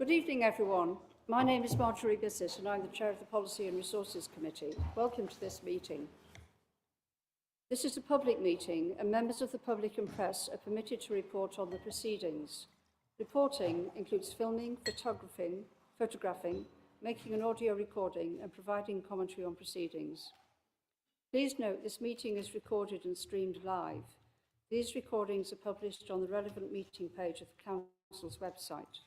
Good evening, everyone. My name is Marjorie Bissett and I'm the Chair of the Policy and Resources Committee. Welcome to this meeting. This is a public meeting and members of the public and press are permitted to report on the proceedings. Reporting includes filming, photographing, making an audio recording and providing commentary on proceedings. Please note this meeting is recorded and streamed live. These recordings are published on the relevant meeting page of the Council's website.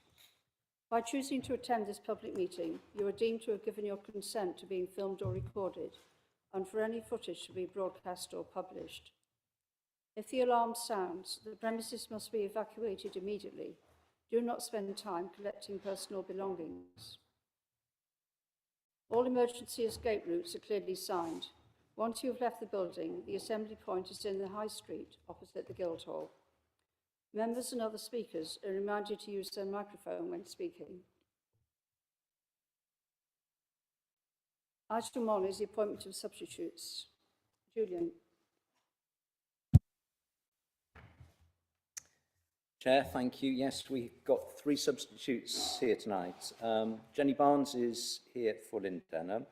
By choosing to attend this public meeting, you are deemed to have given your consent to being filmed or recorded, and for any footage to be broadcast or published. If the alarm sounds, the premises must be evacuated immediately. Do not spend time collecting personal belongings. All emergency escape routes are clearly signed. Once you have left the building, the assembly point is in the High Street, opposite the Guildhall. Members and other speakers are reminded to use their microphone when speaking. Item 1 is the appointment of substitutes. Julian. Chair, thank you. Yes, we've got 3 substitutes here tonight. Jenny Barnes is here for Lynn Denham,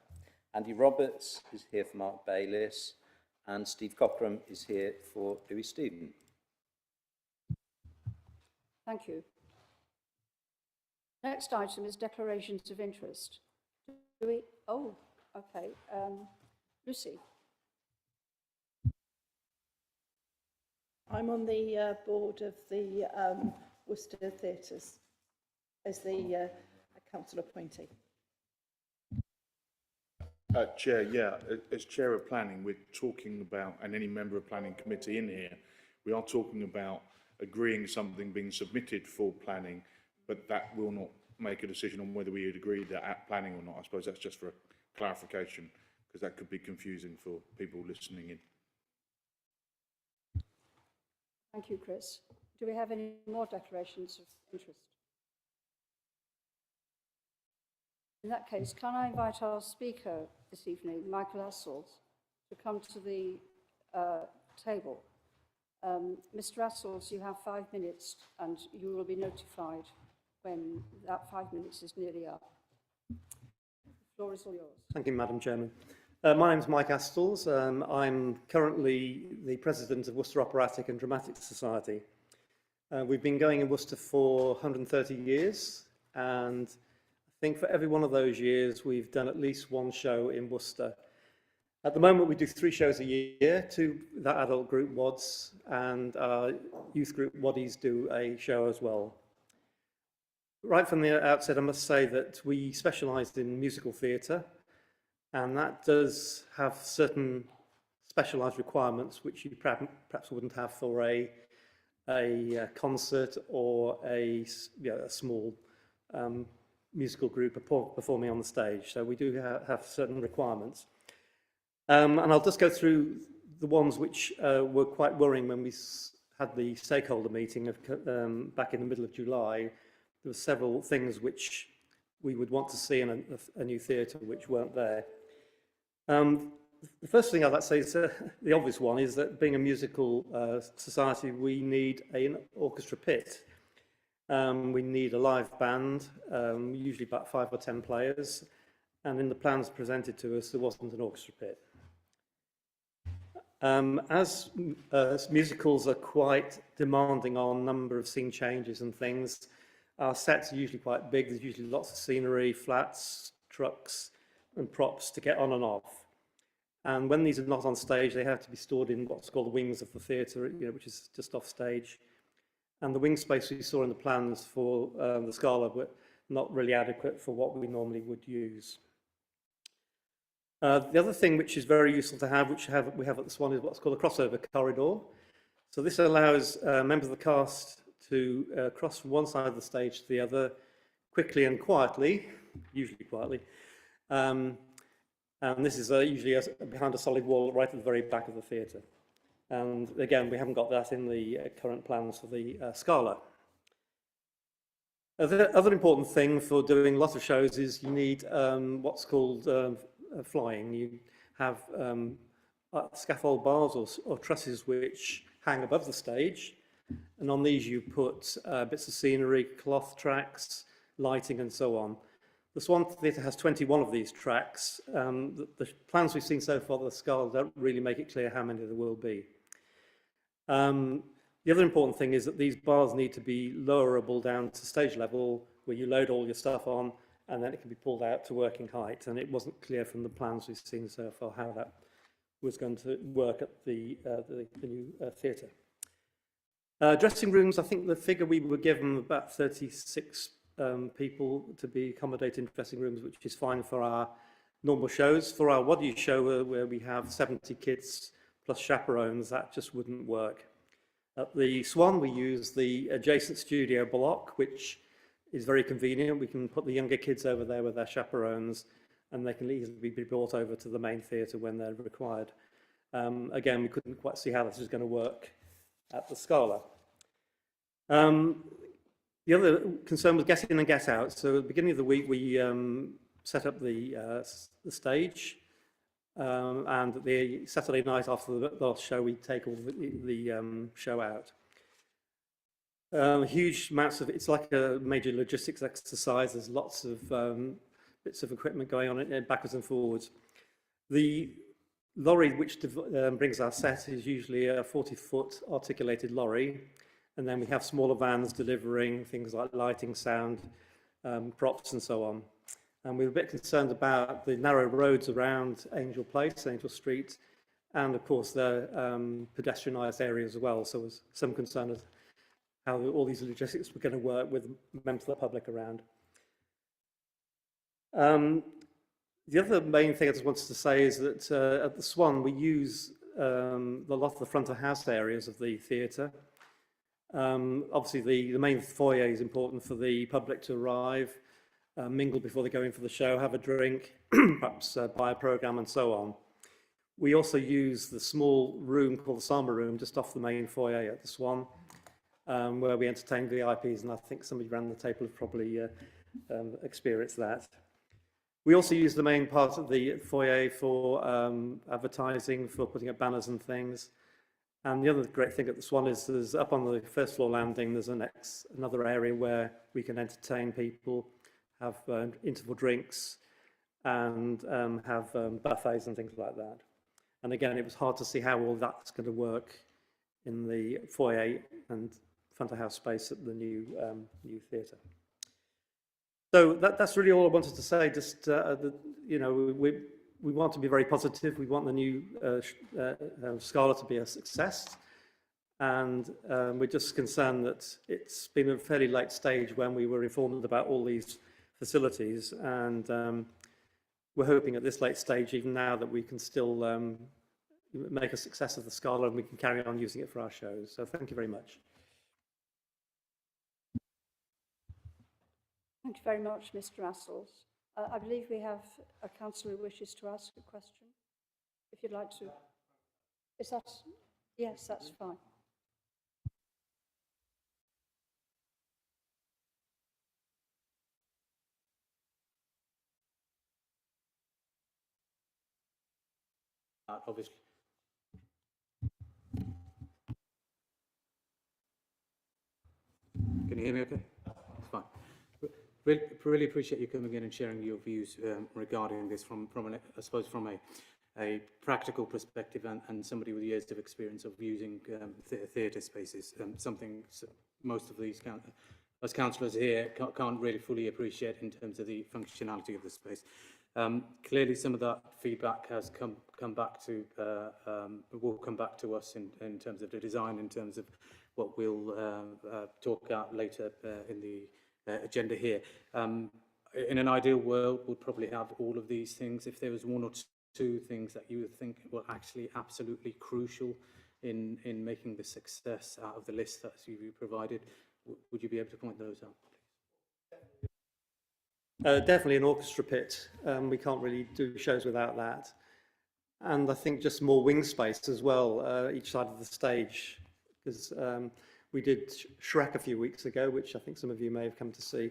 Andy Roberts is here for Mark Bayliss, and Steve Cockram is here for Louis Stephen. Thank you. Next item is declarations of interest. Okay. Lucy. I'm on the board of the Worcester Theatres as the council appointee. Chair, as Chair of Planning, we're talking about, and any member of Planning Committee in here, we are talking about agreeing something being submitted for planning, but that will not make a decision on whether we would agree that at planning or not. I suppose that's just for a clarification, because that could be confusing for people listening in. Thank you, Chris. Do we have any more declarations of interest? In that case, can I invite our speaker this evening, Michael Assels, to come to the table? Mr. Assels, you have 5 minutes and you will be notified when that 5 minutes is nearly up. The floor is all yours. Thank you, Madam Chairman. My name is Mike Astles. I'm currently the President of Worcester Operatic and Dramatic Society. We've been going in Worcester for 130 years, and I think for every one of those years we've done at least 1 show in Worcester. At the moment we do 3 shows a year, 2 that adult group WADs and our youth group Waddies do a show as well. Right from the outset I must say that we specialised in musical theatre, and that does have certain specialised requirements which you perhaps wouldn't have for a concert or a small musical group performing on the stage. So we do have certain requirements. And I'll just go through the ones which were quite worrying when we had the stakeholder meeting back in the middle of July. There were several things which we would want to see in a new theatre which weren't there. The first thing I'd like to say is the obvious one is that being a musical society, we need an orchestra pit. We need a live band, usually about 5 or 10 players, and in the plans presented to us, there wasn't an orchestra pit. As musicals are quite demanding on number of scene changes and things, our sets are usually quite big. There's usually lots of scenery, flats, trucks, and props to get on and off. And when these are not on stage, they have to be stored in what's called the wings of the theatre, which is just off stage. And the wing space we saw in the plans for the Scala were not really adequate for what we normally would use. The other thing which is very useful to have, which we have at the Swan, is what's called a crossover corridor. So this allows members of the cast to cross from one side of the stage to the other quickly and quietly, usually quietly. And this is usually behind a solid wall right at the very back of the theatre. And again, we haven't got that in the current plans for the Scala. The other important thing for doing lots of shows is you need what's called flying. You have scaffold bars or trusses which hang above the stage, and on these you put bits of scenery, cloth tracks, lighting and so on. The Swan Theatre has 21 of these tracks. The plans we've seen so far, the Scala, don't really make it clear how many there will be. The other important thing is that these bars need to be lowerable down to stage level, where you load all your stuff on, and then it can be pulled out to working height. And it wasn't clear from the plans we've seen so far how that was going to work at the new theatre. Dressing rooms, I think the figure we were given, about 36 people to be accommodated in dressing rooms, which is fine for our normal shows. For our What Do You show, where we have 70 kids plus chaperones, that just wouldn't work. At the Swan, we use the adjacent studio block, which is very convenient. We can put the younger kids over there with their chaperones, and they can easily be brought over to the main theatre when they're required. Again, we couldn't quite see how this is going to work at the Scala. The other concern was get in and get out. So at the beginning of the week, we set up the stage, and the Saturday night after the show, we take all the show out. Huge amounts of, it's like a major logistics exercise. There's lots of bits of equipment going on backwards and forwards. The lorry which brings our set is usually a 40-foot articulated lorry, and then we have smaller vans delivering things like lighting, sound, props and so on. And we were a bit concerned about the narrow roads around Angel Place, Angel Street, and of course the pedestrianised areas as well. So there was some concern of how all these logistics were going to work with members of the public around. The other main thing I just wanted to say is that at the Swan, we use a lot of the front of house areas of the theatre. Obviously, the main foyer is important for the public to arrive, mingle before they go in for the show, have a drink, perhaps buy a programme and so on. We also use the small room called the Sama Room just off the main foyer at the Swan, where we entertain VIPs, and I think somebody around the table have probably experienced that. We also use the main part of the foyer for advertising, for putting up banners and things. And the other great thing at the Swan is there's up on the first floor landing, there's another area where we can entertain people, have interval drinks, and have buffets and things like that. And again, it was hard to see how all that's going to work in the foyer and front of house space at the new theatre. So that's really all I wanted to say. Just you know, we want to be very positive. We want the new Scala to be a success, and we're just concerned that it's been a fairly late stage when we were informed about all these facilities, and we're hoping at this late stage, even now, that we can still make a success of the Scala and we can carry on using it for our shows. So thank you very much. Thank you very much, Mr. Assels. I believe we have a councillor who wishes to ask a question. If you'd like to. Is that? Yes, that's fine. Obviously. Can you hear me okay? It's fine. Really appreciate you coming in and sharing your views regarding this from I suppose from a practical perspective and somebody with years of experience of using theatre spaces, something most of these as councillors here can't really fully appreciate in terms of the functionality of the space. Clearly, some of that feedback has come back to will come back to us in terms of the design, in terms of what we'll talk about later in the agenda here. In an ideal world, we'll probably have all of these things. If there was one or two things that you would think were actually absolutely crucial in making the success out of the list that you provided, would you be able to point those out? Definitely an orchestra pit. We can't really do shows without that. And I think just more wing space as well, each side of the stage. Because we did Shrek a few weeks ago, which I think some of you may have come to see.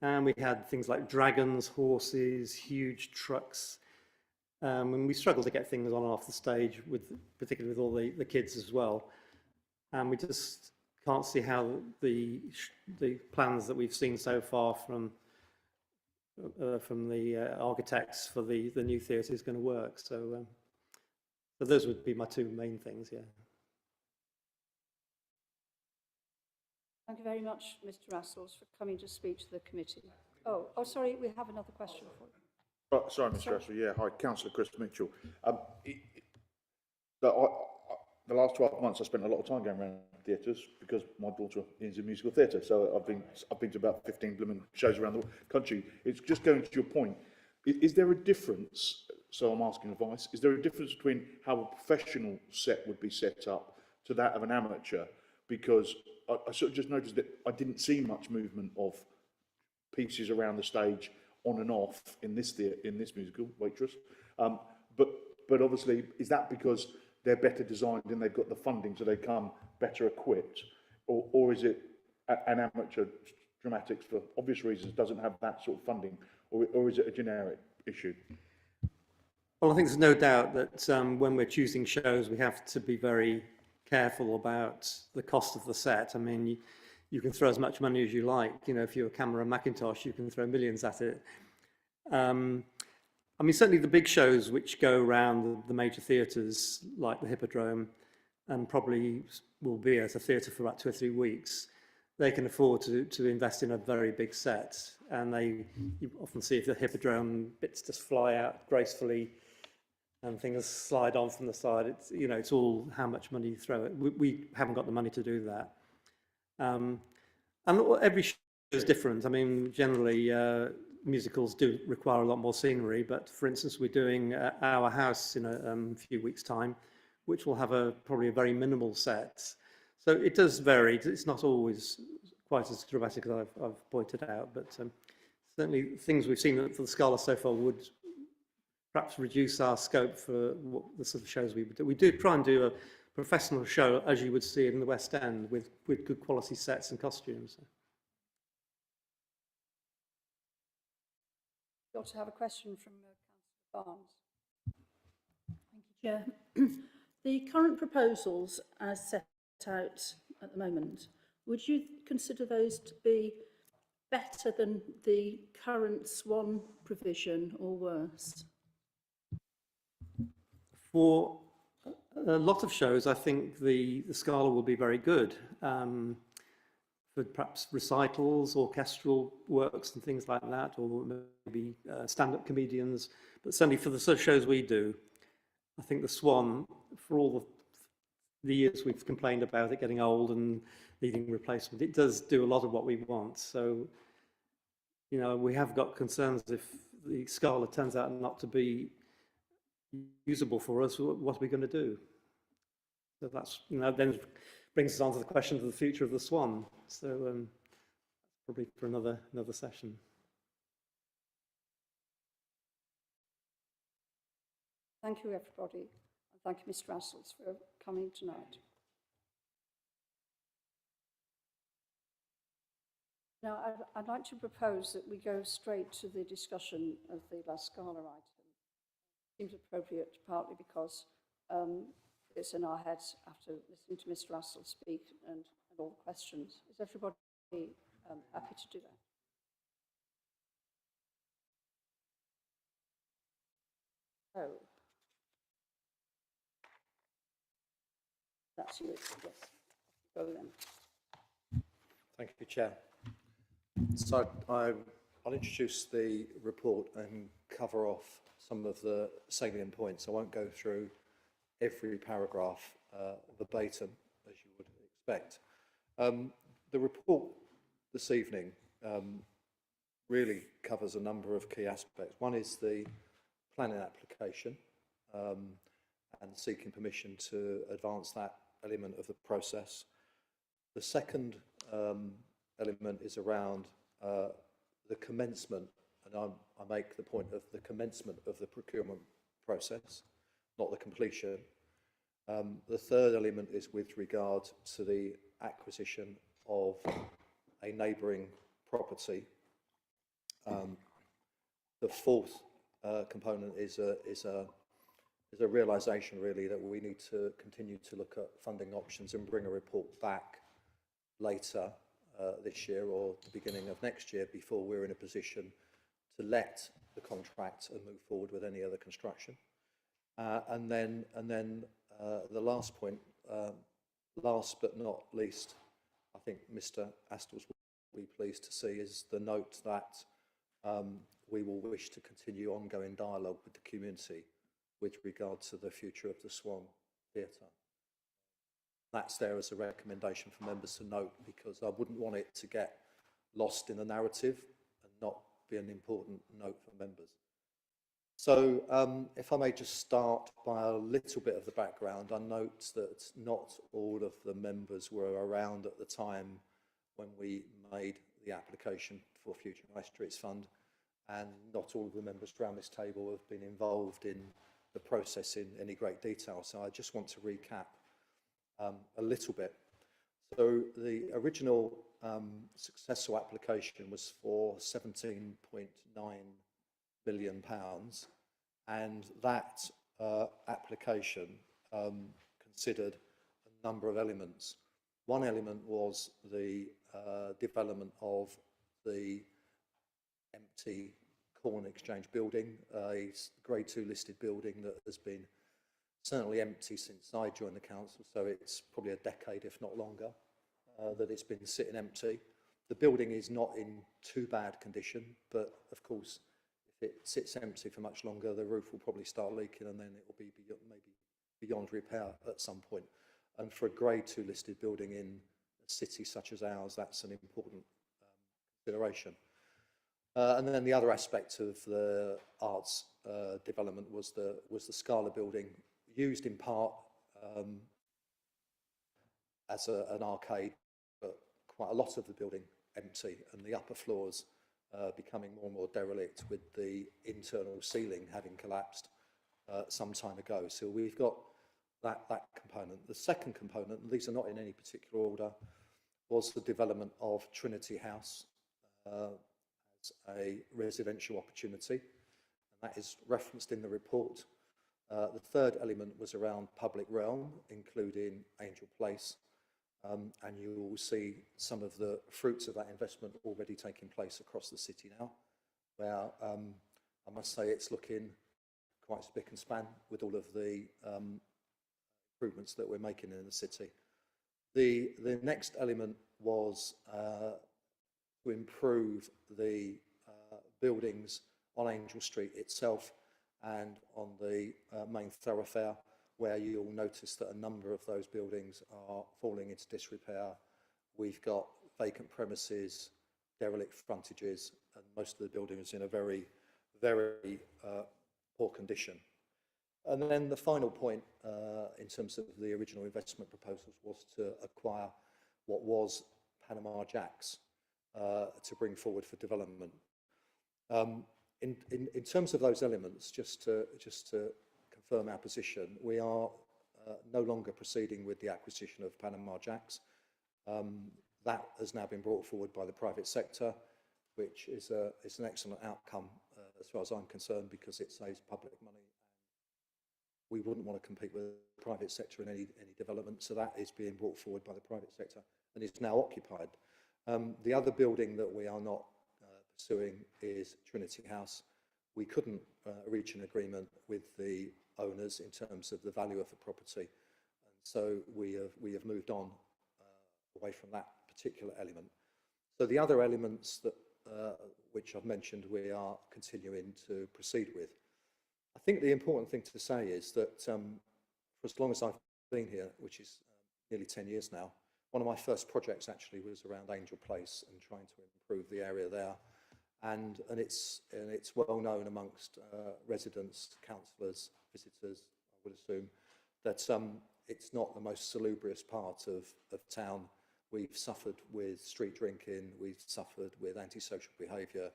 And we had things like dragons, horses, huge trucks. And we struggled to get things on and off the stage, particularly with all the kids as well. And we just can't see how the plans that we've seen so far from the architects for the new theatre is going to work. So those would be my two main things, yeah. Thank you very much, Mr. Russels, for coming to speak to the committee. Oh, sorry, we have another question for you. Oh, sorry, Mr. Russell. Yeah, hi, Councillor Chris Mitchell. The last 12 months, I spent a lot of time going around theatres because my daughter is in musical theatre. So I've been to about 15 blooming shows around the country. It's just going to your point. Is there a difference? So I'm asking advice. Is there a difference between how a professional set would be set up to that of an amateur? Because I sort of just noticed that I didn't see much movement of pieces around the stage on and off in this musical, Waitress. But obviously, is that because they're better designed and they've got the funding so they come better equipped? Or is it an amateur dramatics, for obvious reasons, doesn't have that sort of funding? Or is it a generic issue? Well, I think there's no doubt that when we're choosing shows, we have to be very careful about the cost of the set. I mean, you can throw as much money as you like. You know, if you're a Cameron Macintosh, you can throw millions at it. I mean, certainly the big shows which go around the major theatres, like the Hippodrome, and probably will be at a theatre for about 2 or 3 weeks, they can afford to invest in a very big set. And you often see if the Hippodrome bits just fly out gracefully and things slide on from the side. It's, you know, it's all how much money you throw at. We haven't got the money to do that. And every show is different. I mean, generally, musicals do require a lot more scenery, but for instance, we're doing Our House in a few weeks' time, which will have probably a very minimal set. So it does vary. It's not always quite as dramatic as I've pointed out, but certainly things we've seen for the Scala so far would perhaps reduce our scope for what the sort of shows we would do. We do try and do a professional show, as you would see it in the West End, with good quality sets and costumes. We also have a question from Councillor Barnes. Thank you, Chair. The current proposals as set out at the moment, would you consider those to be better than the current Swan provision or worse? For a lot of shows, I think the Scala will be very good. For perhaps recitals, orchestral works and things like that, or maybe stand-up comedians. But certainly for the sort of shows we do, I think the Swan, for all the years we've complained about it getting old and needing replacement, it does do a lot of what we want. So, you know, we have got concerns if the Scala turns out not to be usable for us, what are we going to do? So that's, you know, then brings us on to the question of the future of the Swan. So probably for another session. Thank you, everybody. And thank you, Mr. Russels, for coming tonight. Now, I'd like to propose that we go straight to the discussion of the La Scala item. It seems appropriate, partly because it's in our heads after listening to Mr. Russell speak and all the questions. Is everybody happy to do that? Oh. That's you, yes. Go then. Thank you, Chair. So I'll introduce the report and cover off some of the salient points. I won't go through every paragraph verbatim, as you would expect. The report this evening really covers a number of key aspects. One is the planning application and seeking permission to advance that element of the process. The second element is around the commencement, and I make the point of the commencement of the procurement process, not the completion. The third element is with regard to the acquisition of a neighbouring property. The fourth component is a realisation really that we need to continue to look at funding options and bring a report back later this year or the beginning of next year before we're in a position to let the contract and move forward with any other construction. And then the last point, last but not least, I think Mr. Astles will be pleased to see is the note that we will wish to continue ongoing dialogue with the community with regard to the future of the Swan Theatre. That's there as a recommendation for members to note, because I wouldn't want it to get lost in the narrative and not be an important note for members. So if I may just start by a little bit of the background, I note that not all of the members were around at the time when we made the application for Future High Streets Fund, and not all of the members around this table have been involved in the process in any great detail. So I just want to recap a little bit. So the original successful application was for £17.9 million, and that application considered a number of elements. One element was the development of the empty Corn Exchange building, a Grade 2 listed building that has been certainly empty since I joined the council, so it's probably a decade, if not longer, that it's been sitting empty. The building is not in too bad condition, but of course, if it sits empty for much longer, the roof will probably start leaking, and then it will be maybe beyond repair at some point. And for a Grade 2 listed building in a city such as ours, that's an important consideration. And then the other aspect of the arts development was the Scala building, used in part as an arcade, but quite a lot of the building empty, and the upper floors becoming more and more derelict, with the internal ceiling having collapsed some time ago. So we've got that component. The second component, and these are not in any particular order, was the development of Trinity House as a residential opportunity, and that is referenced in the report. The third element was around public realm, including Angel Place, and you will see some of the fruits of that investment already taking place across the city now, where I must say it's looking quite spick and span with all of the improvements that we're making in the city. The next element was to improve the buildings on Angel Street itself and on the main thoroughfare, where you'll notice that a number of those buildings are falling into disrepair. We've got vacant premises, derelict frontages, and most of the buildings in a very, very poor condition. And then the final point in terms of the original investment proposals was to acquire what was Panama Jacks to bring forward for development. In terms of those elements, just to confirm our position, we are no longer proceeding with the acquisition of Panama Jacks. That has now been brought forward by the private sector, which is an excellent outcome as far as I'm concerned, because it saves public money. We wouldn't want to compete with the private sector in any development, so that is being brought forward by the private sector and is now occupied. The other building that we are not pursuing is Trinity House. We couldn't reach an agreement with the owners in terms of the value of the property, and so we have moved on away from that particular element. So the other elements that which I've mentioned, we are continuing to proceed with. I think the important thing to say is that for as long as I've been here, which is nearly 10 years now, one of my first projects actually was around Angel Place and trying to improve the area there. And it's well known amongst residents, councillors, visitors, I would assume, that it's not the most salubrious part of town. We've suffered with street drinking, we've suffered with antisocial behaviour.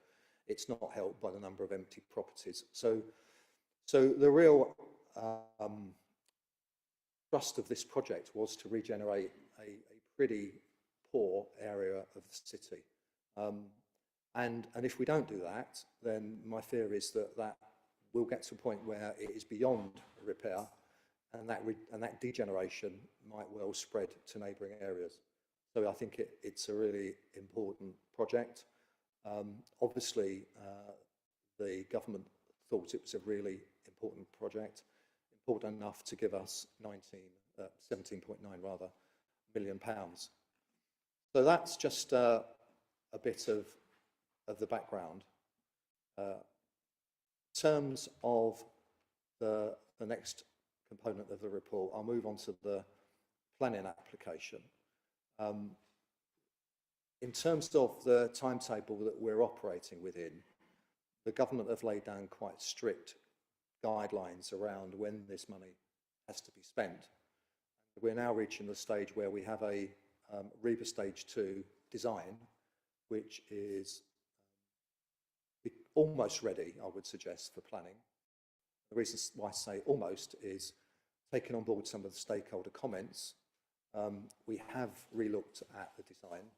It's not helped by the number of empty properties. So the real thrust of this project was to regenerate a pretty poor area of the city. And if we don't do that, then my fear is that we'll get to a point where it is beyond repair, and that degeneration might well spread to neighbouring areas. So I think it's a really important project. Obviously, the government thought it was a really important project, important enough to give us 17.9 rather million pounds. So that's just a bit of the background. In terms of the next component of the report, I'll move on to the planning application. In terms of the timetable that we're operating within, the government have laid down quite strict guidelines around when this money has to be spent. We're now reaching the stage where we have a REBA Stage 2 design, which is almost ready, I would suggest, for planning. The reason why I say almost is taking on board some of the stakeholder comments. We have relooked at the design,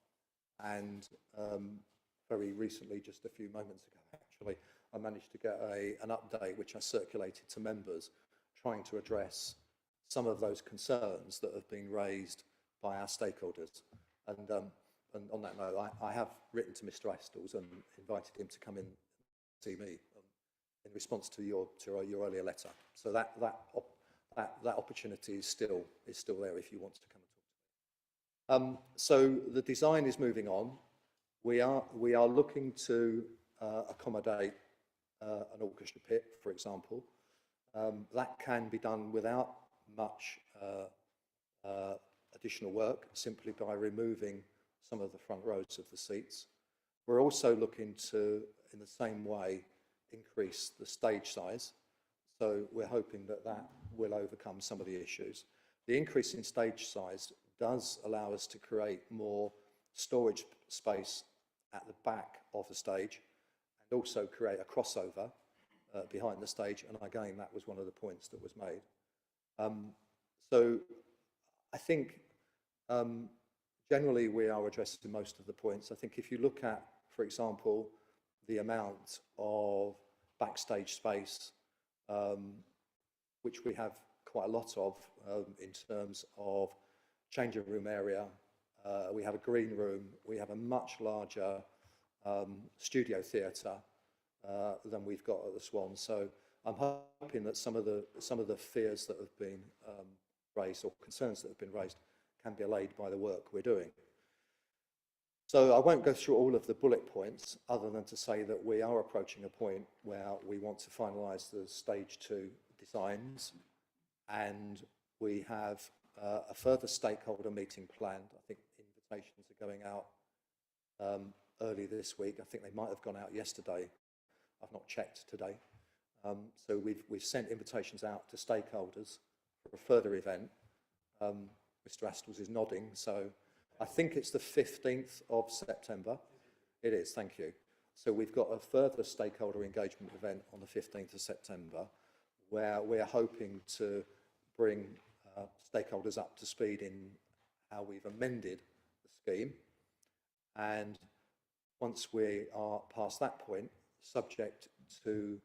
and very recently, just a few moments ago actually, I managed to get an update which I circulated to members, trying to address some of those concerns that have been raised by our stakeholders. And on that note, I have written to Mr. Astles and invited him to come in and see me in response to your earlier letter. So that opportunity is still there if you want to come and talk to me. So the design is moving on. We are looking to accommodate an orchestra pit, for example. That can be done without much additional work, simply by removing some of the front rows of the seats. We're also looking to, in the same way, increase the stage size. So we're hoping that that will overcome some of the issues. The increase in stage size does allow us to create more storage space at the back of the stage, and also create a crossover behind the stage. And again, that was one of the points that was made. So I think generally we are addressing most of the points. I think if you look at, for example, the amount of backstage space, which we have quite a lot of in terms of changing room area, we have a green room, we have a much larger studio theatre than we've got at the Swan. So I'm hoping that some of the fears that have been raised, or concerns that have been raised, can be allayed by the work we're doing. So I won't go through all of the bullet points, other than to say that we are approaching a point where we want to finalise the Stage 2 designs, and we have a further stakeholder meeting planned. I think invitations are going out early this week. I think they might have gone out yesterday. I've not checked today. So we've sent invitations out to stakeholders for a further event. Mr. Astles is nodding, so I think it's the 15th of September. It is, thank you. So we've got a further stakeholder engagement event on the 15th of September, where we're hoping to bring stakeholders up to speed in how we've amended the scheme. And once we are past that point, subject to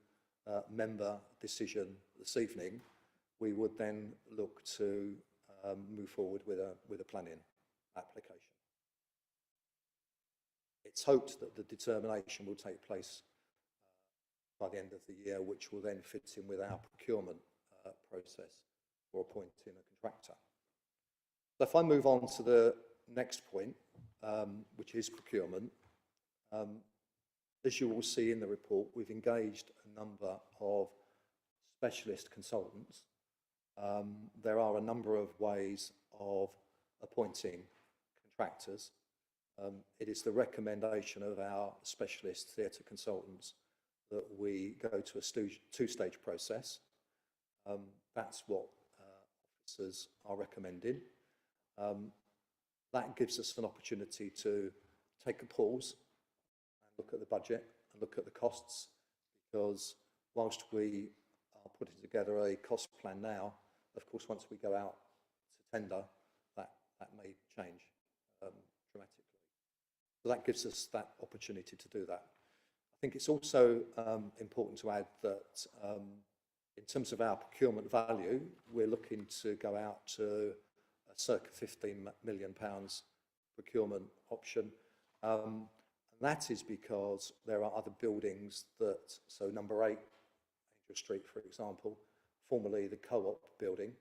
member decision this evening, we would then look to move forward with a planning application. It's hoped that the determination will take place by the end of the year, which will then fit in with our procurement process for appointing a contractor. So if I move on to the next point, which is procurement, as you will see in the report, we've engaged a number of specialist consultants. There are a number of ways of appointing contractors. It is the recommendation of our specialist theatre consultants that we go to a two-stage process. That's what officers are recommending. That gives us an opportunity to take a pause and look at the budget and look at the costs, because whilst we are putting together a cost plan now, of course, once we go out to tender, that may change dramatically. So that gives us that opportunity to do that. I think it's also important to add that in terms of our procurement value, we're looking to go out to circa £15 million procurement option. And that is because there are other buildings that, so number 8, Angel Street, for example, formerly the Co-op building.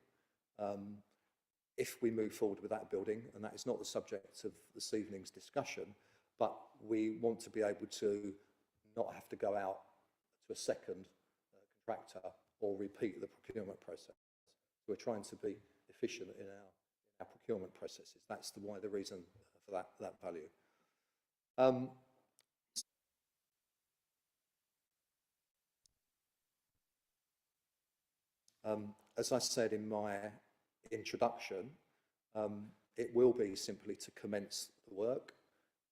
If we move forward with that building, and that is not the subject of this evening's discussion, but we want to be able to not have to go out to a second contractor or repeat the procurement process. We're trying to be efficient in our procurement processes. That's the reason for that value. As I said in my introduction, it will be simply to commence the work.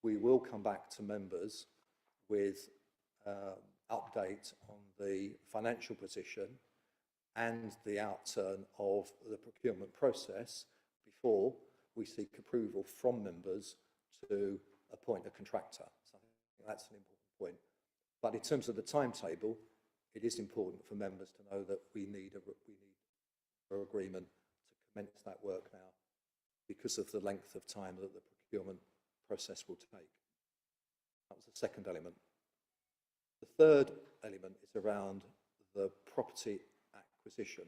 We will come back to members with update on the financial position and the outturn of the procurement process before we seek approval from members to appoint a contractor. So I think that's an important point. But in terms of the timetable, it is important for members to know that we need an agreement to commence that work now because of the length of time that the procurement process will take. That was the second element. The third element is around the property acquisition.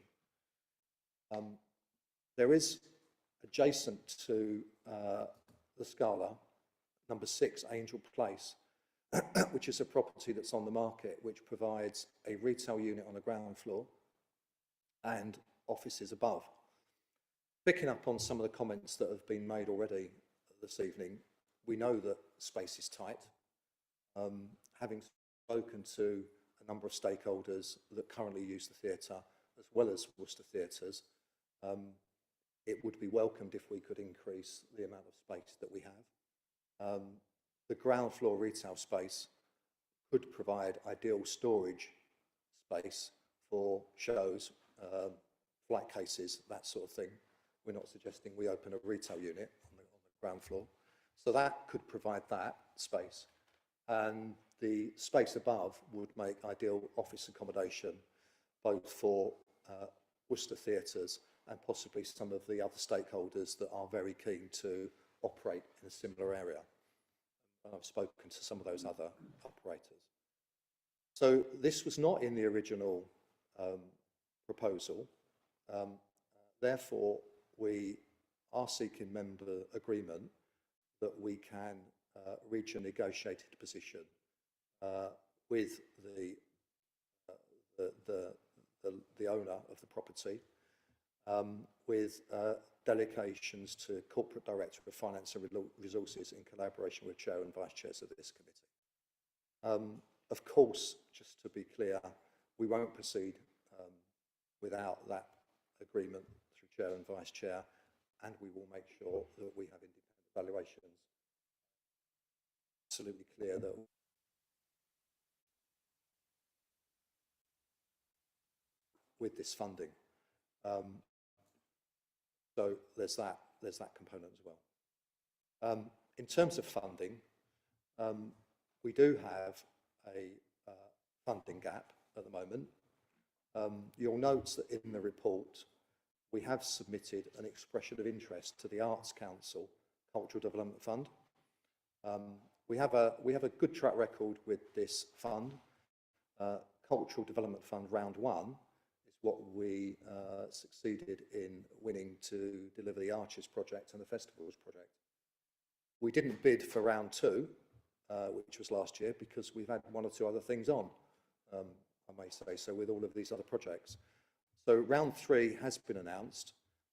There is adjacent to the Scala, number 6 Angel Place, which is a property that's on the market, which provides a retail unit on the ground floor and offices above. Picking up on some of the comments that have been made already this evening, we know that space is tight. Having spoken to a number of stakeholders that currently use the theatre, as well as Worcester Theatres, it would be welcomed if we could increase the amount of space that we have. The ground floor retail space could provide ideal storage space for shows, flight cases, that sort of thing. We're not suggesting we open a retail unit on the ground floor. So that could provide that space. And the space above would make ideal office accommodation, both for Worcester Theatres and possibly some of the other stakeholders that are very keen to operate in a similar area. And I've spoken to some of those other operators. So this was not in the original proposal. Therefore, we are seeking member agreement that we can reach a negotiated position with the owner of the property, with delegations to Corporate Director of Finance and Resources in collaboration with Chair and Vice Chairs of this committee. Of course, just to be clear, we won't proceed without that agreement through Chair and Vice Chair, and we will make sure that we have independent valuations. Absolutely clear that with this funding. So there's that component as well. In terms of funding, we do have a funding gap at the moment. You'll note that in the report, we have submitted an expression of interest to the Arts Council Cultural Development Fund. We have a good track record with this fund. Cultural Development Fund Round 1 is what we succeeded in winning to deliver the Arches project and the Festivals project. We didn't bid for Round 2, which was last year, because we've had 1 or 2 other things on, I may say so, with all of these other projects. So Round 3 has been announced,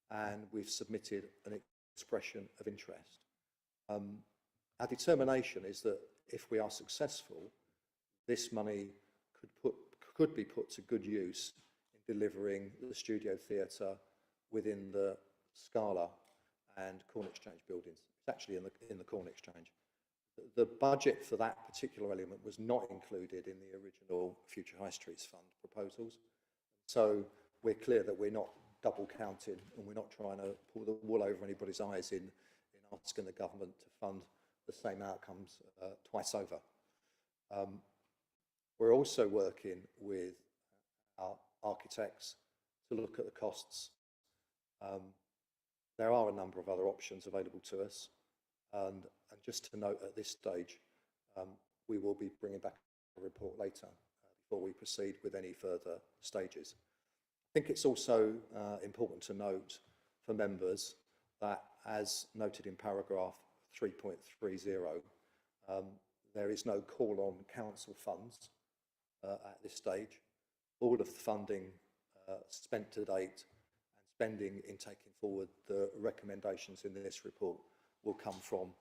and we've submitted an expression of interest. Our determination is that if we are successful, this money could be put to good use in delivering the Studio Theatre within the Scala and Corn Exchange buildings. It's actually in the Corn Exchange. The budget for that particular element was not included in the original Future High Streets Fund proposals. So we're clear that we're not double counting, and we're not trying to pull the wool over anybody's eyes in asking the government to fund the same outcomes twice over. We're also working with our architects to look at the costs. There are a number of other options available to us. And just to note at this stage, we will be bringing back a report later before we proceed with any further stages. I think it's also important to note for members that, as noted in paragraph 3.30, there is no call on council funds at this stage. All of the funding spent to date and spending in taking forward the recommendations in this report will come from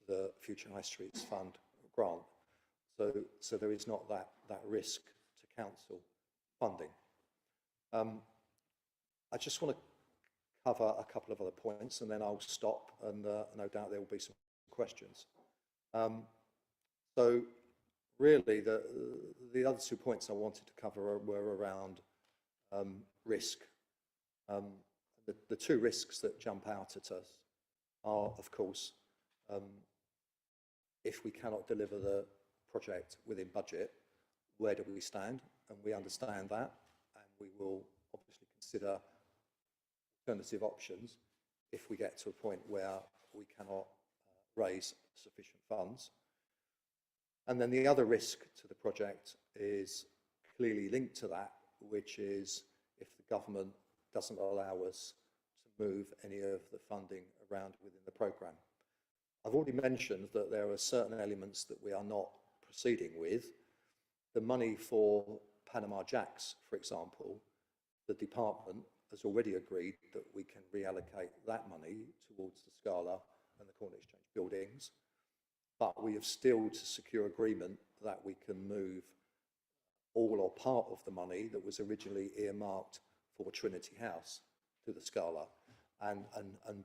the Future High Streets Fund grant. So there is not that risk to council funding. I just want to cover a couple of other points and then I'll stop, and no doubt there will be some questions. So really the other 2 points I wanted to cover were around risk. The 2 risks that jump out at us are, of course, if we cannot deliver the project within budget, where do we stand? And we understand that, and we will obviously consider alternative options if we get to a point where we cannot raise sufficient funds. And then the other risk to the project is clearly linked to that, which is if the government doesn't allow us to move any of the funding around within the programme. I've already mentioned that there are certain elements that we are not proceeding with. The money for Panama Jacks, for example, the department has already agreed that we can reallocate that money towards the Scala and the Corn Exchange buildings, but we have still to secure agreement that we can move all or part of the money that was originally earmarked for Trinity House to the Scala. And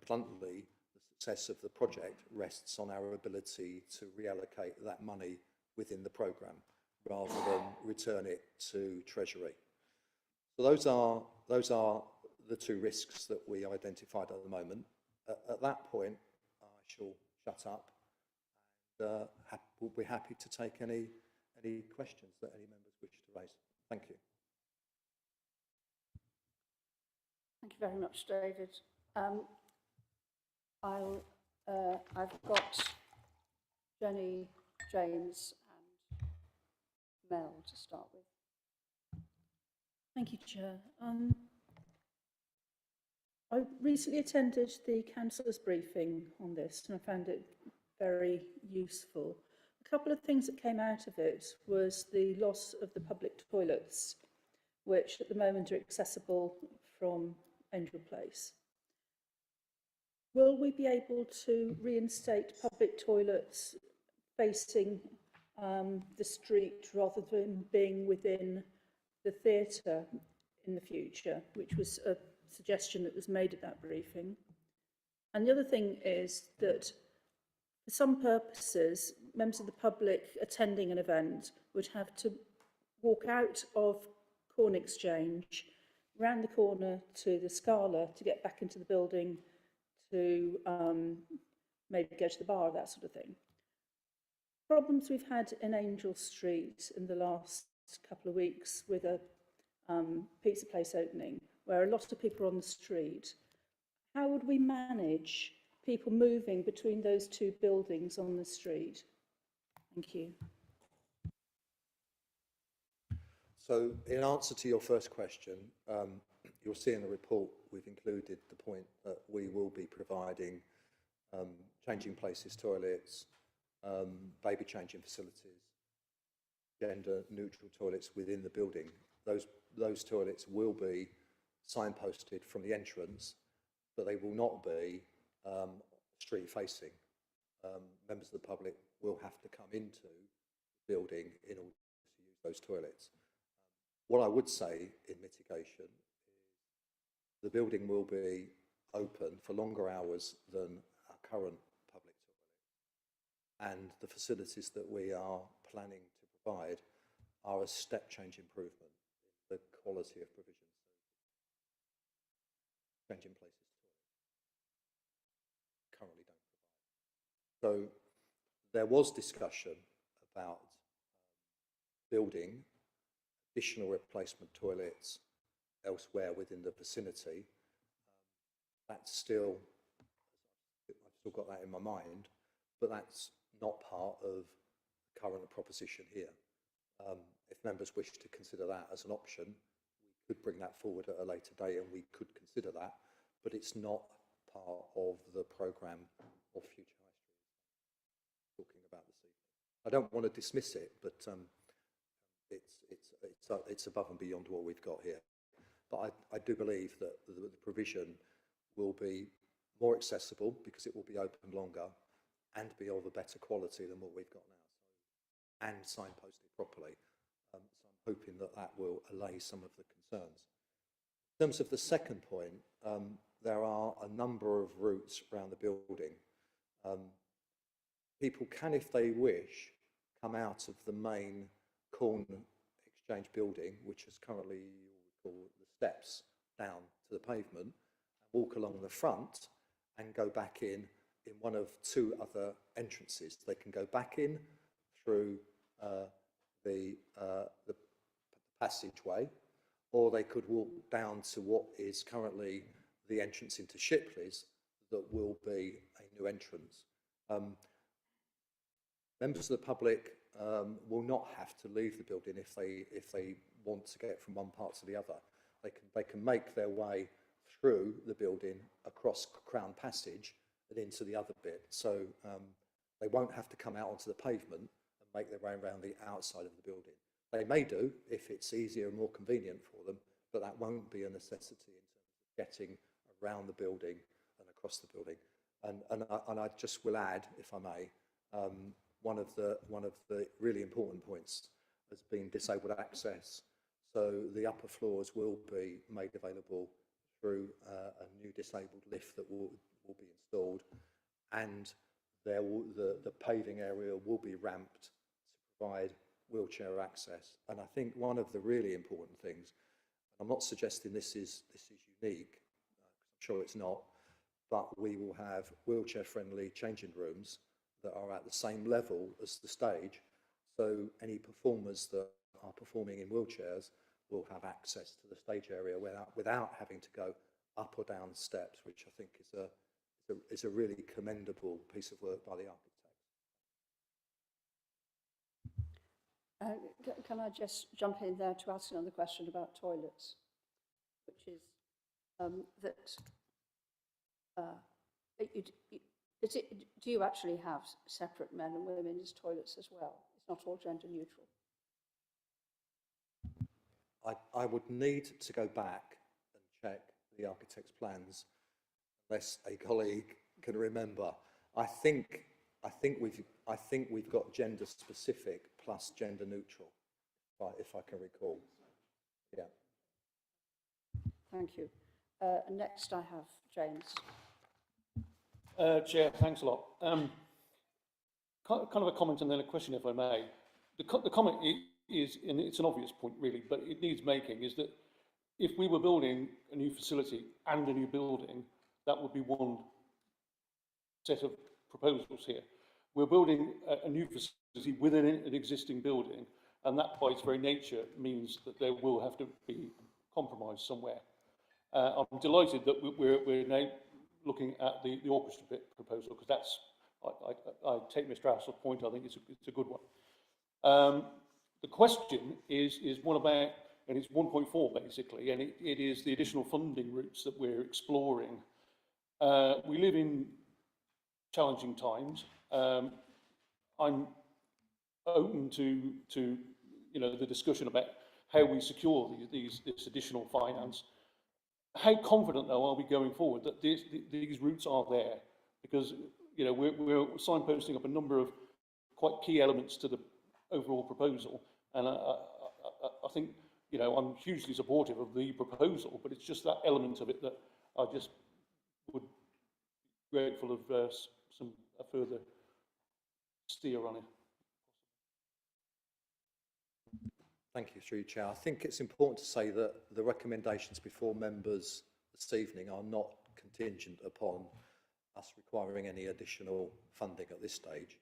bluntly, the success of the project rests on our ability to reallocate that money within the programme rather than return it to Treasury. So those are the 2 risks that we identified at the moment. At that point, I shall shut up and we'll be happy to take any questions that any members wish to raise. Thank you. Thank you very much, David. I've got Jenny, James and Mel to start with. Thank you, Chair. I recently attended the councillors' briefing on this and I found it very useful. A couple of things that came out of it was the loss of the public toilets, which at the moment are accessible from Angel Place. Will we be able to reinstate public toilets facing the street rather than being within the theatre in the future, which was a suggestion that was made at that briefing? And the other thing is that for some purposes, members of the public attending an event would have to walk out of Corn Exchange, round the corner to the Scala to get back into the building to maybe go to the bar, that sort of thing. Problems we've had in Angel Street in the last couple of weeks with a pizza place opening, where a lot of people are on the street. How would we manage people moving between those 2 buildings on the street? Thank you. So in answer to your first question, you'll see in the report we've included the point that we will be providing changing places toilets, baby changing facilities, gender neutral toilets within the building. Those toilets will be signposted from the entrance, but they will not be street facing. Members of the public will have to come into the building in order to use those toilets. What I would say in mitigation is the building will be open for longer hours than our current public toilet, and the facilities that we are planning to provide are a step change improvement in the quality of provision. Changing places toilets currently don't provide. So there was discussion about building additional replacement toilets elsewhere within the vicinity. That's still, I've still got that in my mind, but that's not part of the current proposition here. If members wish to consider that as an option, we could bring that forward at a later date and we could consider that, but it's not part of the programme of Future High Street talking about this evening. I don't want to dismiss it, but it's above and beyond what we've got here. But I do believe that the provision will be more accessible because it will be open longer and be of a better quality than what we've got now, and signposted properly. So I'm hoping that that will allay some of the concerns. In terms of the second point, there are a number of routes around the building. People can, if they wish, come out of the main Corn Exchange building, which is currently, you will recall, the steps down to the pavement, and walk along the front and go back in one of two other entrances. They can go back in through the passageway, or they could walk down to what is currently the entrance into Shipley's, that will be a new entrance. Members of the public will not have to leave the building if they want to get from one part to the other. They can make their way through the building across Crown Passage and into the other bit. So they won't have to come out onto the pavement and make their way around the outside of the building. They may do if it's easier and more convenient for them, but that won't be a necessity in terms of getting around the building and across the building. And I just will add, if I may, one of the really important points has been disabled access. So the upper floors will be made available through a new disabled lift that will be installed, and the paving area will be ramped to provide wheelchair access. And I think one of the really important things, I'm not suggesting this is unique, I'm sure it's not, but we will have wheelchair-friendly changing rooms that are at the same level as the stage, so any performers that are performing in wheelchairs will have access to the stage area without having to go up or down steps, which I think is a really commendable piece of work by the architect. Can I just jump in there to ask another question about toilets, which is do you actually have separate men and women's toilets as well? It's not all gender neutral. I would need to go back and check the architect's plans, unless a colleague can remember. I think we've got gender specific plus gender neutral, if I can recall. Yeah. Thank you. Next I have James. Chair, thanks a lot. Kind of a comment and then a question, if I may. The comment is, and it's an obvious point really, but it needs making, is that if we were building a new facility and a new building, that would be one set of proposals here. We're building a new facility within an existing building, and that by its very nature means that there will have to be compromise somewhere. I'm delighted that we're now looking at the orchestra bit proposal, because that's, I take Mr. House's point, I think it's a good one. The question is one about, and it's 1.4 basically, and it is the additional funding routes that we're exploring. We live in challenging times. I'm open to the discussion about how we secure this additional finance. How confident though are we going forward that these routes are there? Because we're signposting up a number of quite key elements to the overall proposal, and I think I'm hugely supportive of the proposal, but it's just that element of it that I just would be grateful of a further steer on it. Thank you, through you, Chair. I think it's important to say that the recommendations before members this evening are not contingent upon us requiring any additional funding at this stage.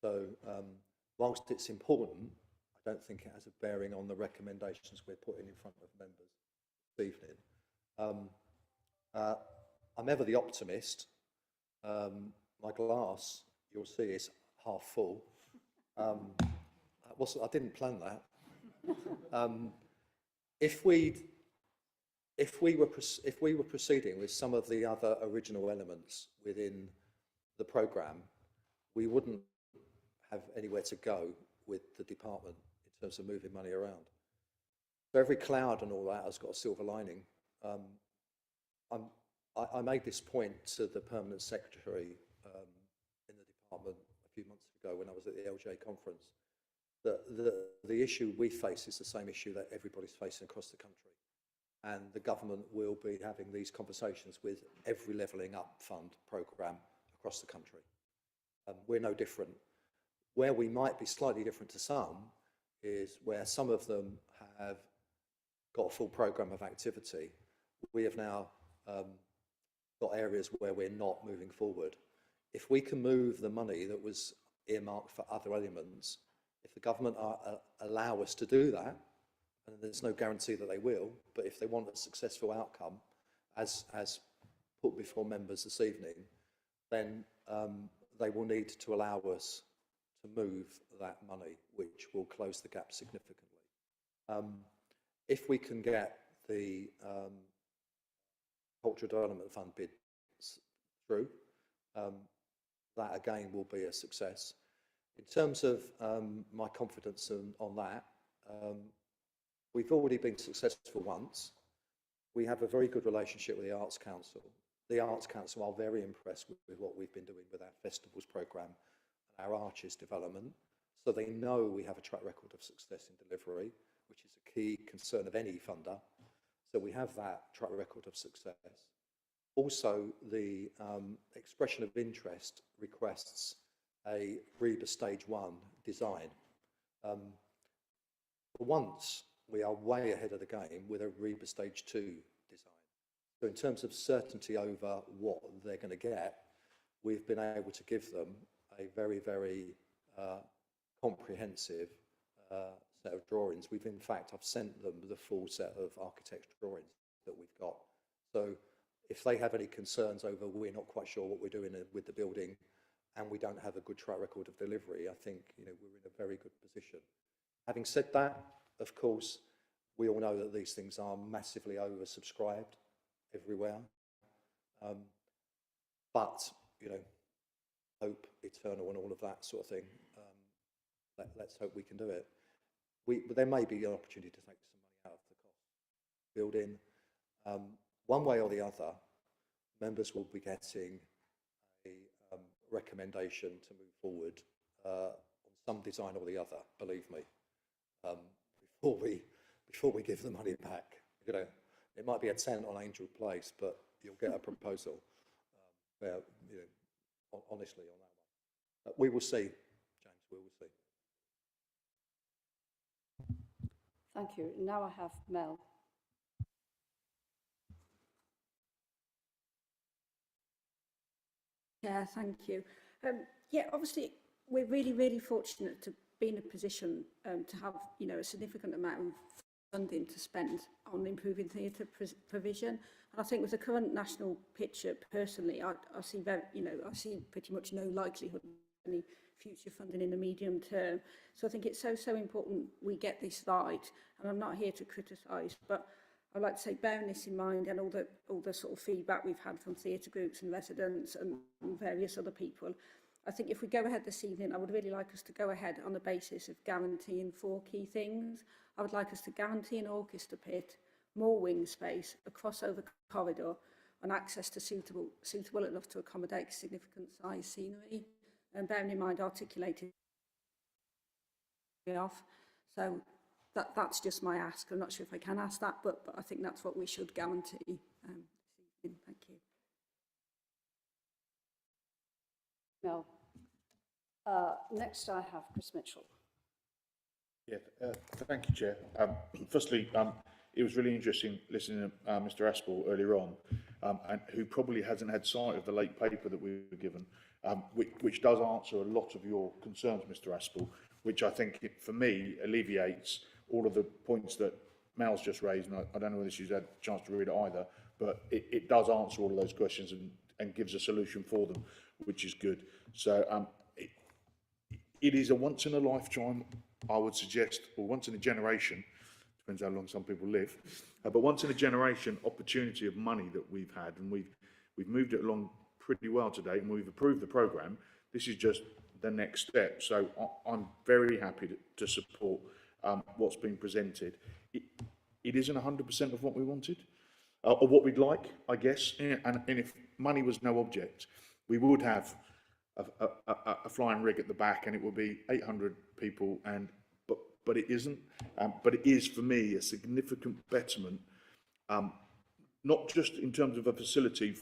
So whilst it's important, I don't think it has a bearing on the recommendations we're putting in front of members this evening. I'm ever the optimist. My glass you'll see is half full. I didn't plan that. If we were proceeding with some of the other original elements within the programme, we wouldn't have anywhere to go with the department in terms of moving money around. So every cloud and all that has got a silver lining. I made this point to the permanent secretary in the department a few months ago when I was at the LJ conference, that the issue we face is the same issue that everybody's facing across the country. And the government will be having these conversations with every Levelling Up Fund programme across the country. We're no different. Where we might be slightly different to some is where some of them have got a full programme of activity. We have now got areas where we're not moving forward. If we can move the money that was earmarked for other elements, if the government allow us to do that, and there's no guarantee that they will, but if they want a successful outcome, as put before members this evening, then they will need to allow us to move that money, which will close the gap significantly. If we can get the Cultural Development Fund bids through, that again will be a success. In terms of my confidence on that, we've already been successful once. We have a very good relationship with the Arts Council. The Arts Council are very impressed with what we've been doing with our festivals programme and our arches development. So they know we have a track record of success in delivery, which is a key concern of any funder. So we have that track record of success. Also, the expression of interest requests a REBA Stage 1 design. For once, we are way ahead of the game with a REBA Stage 2 design. So in terms of certainty over what they're going to get, we've been able to give them a very, very comprehensive set of drawings. I've sent them the full set of architecture drawings that we've got. So if they have any concerns over we're not quite sure what we're doing with the building and we don't have a good track record of delivery, I think we're in a very good position. Having said that, of course, we all know that these things are massively oversubscribed everywhere. But, hope eternal and all of that sort of thing. Let's hope we can do it. There may be an opportunity to take some money out of the cost building. One way or the other, members will be getting a recommendation to move forward on some design or the other, believe me, before we give the money back. It might be a tent on Angel Place, but you'll get a proposal honestly on that one. We will see, James, we will see. Thank you. Now I have Mel. Yeah, thank you. Yeah, obviously, we're really, really fortunate to be in a position to have, a significant amount of funding to spend on improving theatre provision. And I think with the current national picture, personally, I see I see pretty much no likelihood of any future funding in the medium term. So I think it's so important we get this right. And I'm not here to criticise, but I'd like to say, bearing this in mind and all the sort of feedback we've had from theatre groups and residents and various other people, I think if we go ahead this evening, I would really like us to go ahead on the basis of guaranteeing 4 key things. I would like us to guarantee an orchestra pit, more wing space, a crossover corridor, and access to suitable enough to accommodate significant size scenery, and bearing in mind articulated off. So that's just my ask. I'm not sure if I can ask that, but I think that's what we should guarantee this evening. Thank you. Mel. Next I have Chris Mitchell. Yeah, thank you, Chair. Firstly, it was really interesting listening to Mr. Aspel earlier on, and who probably hasn't had sight of the late paper that we were given, which does answer a lot of your concerns, Mr. Aspel, which I think, for me, alleviates all of the points that Mel's just raised, and I don't know whether she's had a chance to read it either, but it does answer all of those questions and gives a solution for them, which is good. So it is a once in a lifetime, I would suggest, or once in a generation, depends how long some people live, but once in a generation opportunity of money that we've had, and we've moved it along pretty well today, and we've approved the programme. This is just the next step. So I'm very happy to support what's been presented. It isn't 100% of what we wanted, or what we'd like, I guess. And if money was no object, we would have a flying rig at the back, and it would be 800 people. But it isn't. But it is, for me, a significant betterment, not just in terms of a facility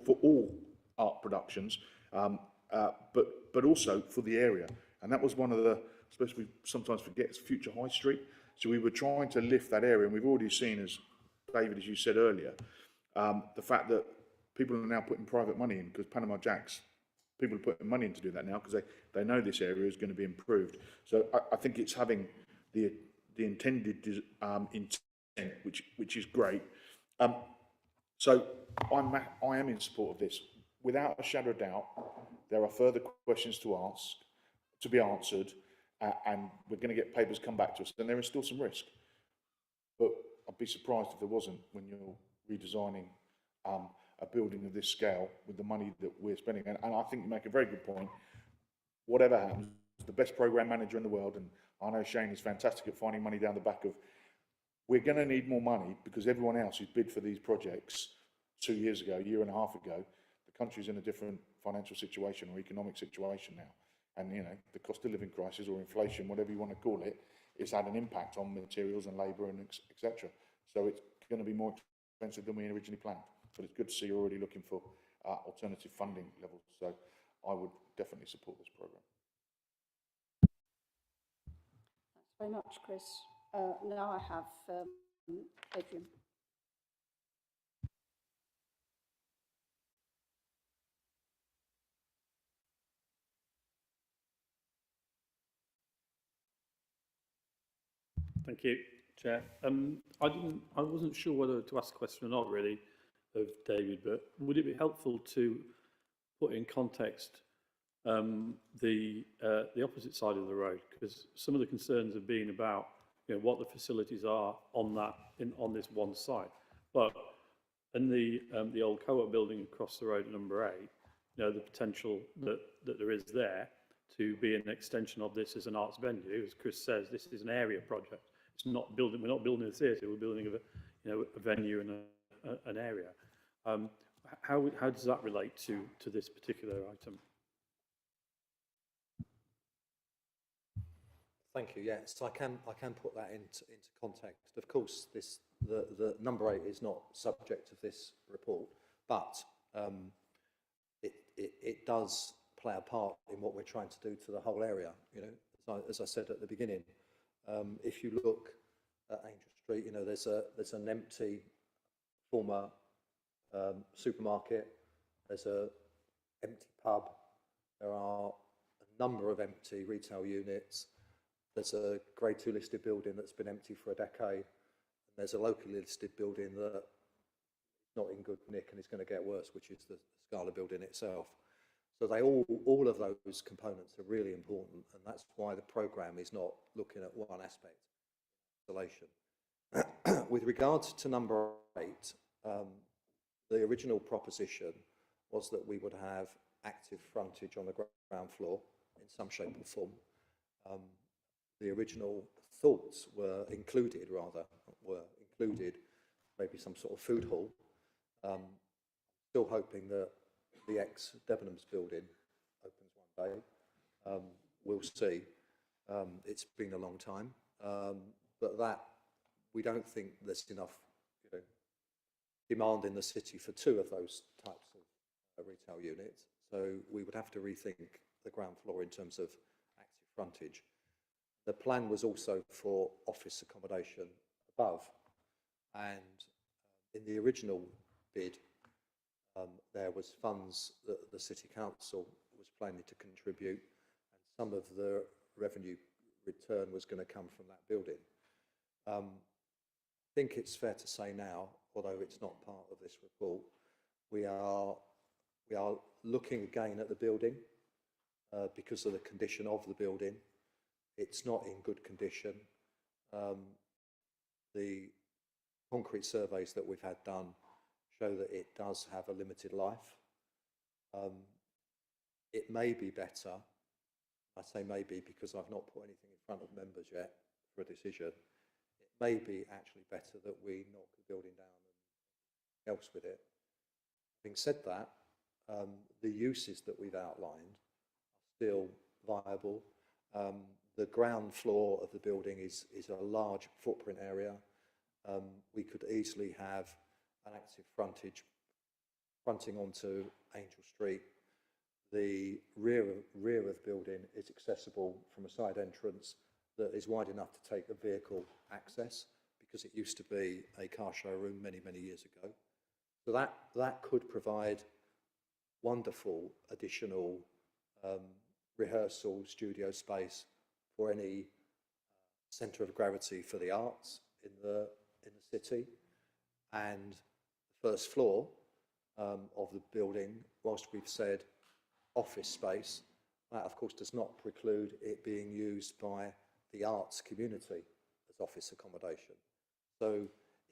for all art productions, but also for the area. And that was one of the, I suppose we sometimes forget, it's Future High Street. So we were trying to lift that area, and we've already seen, as David, as you said earlier, the fact that people are now putting private money in, because Panama Jacks, people are putting money in to do that now, because they know this area is going to be improved. So I think it's having the intended intent, which is great. So I am in support of this. Without a shadow of doubt, there are further questions to ask, to be answered, and we're going to get papers come back to us, and there is still some risk. But I'd be surprised if there wasn't when you're redesigning a building of this scale with the money that we're spending. And I think you make a very good point. Whatever happens, the best programme manager in the world, and I know Shane is fantastic at finding money down the back of, we're going to need more money because everyone else who's bid for these projects 2 years ago, a year and a half ago, the country's in a different financial situation or economic situation now. And, you know, the cost of living crisis or inflation, whatever you want to call it, it's had an impact on materials and labour and etc. So it's going to be more expensive than we originally planned. But it's good to see you're already looking for alternative funding levels. So I would definitely support this programme. Thanks very much, Chris. Now I have Adrian. Thank you, Chair. I wasn't sure whether to ask a question or not, really, of David, but would it be helpful to put in context the opposite side of the road? Because some of the concerns have been about, you know, what the facilities are on this one site. But in the old co-op building across the road at number 8, you know, the potential that there is there to be an extension of this as an arts venue. As Chris says, this is an area project. It's not building. We're not building a theatre. We're building a venue and an area. How does that relate to this particular item? Thank you. Yes, I can put that into context. Of course, the number 8 is not subject of this report, but it does play a part in what we're trying to do to the whole area. You know, as I said at the beginning, if you look at Angel Street, you know, there's an empty former supermarket. There's an empty pub. There are a number of empty retail units. There's a Grade 2 listed building that's been empty for a decade. And there's a locally listed building that's not in good nick and is going to get worse, which is the Scala building itself. So all of those components are really important, and that's why the programme is not looking at one aspect, installation. With regards to number 8, the original proposition was that we would have active frontage on the ground floor in some shape or form. The original thoughts were included maybe some sort of food hall. Still hoping that the ex-Debenhams building opens one day. We'll see. It's been a long time, but that we don't think there's enough, you know, demand in the city for 2 of those types of retail units. So we would have to rethink the ground floor in terms of active frontage. The plan was also for office accommodation above, and in the original bid, there was funds that the City Council was planning to contribute, and some of the revenue return was going to come from that building. I think it's fair to say now, although it's not part of this report, we are We are looking again at the building because of the condition of the building. It's not in good condition. The concrete surveys that we've had done show that it does have a limited life. It may be better, I say maybe because I've not put anything in front of members yet for a decision, it may be actually better that we knock the building down and else with it. Having said that, the uses that we've outlined are still viable. The ground floor of the building is a large footprint area. We could easily have an active fronting onto Angel Street. The rear of the building is accessible from a side entrance that is wide enough to take a vehicle access, because it used to be a car showroom many, many years ago. So that could provide wonderful additional rehearsal studio space for any centre of gravity for the arts in the city. And the first floor of the building, whilst we've said office space, that of course does not preclude it being used by the arts community as office accommodation. So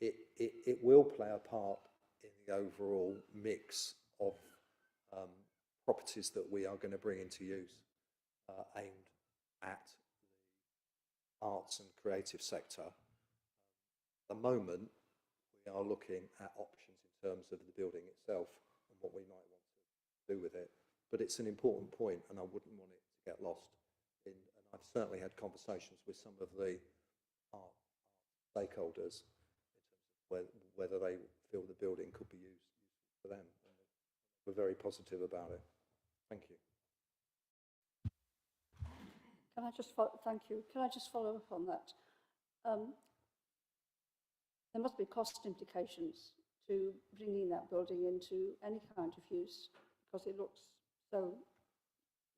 it will play a part in the overall mix of properties that we are going to bring into use aimed at the arts and creative sector. At the moment, we are looking at options in terms of the building itself and what we might want to do with it. But it's an important point, and I wouldn't want it to get lost. And I've certainly had conversations with some of the art stakeholders in terms of whether they feel the building could be used for them. And we're very positive about it. Thank you. Can I just thank you. Can I just follow up on that? There must be cost implications to bringing that building into any kind of use, because it looks so,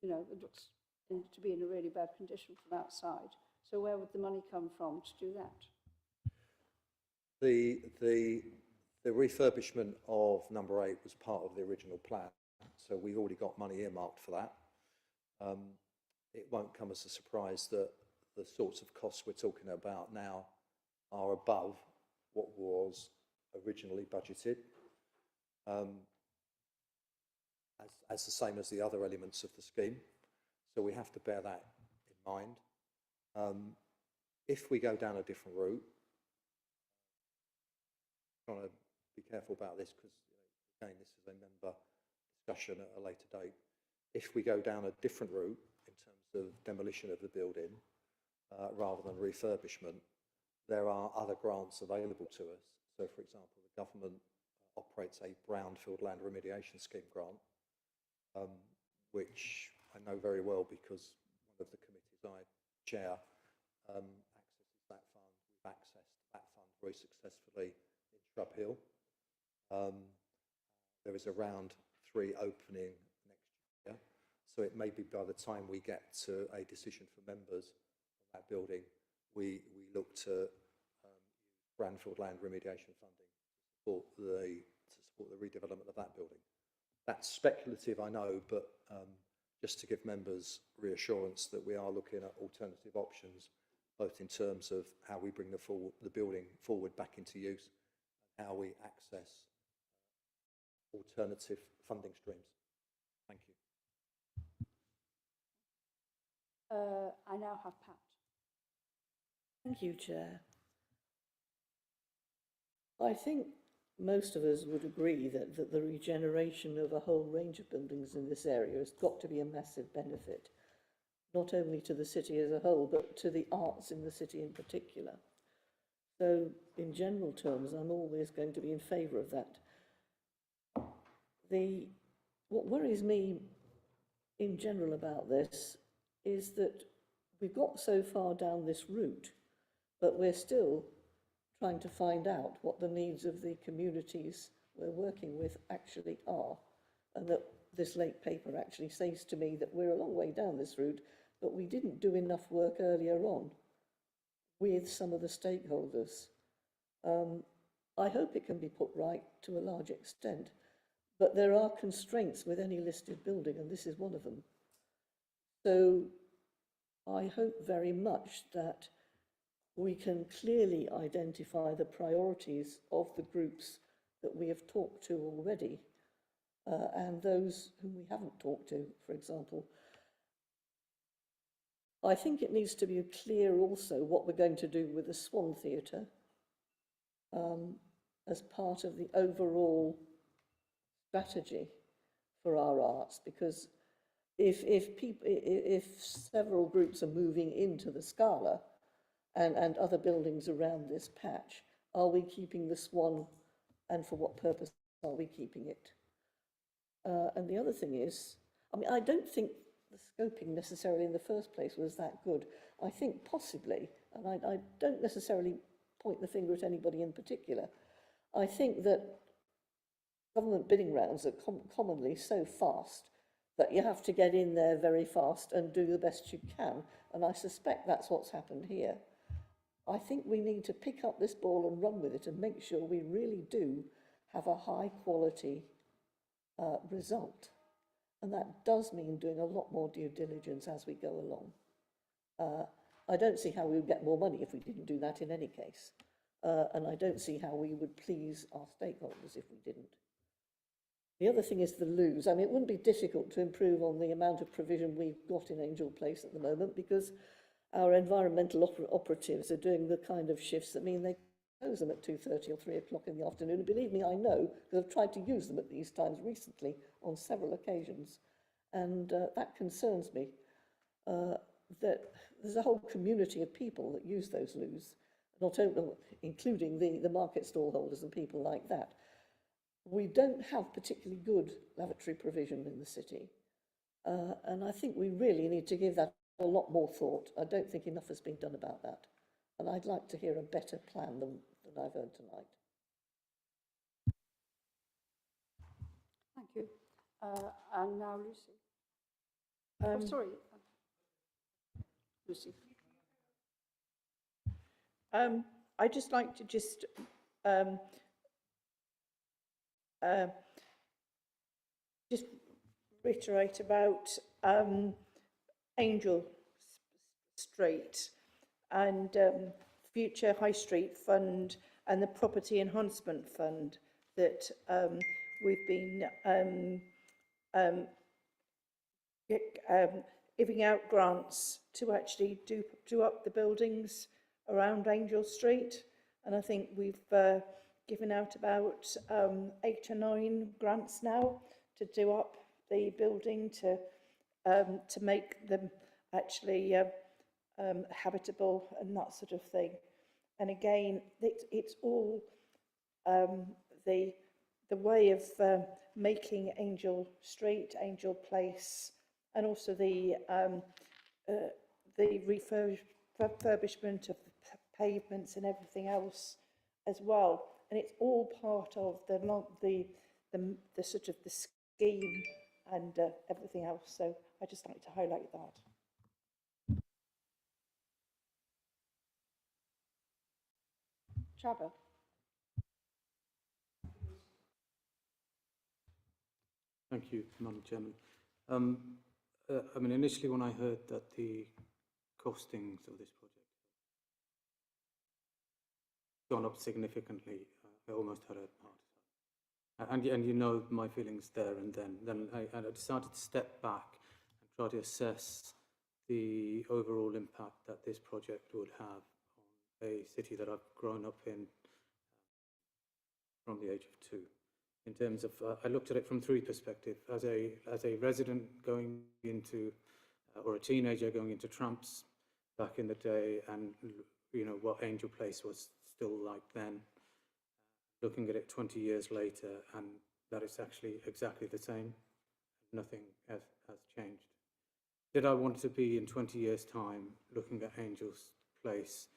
it looks to be in a really bad condition from outside. So where would the money come from to do that? The refurbishment of number 8 was part of the original plan, so we've already got money earmarked for that. It won't come as a surprise that the sorts of costs we're talking about now are above what was originally budgeted, as the same as the other elements of the scheme. So we have to bear that in mind. If we go down a different route, I'm trying to be careful about this because, again, this is a member discussion at a later date. If we go down a different route in terms of demolition of the building rather than refurbishment, there are other grants available to us. So, for example, the government operates a brownfield land remediation scheme grant, which I know very well because one of the committees I chair accesses that fund. We've accessed that fund very successfully in Shrub Hill. There is a round 3 opening next year, so it may be by the time we get to a decision for members on that building, we look to brownfield land remediation funding to support the redevelopment of that building. That's speculative, I know, but just to give members reassurance that we are looking at alternative options, both in terms of how we bring the building forward back into use and how we access alternative funding streams. Thank you. I now have Pat. Thank you, Chair. I think most of us would agree that the regeneration of a whole range of buildings in this area has got to be a massive benefit, not only to the city as a whole, but to the arts in the city in particular. So, in general terms, I'm always going to be in favour of that. What worries me in general about this is that we've got so far down this route, but we're still trying to find out what the needs of the communities we're working with actually are, and that this late paper actually says to me that we're a long way down this route, but we didn't do enough work earlier on with some of the stakeholders. I hope it can be put right to a large extent, But there are constraints with any listed building, and this is one of them. So I hope very much that we can clearly identify the priorities of the groups that we have talked to already, and those whom we haven't talked to, for example. I think it needs to be clear also what we're going to do with the Swan Theatre as part of the overall strategy for our arts, because if several groups are moving into the Scala and other buildings around this patch, are we keeping the Swan, and for what purpose are we keeping it? And the other thing is, I mean, I don't think the scoping necessarily in the first place was that good. I think possibly, and I don't necessarily point the finger at anybody in particular, I think that government bidding rounds are commonly so fast that you have to get in there very fast and do the best you can. And I suspect that's what's happened here. I think we need to pick up this ball and run with it and make sure we really do have a high quality result. And that does mean doing a lot more due diligence as we go along. I don't see how we would get more money if we didn't do that in any case. And I don't see how we would please our stakeholders if we didn't. The other thing is the loos. I mean, it wouldn't be difficult to improve on the amount of provision we've got in Angel Place at the moment, because our environmental operatives are doing the kind of shifts that mean they close them at 2:30 or 3 o'clock in the afternoon. And believe me, I know, because I've tried to use them at these times recently on several occasions. And that concerns me, that there's a whole community of people that use those loos, not only including the market stall holders and people like that. We don't have particularly good lavatory provision in the city. And I think we really need to give that a lot more thought. I don't think enough has been done about that. And I'd like to hear a better plan than I've heard tonight. Thank you. And now Lucy. Oh, sorry. Lucy. I'd just like to just reiterate about Angel Street and future High Street Fund and the Property Enhancement Fund that we've been giving out grants to actually do up the buildings around Angel Street. And I think we've given out about 8 or 9 grants now to do up the building to make them actually habitable and that sort of thing. And again, it's all the way of making Angel Street, Angel Place, and also the refurbishment of the pavements and everything else as well. And it's all part of the sort of the scheme and everything else. So I just like to highlight that. Csaba. Thank you, Madam Chairman. I mean, initially when I heard that the costings of this project gone up significantly, I almost had a heart attack. And you know my feelings there and then. Then I decided to step back and try to assess the overall impact that this project would have on a city that I've grown up in from the age of 2. In terms of, I looked at it from 3 perspectives. As a resident going into, or a teenager going into Tramps back in the day, and you know what Angel Place was still like then, looking at it 20 years later, and that is actually exactly the same. Nothing has changed. Did I want to be in 20 years' time looking at Angel's Place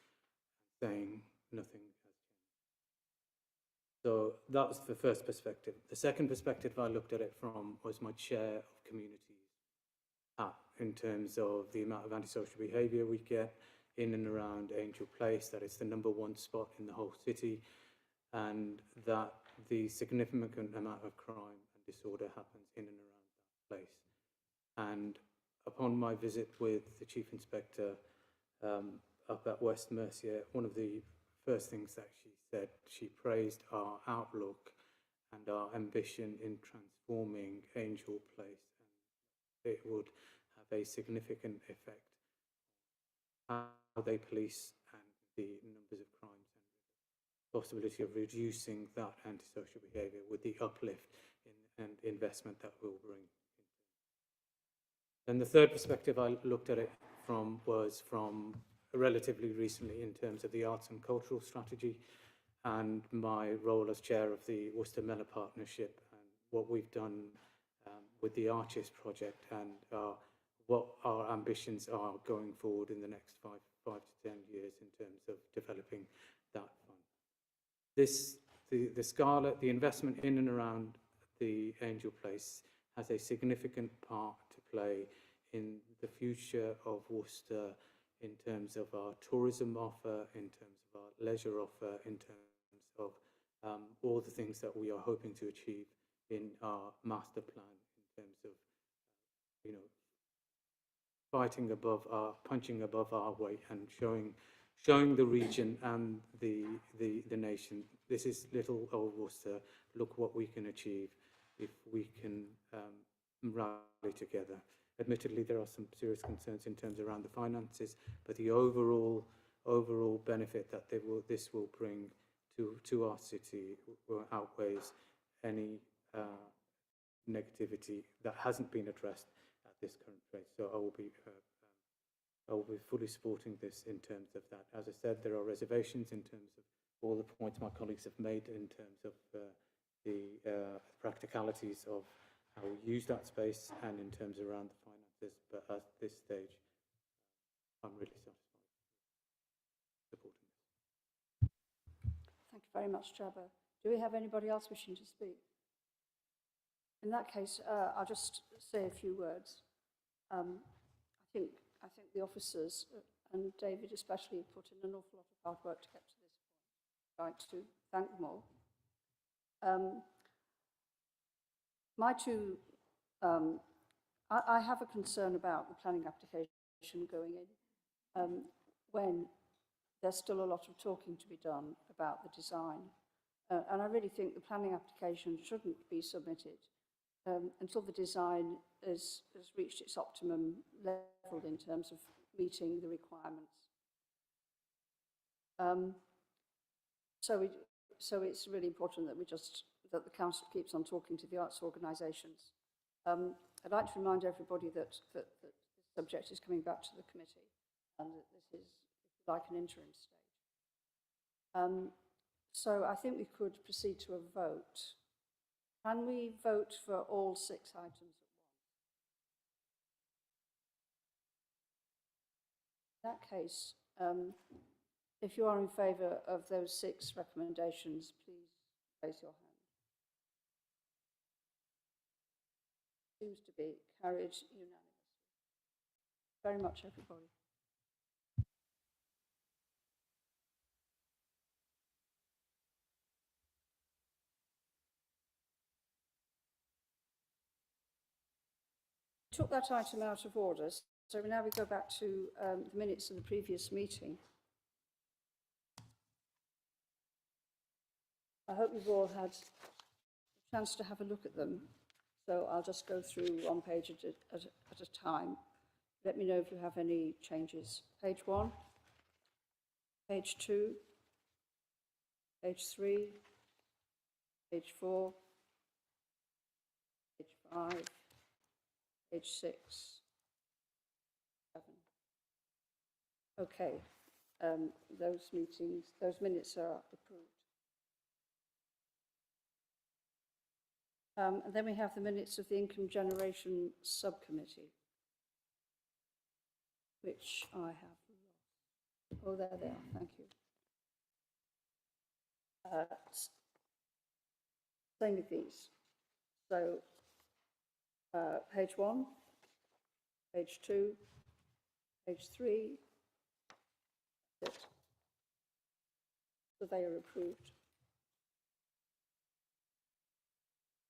saying nothing? So that was the first perspective. The second perspective I looked at it from was my share of communities in terms of the amount of antisocial behaviour we get in and around Angel Place, that it's the #1 spot in the whole city, and that the significant amount of crime and disorder happens in and around that place. And upon my visit with the Chief Inspector up at West Mercia, one of the first things that she said, she praised our outlook and our ambition in transforming Angel Place, and it would have a significant effect on how they police and the numbers of crimes and the possibility of reducing that antisocial behaviour with the uplift and investment that will bring. And the third perspective I looked at it from was from relatively recently in terms of the arts and cultural strategy and my role as chair of the Worcester Mellor Partnership and what we've done with the Arches project and what our ambitions are going forward in the next five to 10 years in terms of developing that fund. The Scarlet, the investment in and around the Angel Place has a significant part to play in the future of Worcester in terms of our tourism offer, in terms of our leisure offer, in terms of all the things that we are hoping to achieve in our master plan in terms of, punching above our weight and showing the region and the nation, this is little old Worcester, look what we can achieve if we can rally together. Admittedly, there are some serious concerns in terms around the finances, but the overall benefit that this will bring to our city outweighs any negativity that hasn't been addressed at this current rate. So I will be fully supporting this in terms of that. As I said, there are reservations in terms of all the points my colleagues have made in terms of the practicalities of how we use that space and in terms around the finances. But at this stage, I'm really satisfied supporting this. Thank you very much, Trevor. Do we have anybody else wishing to speak? In that case, I'll just say a few words. I think the officers, and David especially, have put in an awful lot of hard work to get to this point. I'd like to thank them all. I have a concern about the planning application going in when there's still a lot of talking to be done about the design. And I really think the planning application shouldn't be submitted until the design has reached its optimum level in terms of meeting the requirements. So it's really important that the council keeps on talking to the arts organisations. I'd like to remind everybody that this subject is coming back to the committee and that this is, if you like, an interim stage. So I think we could proceed to a vote. Can we vote for all 6 items at once? In that case, if you are in favour of those 6 recommendations, please raise your hand. Seems to be carried unanimously. Very much, everybody. Took that item out of order, so now we go back to the minutes of the previous meeting. I hope you've all had a chance to have a look at them, so I'll just go through one page at a time. Let me know if you have any changes. Page 1, page 2, page 3, page 4, page 5, page 6, 7. Okay, those minutes are approved. And then we have the minutes of the Income Generation Subcommittee, which I have lost. Oh, there they are, thank you. Same with these. So, page 1, page 2, page 3, that's it. So they are approved.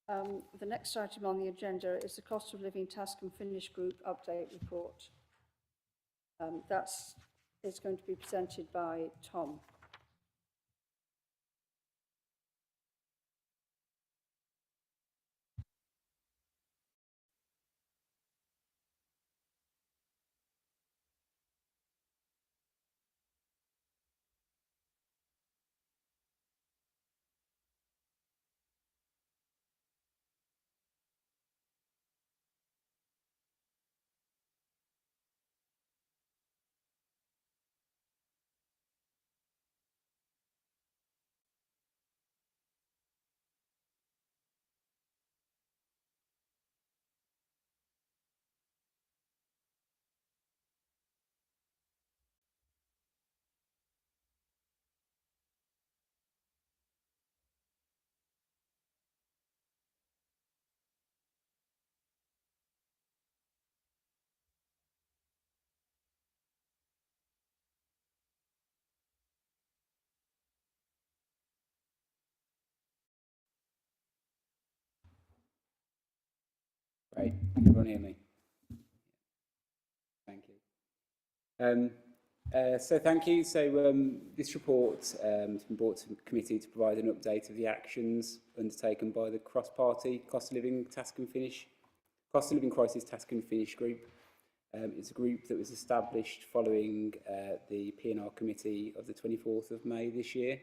The next item on the agenda is the Cost of Living Task and Finish Group Update Report. That is going to be presented by Tom. Great. Can everyone hear me? Thank you. So thank you. So this report has been brought to the committee to provide an update of the actions undertaken by the cross-party Cost of Living Crisis Task and Finish Group. It's a group that was established following the P&R committee of the 24th of May this year.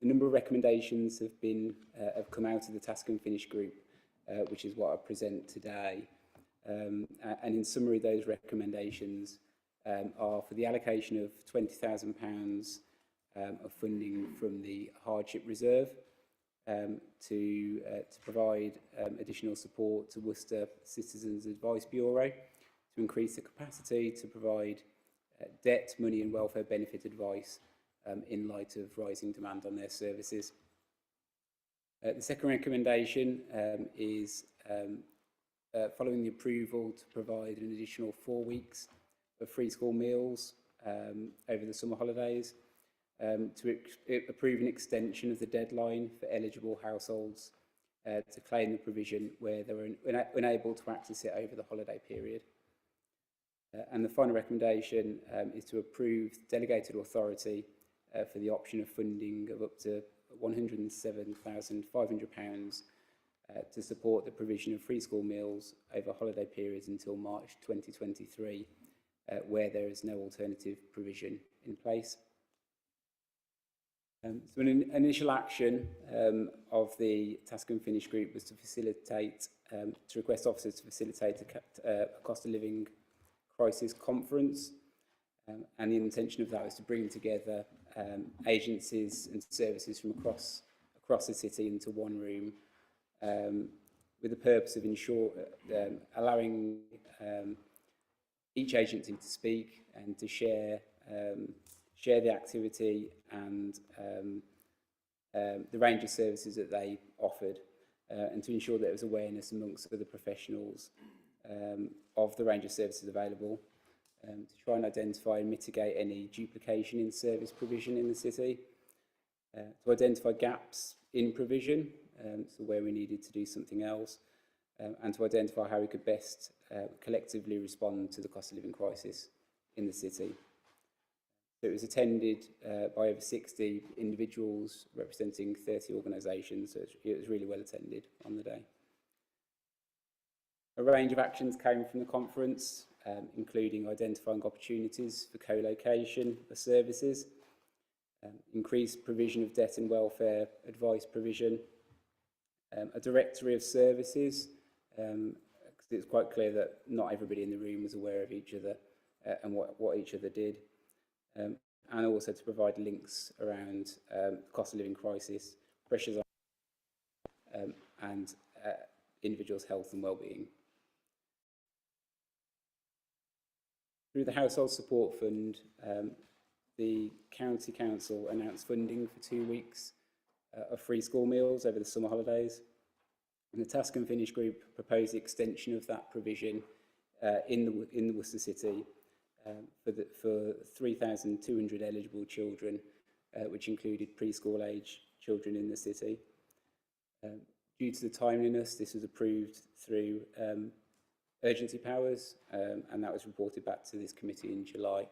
A number of recommendations have come out of the Task and Finish Group, which is what I present today. And in summary, those recommendations are for the allocation of £20,000 of funding from the Hardship Reserve to provide additional support to Worcester Citizens Advice Bureau to increase the capacity to provide debt, money and welfare benefit advice in light of rising demand on their services. The second recommendation is following the approval to provide an additional 4 weeks of free school meals over the summer holidays, to approve an extension of the deadline for eligible households to claim the provision where they were unable to access it over the holiday period. And the final recommendation is to approve delegated authority for the option of funding of up to £107,500 to support the provision of free school meals over holiday periods until March 2023, where there is no alternative provision in place. So an initial action of the Task and Finish Group was to facilitate, to request officers to facilitate a cost of living crisis conference. And the intention of that was to bring together agencies and services from across the city into one room, with the purpose of allowing each agency to speak and to share the activity and the range of services that they offered, and to ensure that there was awareness amongst other professionals of the range of services available, to try and identify and mitigate any duplication in service provision in the city, to identify gaps in provision, so where we needed to do something else, and to identify how we could best collectively respond to the cost of living crisis in the city. So it was attended by over 60 individuals representing 30 organisations, so it was really well attended on the day. A range of actions came from the conference, including identifying opportunities for co-location of services, increased provision of debt and welfare advice provision, a directory of services, because it's quite clear that not everybody in the room was aware of each other and what each other did, and also to provide links around cost of living crisis, pressures on and individuals' health and well-being. Through the Household Support Fund, the County Council announced funding for 2 weeks of free school meals over the summer holidays. And the Task and Finish Group proposed the extension of that provision in the Worcester City for 3,200 eligible children, which included preschool age children in the city. Due to the timeliness, this was approved through urgency powers, and that was reported back to this committee in July.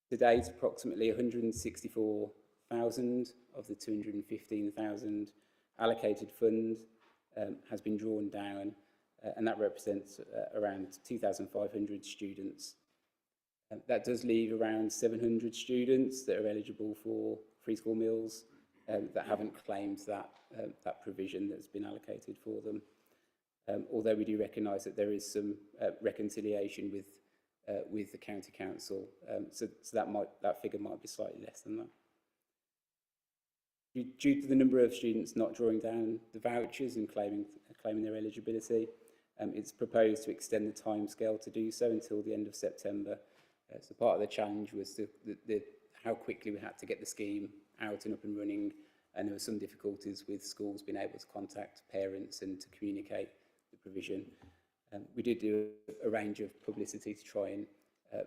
To date, approximately 164,000 of the 215,000 allocated fund has been drawn down, and that represents around 2,500 students. That does leave around 700 students that are eligible for free school meals that haven't claimed that, that provision that's been allocated for them. Although we do recognise that there is some reconciliation with the county council, so that figure might be slightly less than that. Due to the number of students not drawing down the vouchers and claiming their eligibility, it's proposed to extend the timescale to do so until the end of September. So part of the challenge was how quickly we had to get the scheme out and up and running, and there were some difficulties with schools being able to contact parents and to communicate the provision. We did do a range of publicity to try and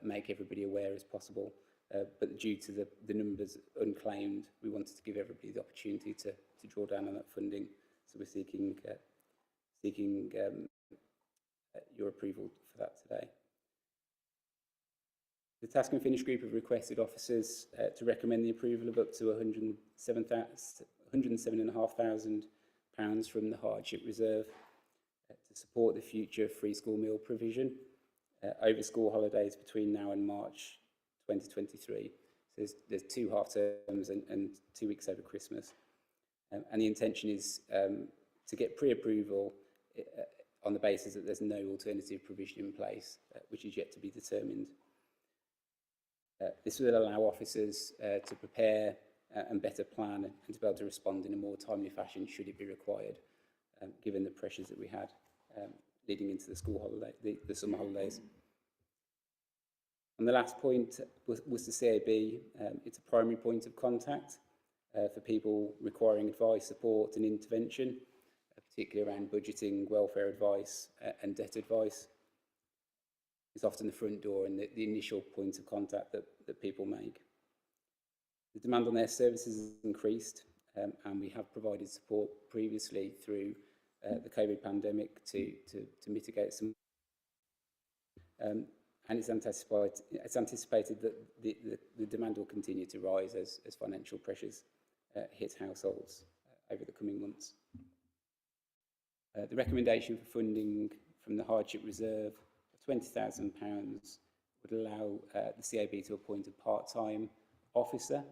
make everybody aware as possible, but due to the numbers unclaimed, we wanted to give everybody the opportunity to draw down on that funding. So we're seeking your approval for that today. The Task and Finish Group have requested officers to recommend the approval of up to £107,500 from the Hardship Reserve to support the future free school meal provision over school holidays between now and March 2023. So there's 2 half terms and 2 weeks over Christmas. And the intention is to get pre-approval on the basis that there's no alternative provision in place, which is yet to be determined. This will allow officers to prepare and better plan and to be able to respond in a more timely fashion should it be required, given the pressures that we had leading into the school holiday, the summer holidays. And the last point was the CAB. It's a primary point of contact for people requiring advice, support and intervention, particularly around budgeting, welfare advice and debt advice. It's often the front door and the initial point of contact that people make. The demand on their services has increased, and we have provided support previously through the COVID pandemic to mitigate some. And it's anticipated that the demand will continue to rise as financial pressures hit households over the coming months. The recommendation for funding from the Hardship Reserve £20,000 would allow the CAB to appoint a part-time officer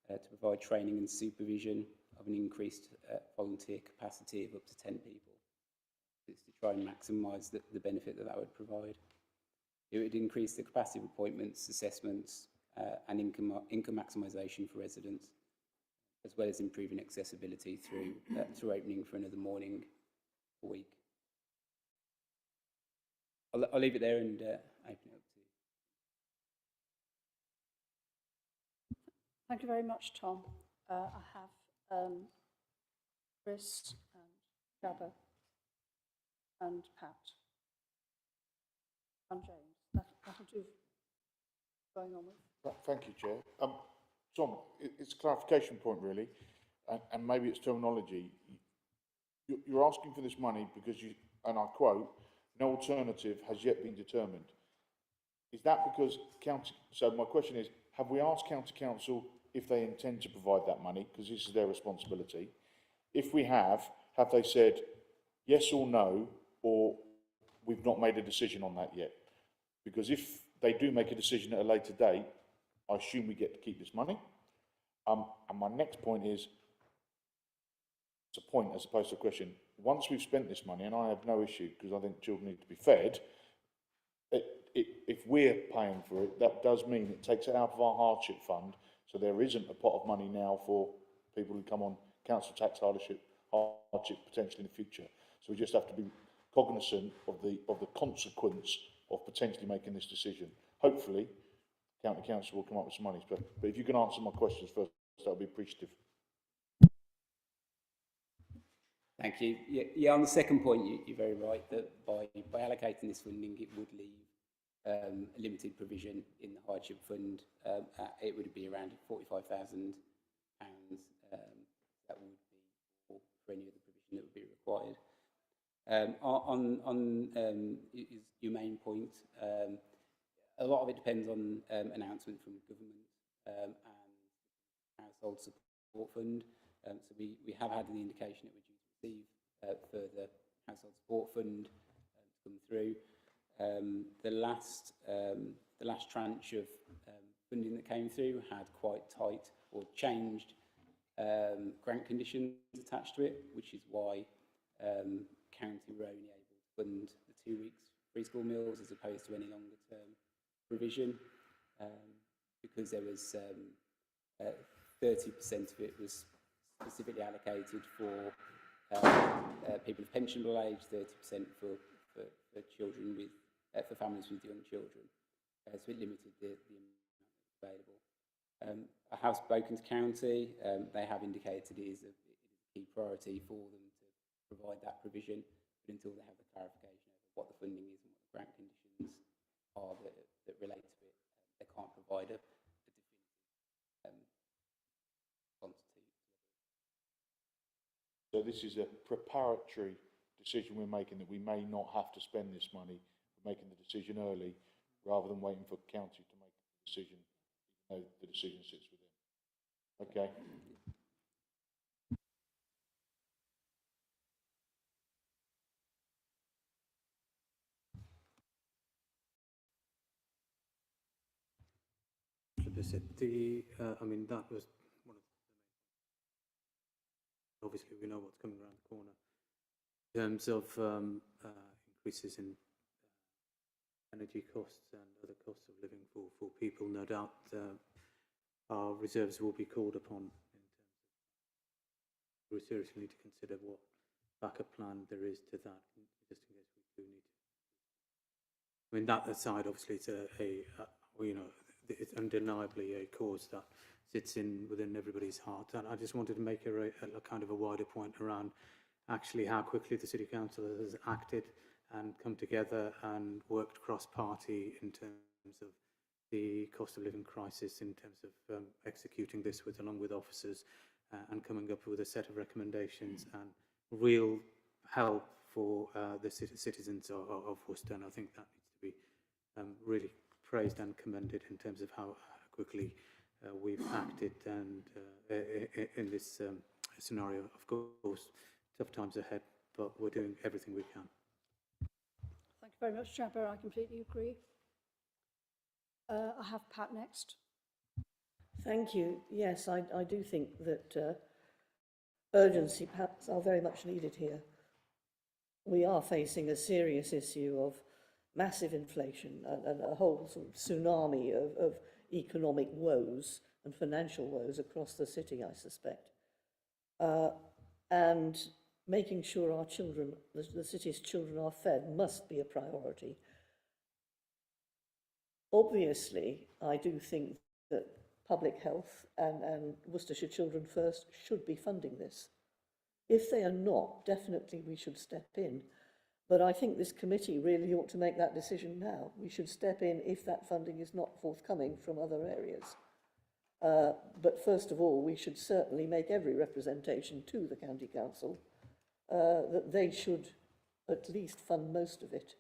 to provide training and supervision of an increased volunteer capacity of up to 10 people. It's to try and maximise the benefit that would provide. It would increase the capacity of appointments, assessments and income maximisation for residents, as well as improving accessibility through opening for another morning a week. I'll leave it there and open it up to you. Thank you very much, Tom. I have Chris and Gabba and Pat and James. That'll do. Going on with. Thank you, Chair. Tom, it's a clarification point really, and maybe it's terminology. You're asking for this money because you, and I quote, no alternative has yet been determined. Is that because so my question is, have we asked County Council if they intend to provide that money? Because this is their responsibility. If we have they said yes or no, or we've not made a decision on that yet? Because if they do make a decision at a later date, I assume we get to keep this money. And my next point is, it's a point as opposed to a question. Once we've spent this money, and I have no issue because I think children need to be fed, if we're paying for it, that does mean it takes it out of our hardship fund, so there isn't a pot of money now for people who come on council tax hardship potentially in the future. So we just have to be cognizant of the consequence of potentially making this decision. Hopefully, County Council will come up with some money, but if you can answer my questions first, that would be appreciative. Thank you. Yeah, on the second point, you're very right that by allocating this funding, it would leave a limited provision in the hardship fund. It would be around £45,000. That would be for for any other provision that would be required. Is your main point, a lot of it depends on announcement from government and household support fund. So we have had the indication that we're due to receive further household support fund to come through. The last tranche of funding that came through had quite tight or changed grant conditions attached to it, which is why County were only able to fund the 2 weeks free school meals as opposed to any longer term provision, because there was 30% of it was specifically allocated for people of pensionable age, 30% for children with for families with young children. So it limited the amount available. I have spoken to County. They have indicated it is a key priority for them to provide that provision, but until they have the clarification over what the funding is and what the grant conditions are that relate to it, they can't provide a definitive response to. So this is a preparatory decision we're making, that we may not have to spend this money. We're making the decision early rather than waiting for County to make the decision, even though the decision sits with them. Okay. I mean, that was one of the main. Obviously, we know what's coming around the corner in terms of increases in energy costs and other costs of living for people. No doubt our reserves will be called upon in terms of we seriously need to consider what backup plan there is to that, just in case we do need to. I mean, that aside, obviously, it's it's undeniably a cause that sits within everybody's heart. And I just wanted to make a kind of a wider point around actually how quickly the City Council has acted and come together and worked cross-party in terms of the cost of living crisis, in terms of executing this along with officers and coming up with a set of recommendations and real help for the citizens of Worcester. And I think that needs to be really praised and commended in terms of how quickly we've acted and in this scenario. Of course, tough times ahead, but we're doing everything we can. Thank you very much, Jabber. I completely agree. I have Pat next. Thank you. Yes, I do think that urgency perhaps are very much needed here. We are facing a serious issue of massive inflation and a whole sort of tsunami of economic woes and financial woes across the city, I suspect. And making sure our children, the city's children, are fed must be a priority. Obviously, I do think that public health and Worcestershire Children First should be funding this. If they are not, definitely we should step in. But I think this committee really ought to make that decision now. We should step in if that funding is not forthcoming from other areas. But first of all, we should certainly make every representation to the County Council that they should at least fund most of it.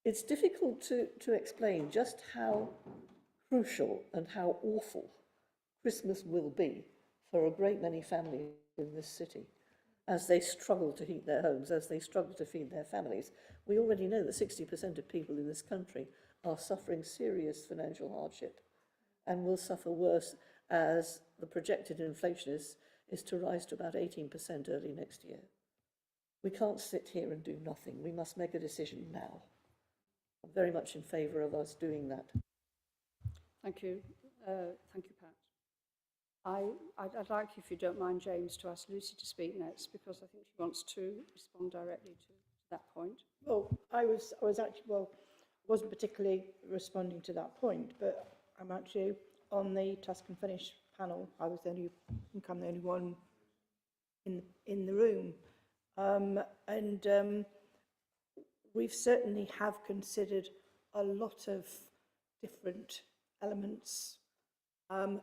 It's difficult to explain just how crucial and how awful Christmas will be for a great many families in this city as they struggle to heat their homes, as they struggle to feed their families. We already know that 60% of people in this country are suffering serious financial hardship and will suffer worse as the projected inflation is to rise to about 18% early next year. We can't sit here and do nothing. We must make a decision now. I'm very much in favour of us doing that. Thank you. Thank you, Pat. I'd like, if you don't mind, James, to ask Lucy to speak next, because I think she wants to respond directly to that point. Well, I wasn't particularly responding to that point, but I'm actually on the Task and Finish panel. I think I'm the only one in the room. We've certainly have considered a lot of different elements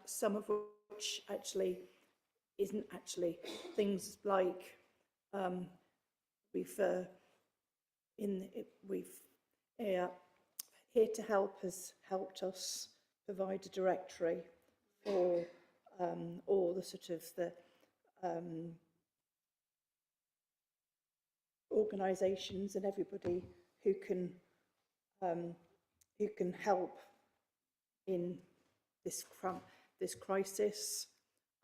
some of which actually isn't actually. Things like we've Here to Help has helped us provide a directory for all the sort of the organisations and everybody who can help in this crisis.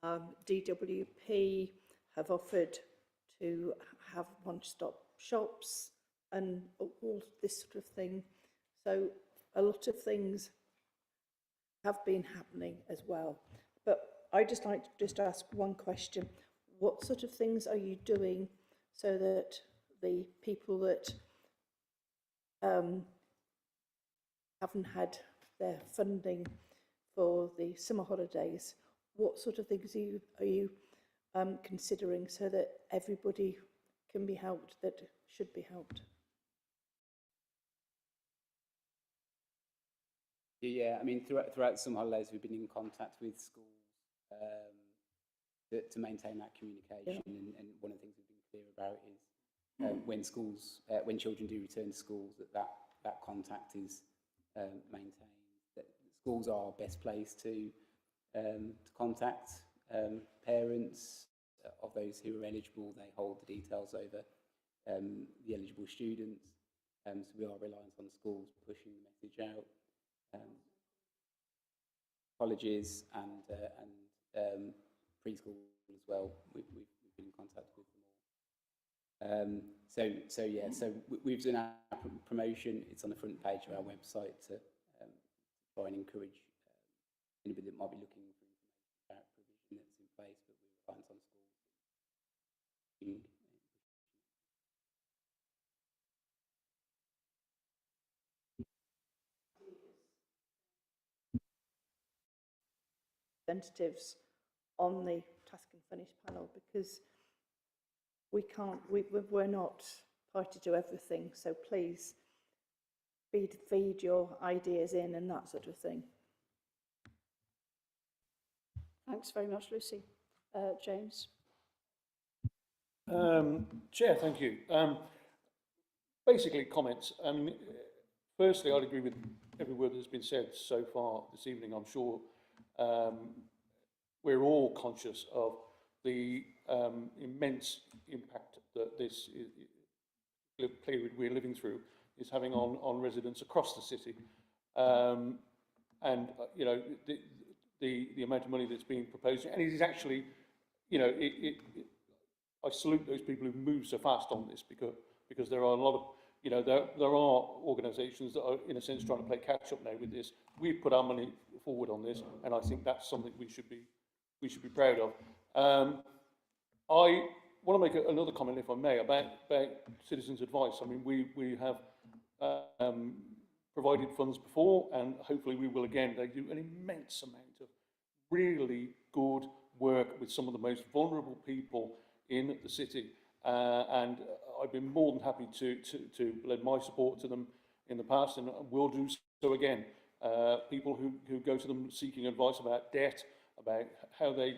DWP have offered to have one-stop shops and all this sort of thing. So a lot of things have been happening as well. But I'd just like to just ask one question. What sort of things are you doing so that the people that haven't had their funding for the summer holidays, what sort of things are you considering so that everybody can be helped that should be helped? Yeah, I mean, throughout some holidays, we've been in contact with schools to maintain that communication. Yeah. And one of the things we've been clear about is when children do return to schools, that contact is maintained. That schools are best placed to contact parents of those who are eligible. They hold the details over the eligible students. So we are reliant on schools pushing the message out. Colleges and preschool as well. We've been in contact with them all. So we've done our promotion. It's on the front page of our website to try and encourage anybody that might be looking for information about provision that's in place, but we're reliant on schools. Representatives on the Task and Finish panel, because we're not party to everything, so please feed your ideas in and that sort of thing. Thanks very much, Lucy. James? Chair, thank you. Basically, comments. Firstly, I'd agree with every word that's been said so far this evening. I'm sure we're all conscious of the immense impact that this period we're living through is having on residents across the city. And you know, the amount of money that's being proposed, and it is actually, you know, I salute those people who move so fast on this, because there are a lot of, you know, there are organisations that are in a sense trying to play catch up now with this. We've put our money forward on this, and I think that's something we should be proud of. I want to make another comment, if I may, about citizens' advice. I mean, we have provided funds before, and hopefully we will again. They do an immense amount of really good work with some of the most vulnerable people in the city, and I've been more than happy to lend my support to them in the past, and will do so again. People who go to them seeking advice about debt, about how they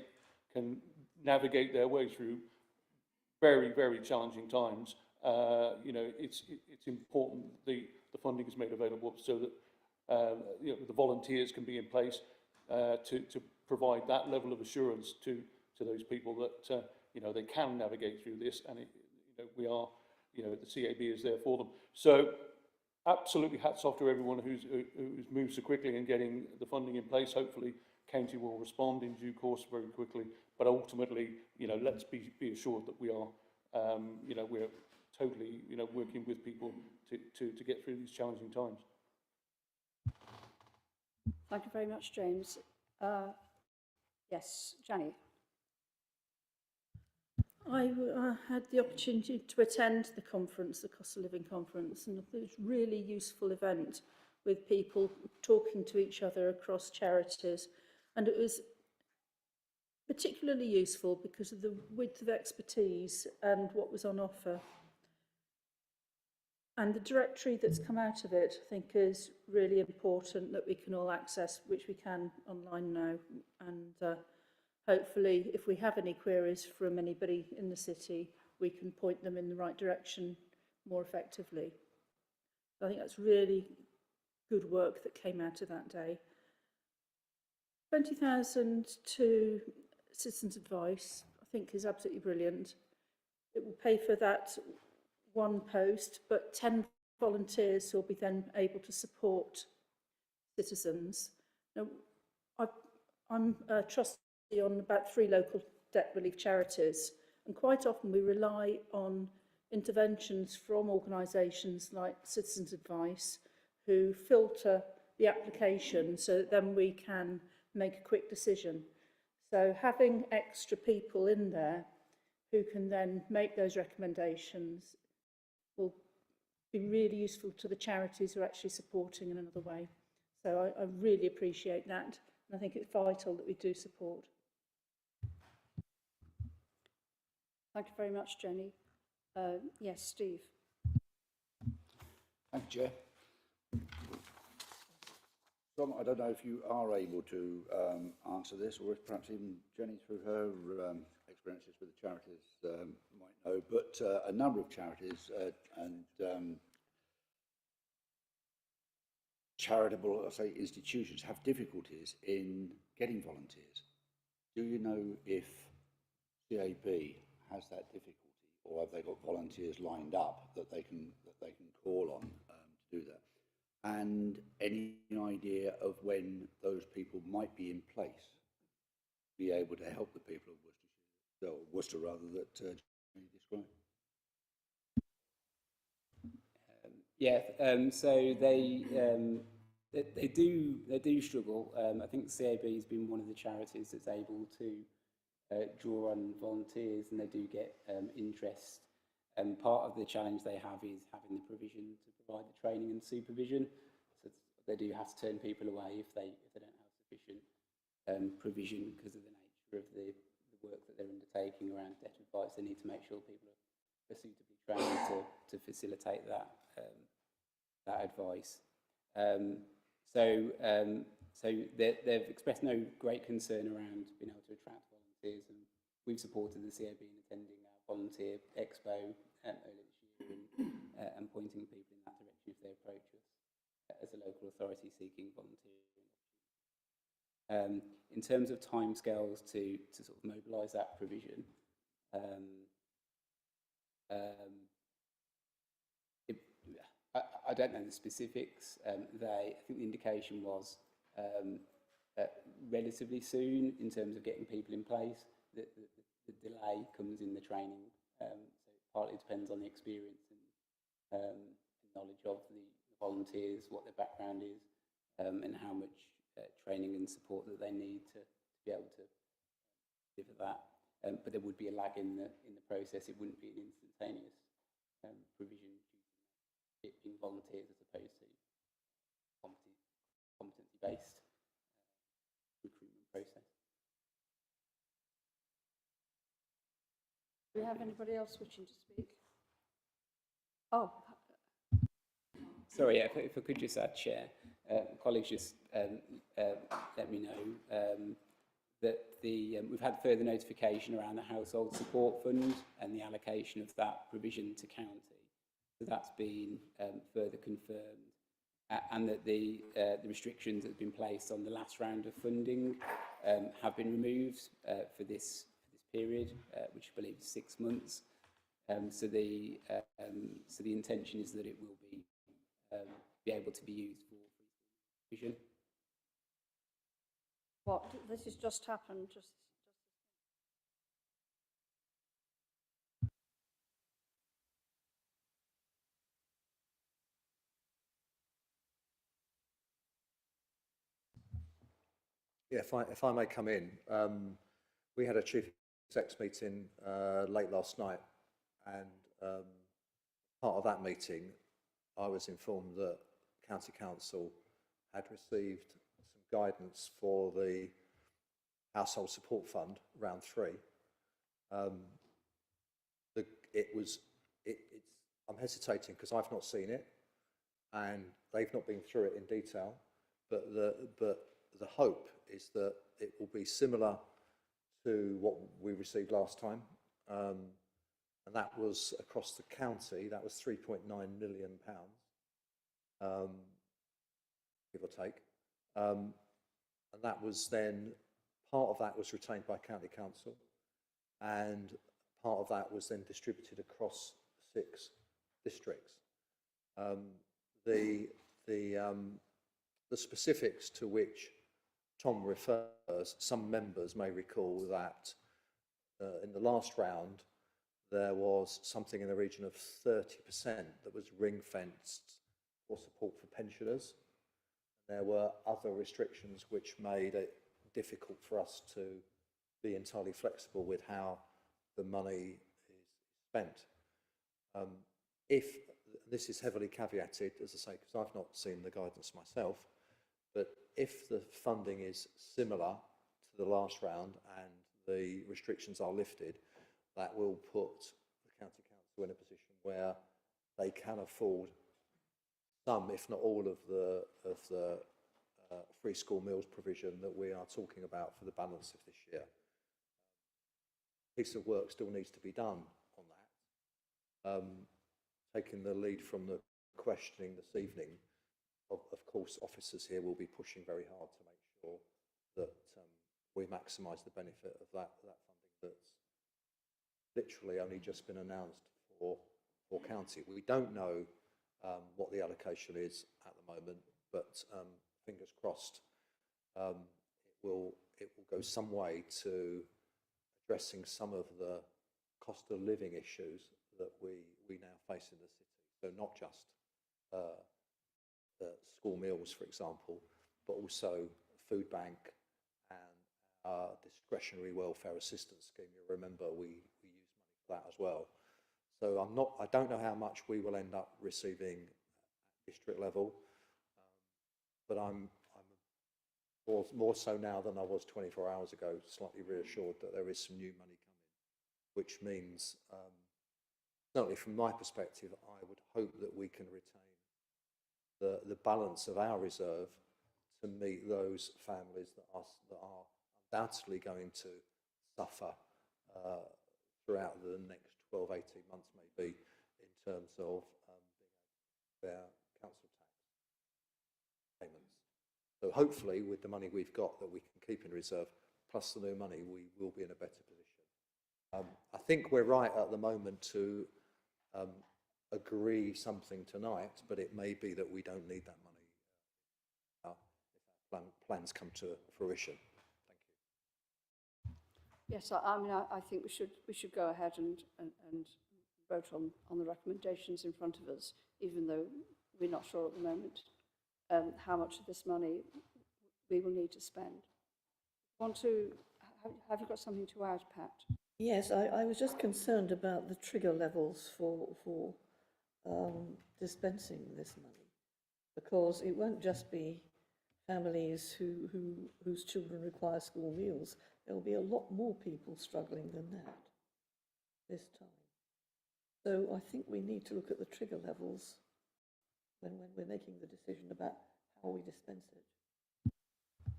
can navigate their way through very, very challenging times. You know, it's important the funding is made available so that you know, the volunteers can be in place to provide that level of assurance to those people that you know, they can navigate through this, and you know, we are, you know, the CAB is there for them. So absolutely hats off to everyone who's moved so quickly in getting the funding in place. Hopefully county will respond in due course very quickly, but ultimately, you know, let's be assured that we are you know, we're totally, you know, working with people to get through these challenging times. Thank you very much, James. Yes, Janny. I had the opportunity to attend the conference, the Cost of Living Conference, and it was a really useful event with people talking to each other across charities. And it was particularly useful because of the width of expertise and what was on offer. And the directory that's come out of it, I think, is really important that we can all access, which we can online now. And hopefully, if we have any queries from anybody in the city, we can point them in the right direction more effectively. I think that's really good work that came out of that day. 20,000 to citizens' advice, I think, is absolutely brilliant. It will pay for that one post, but 10 volunteers will be then able to support citizens. Now, I'm a trustee on about 3 local debt relief charities, and quite often we rely on interventions from organisations like Citizens Advice, who filter the application so that then we can make a quick decision. So having extra people in there who can then make those recommendations will be really useful to the charities who are actually supporting in another way. So I really appreciate that, and I think it's vital that we do support. Thank you very much, Jenny. Yes, Steve. Thank you, Chair. Tom, I don't know if you are able to answer this, or if perhaps even Jenny, through her experiences with the charities, might know, but a number of charities and charitable, I say, institutions have difficulties in getting volunteers. Do you know if CAB has that difficulty, or have they got volunteers lined up that they can call on to do that? And any idea of when those people might be in place to be able to help the people of Worcester rather, that Jenny described? So they do struggle. I think CAB has been one of the charities that's able to draw on volunteers, and they do get interest. Part of the challenge they have is having the provision to provide the training and supervision. So they do have to turn people away if they don't have sufficient provision because of the nature of the work that they're undertaking around debt advice. They need to make sure people are suitably trained to facilitate that that advice. So they've expressed no great concern around being able to attract volunteers, and we've supported the CAB in attending our volunteer expo earlier this year and pointing people in that direction if they approach us as a local authority seeking volunteering. In terms of timescales to sort of mobilise that provision, I don't know the specifics. I think the indication was relatively soon in terms of getting people in place. The delay comes in the training, so it partly depends on the experience and knowledge of the volunteers, what their background is, and how much training and support that they need to be able to deliver that. But there would be a lag in the process. It wouldn't be an instantaneous provision due to it being volunteers as opposed to competency-based recruitment process. Do we have anybody else wishing to speak? Oh. Sorry, if I could just add, Chair, colleagues just let me know that we've had further notification around the Household Support Fund and the allocation of that provision to county. So that's been further confirmed, and that the restrictions that have been placed on the last round of funding have been removed for this period, which I believe is 6 months. So the intention is that it will be able to be used for provision. What? This has just happened. Yeah, if I may come in, we had a chief execs meeting late last night, and part of that meeting, I was informed that County Council had received some guidance for the Household Support Fund, round 3. It's I'm hesitating because I've not seen it and they've not been through it in detail, but the hope is that it will be similar to what we received last time. And that was across the county, that was £3.9 million, give or take. And that was then, part of that was retained by County Council, and part of that was then distributed across 6 districts. The specifics to which Tom refers, some members may recall that in the last round there was something in the region of 30% that was ring-fenced for support for pensioners. There were other restrictions which made it difficult for us to be entirely flexible with how the money is spent. If this is heavily caveated, as I say, because I've not seen the guidance myself, but if the funding is similar to the last round and the restrictions are lifted, that will put the County Council in a position where they can afford some, if not all, of the free school meals provision that we are talking about for the balance of this year. Piece of work still needs to be done on that. Taking the lead from the questioning this evening, of course, officers here will be pushing very hard to make sure that we maximise the benefit of that funding that's literally only just been announced for county. We don't know what the allocation is at the moment, but fingers crossed, it will go some way to addressing some of the cost of living issues that we now face in the city. So not just school meals, for example, but also food bank and our discretionary welfare assistance scheme. You remember we use money for that as well. So I don't know how much we will end up receiving at district level, but I'm more so now than I was 24 hours ago, slightly reassured that there is some new money coming, which means, certainly from my perspective, I would hope that we can retain the balance of our reserve to meet those families that are undoubtedly going to suffer throughout the next 12, 18 months maybe, in terms of being able to pay their council tax payments. So hopefully with the money we've got that we can keep in reserve, plus the new money, we will be in a better position. I think we're right at the moment to agree something tonight, but it may be that we don't need that money if our plans come to fruition. Thank you. Yes, I mean, I think we should go ahead and vote on the recommendations in front of us, even though we're not sure at the moment how much of this money we will need to spend. Have you got something to add, Pat? Yes, I was just concerned about the trigger levels for dispensing this money, because it won't just be families whose children require school meals. There will be a lot more people struggling than that this time. So I think we need to look at the trigger levels when we're making the decision about how we dispense it. Thank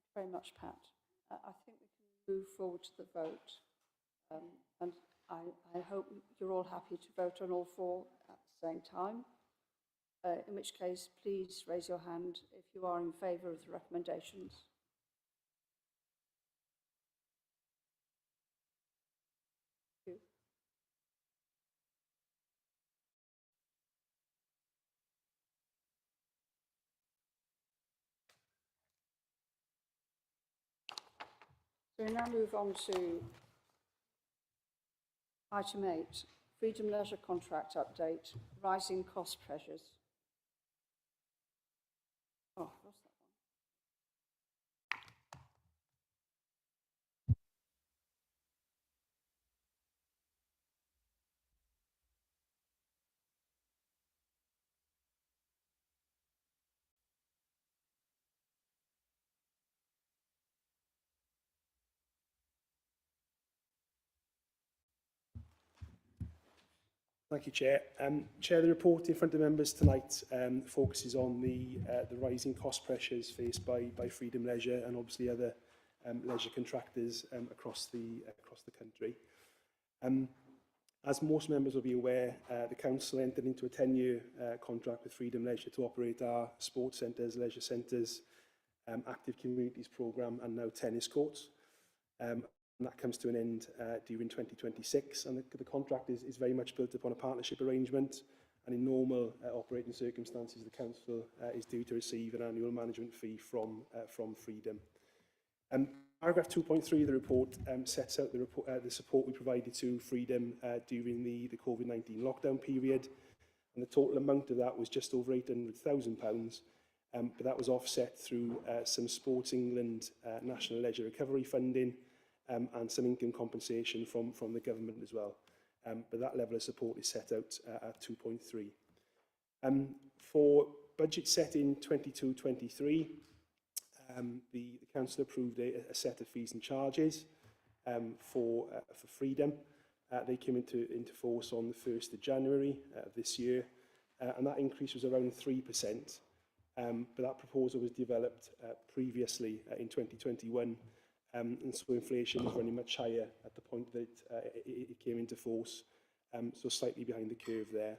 you very much, Pat. I think we can move forward to the vote. And I hope you're all happy to vote on all 4 at the same time. In which case, please raise your hand if you are in favour of the recommendations. Thank you. So we now move on to item 8, Freedom Leisure Contract Update, Rising Cost Pressures. Oh, what's that one? Thank you, Chair. Chair, the report in front of members tonight focuses on the rising cost pressures faced by Freedom Leisure and obviously other leisure contractors across the country. As most members will be aware, the Council entered into a 10-year contract with Freedom Leisure to operate our sports centres, leisure centres, active communities programme and now tennis courts. And that comes to an end during 2026, and the contract is very much built upon a partnership arrangement, and in normal operating circumstances the Council is due to receive an annual management fee from Freedom. Paragraph 2.3 of the report sets out the support we provided to Freedom during the COVID-19 lockdown period, and the total amount of that was just over £800,000, but that was offset through some Sports England National Leisure Recovery funding and some income compensation from the government as well. But that level of support is set out at 2.3. For budget set in 22-23, the Council approved a set of fees and charges for Freedom. They came into force on the 1st of January this year, and that increase was around 3%. But that proposal was developed previously in 2021, and so inflation was running much higher at the point that it came into force, so slightly behind the curve there.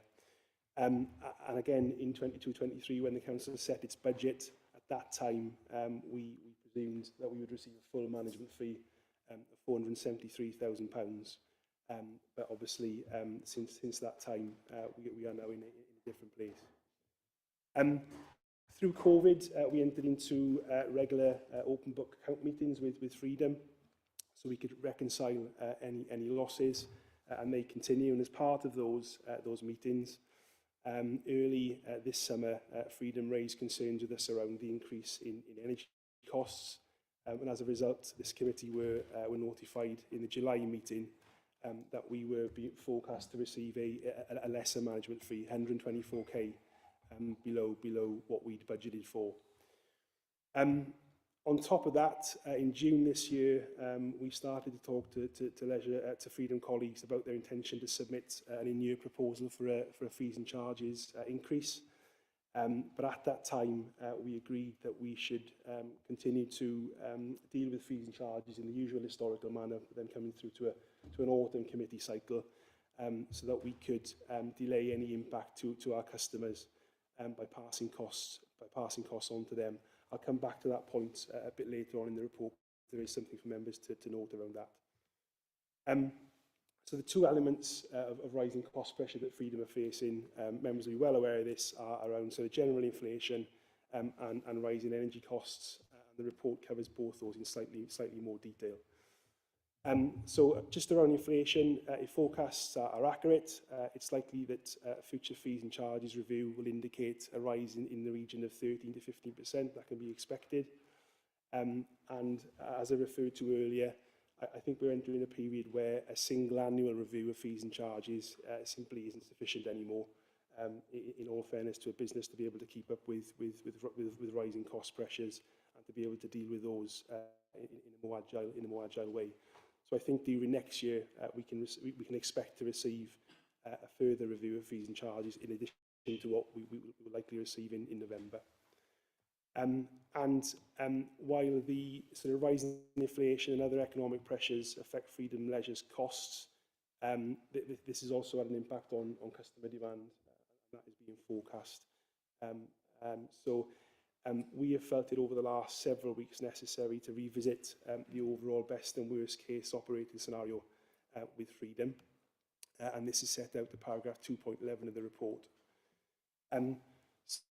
And again, in 22-23, when the Council set its budget, at that time, we presumed that we would receive a full management fee of £473,000. But obviously, since that time, we are now in a different place. Through COVID, we entered into regular open book account meetings with Freedom, so we could reconcile any losses, and they continue. And as part of those meetings, early this summer, Freedom raised concerns with us around the increase in energy costs, and as a result, this committee were notified in the July meeting that we were being forecast to receive a lesser management fee, 124k. Below what we'd budgeted for. On top of that, in June this year, we started to talk to Freedom colleagues about their intention to submit an in-year proposal for a fees and charges increase. But at that time, we agreed that we should continue to deal with fees and charges in the usual historical manner, but then coming through to an autumn committee cycle, so that we could delay any impact to our customers. By passing costs on to them. I'll come back to that point a bit later on in the report. There is something for members to note around that. So the two elements of rising cost pressure that Freedom are facing, members will be well aware of this, are around the general inflation and rising energy costs. The report covers both those in slightly more detail. So just around inflation, if forecasts are accurate, it's likely that future fees and charges review will indicate a rise in the region of 13 to 15%. That can be expected. And as I referred to earlier, I think we're entering a period where a single annual review of fees and charges simply isn't sufficient anymore, in all fairness to a business, to be able to keep up with rising cost pressures and to be able to deal with those in a more agile way. So I think during next year, we can expect to receive a further review of fees and charges in addition to what we will likely receive in November. While the sort of rising inflation and other economic pressures affect Freedom Leisure's costs, this has also had an impact on customer demand, and that is being forecast. We have felt it over the last several weeks necessary to revisit the overall best and worst case operating scenario with Freedom, and this is set out in paragraph 2.11 of the report.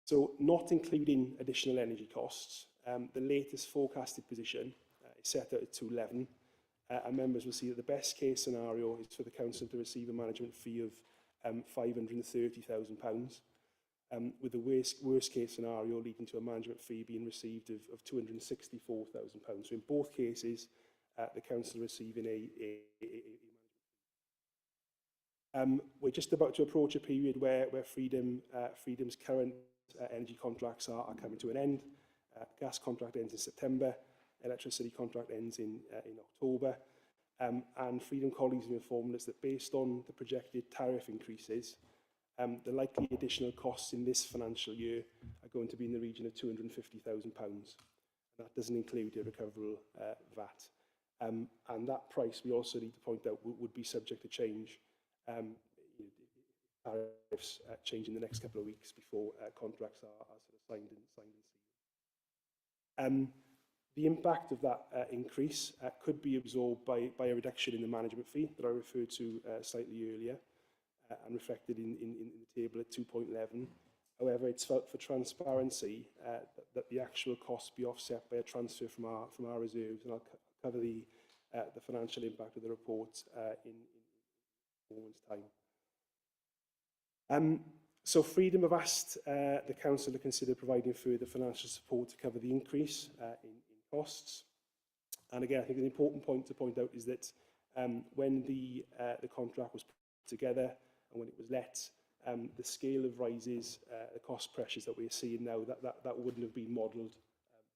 So not including additional energy costs, the latest forecasted position is set out at 211, and members will see that the best case scenario is for the Council to receive a management fee of £530,000. With the worst case scenario leading to a management fee being received of £264,000. So in both cases, the Council receiving a management fee. We're just about to approach a period where Freedom's current energy contracts are coming to an end. Gas contract ends in September, electricity contract ends in October. And Freedom colleagues have informed us that based on the projected tariff increases, the likely additional costs in this financial year are going to be in the region of £250,000. That doesn't include a recoverable VAT. And that price, we also need to point out, would be subject to change. Tariffs change in the next couple of weeks before contracts are sort of signed and sealed. The impact of that increase could be absorbed by a reduction in the management fee that I referred to slightly earlier and reflected in the table at 2.11. However, it's felt for transparency that the actual cost be offset by a transfer from our reserves, and I'll cover the financial impact of the report in a moment's time. So Freedom have asked the Council to consider providing further financial support to cover the increase in costs. And again, I think an important point to point out is that when the contract was put together and when it was let, the scale of rises, the cost pressures that we're seeing now, that wouldn't have been modelled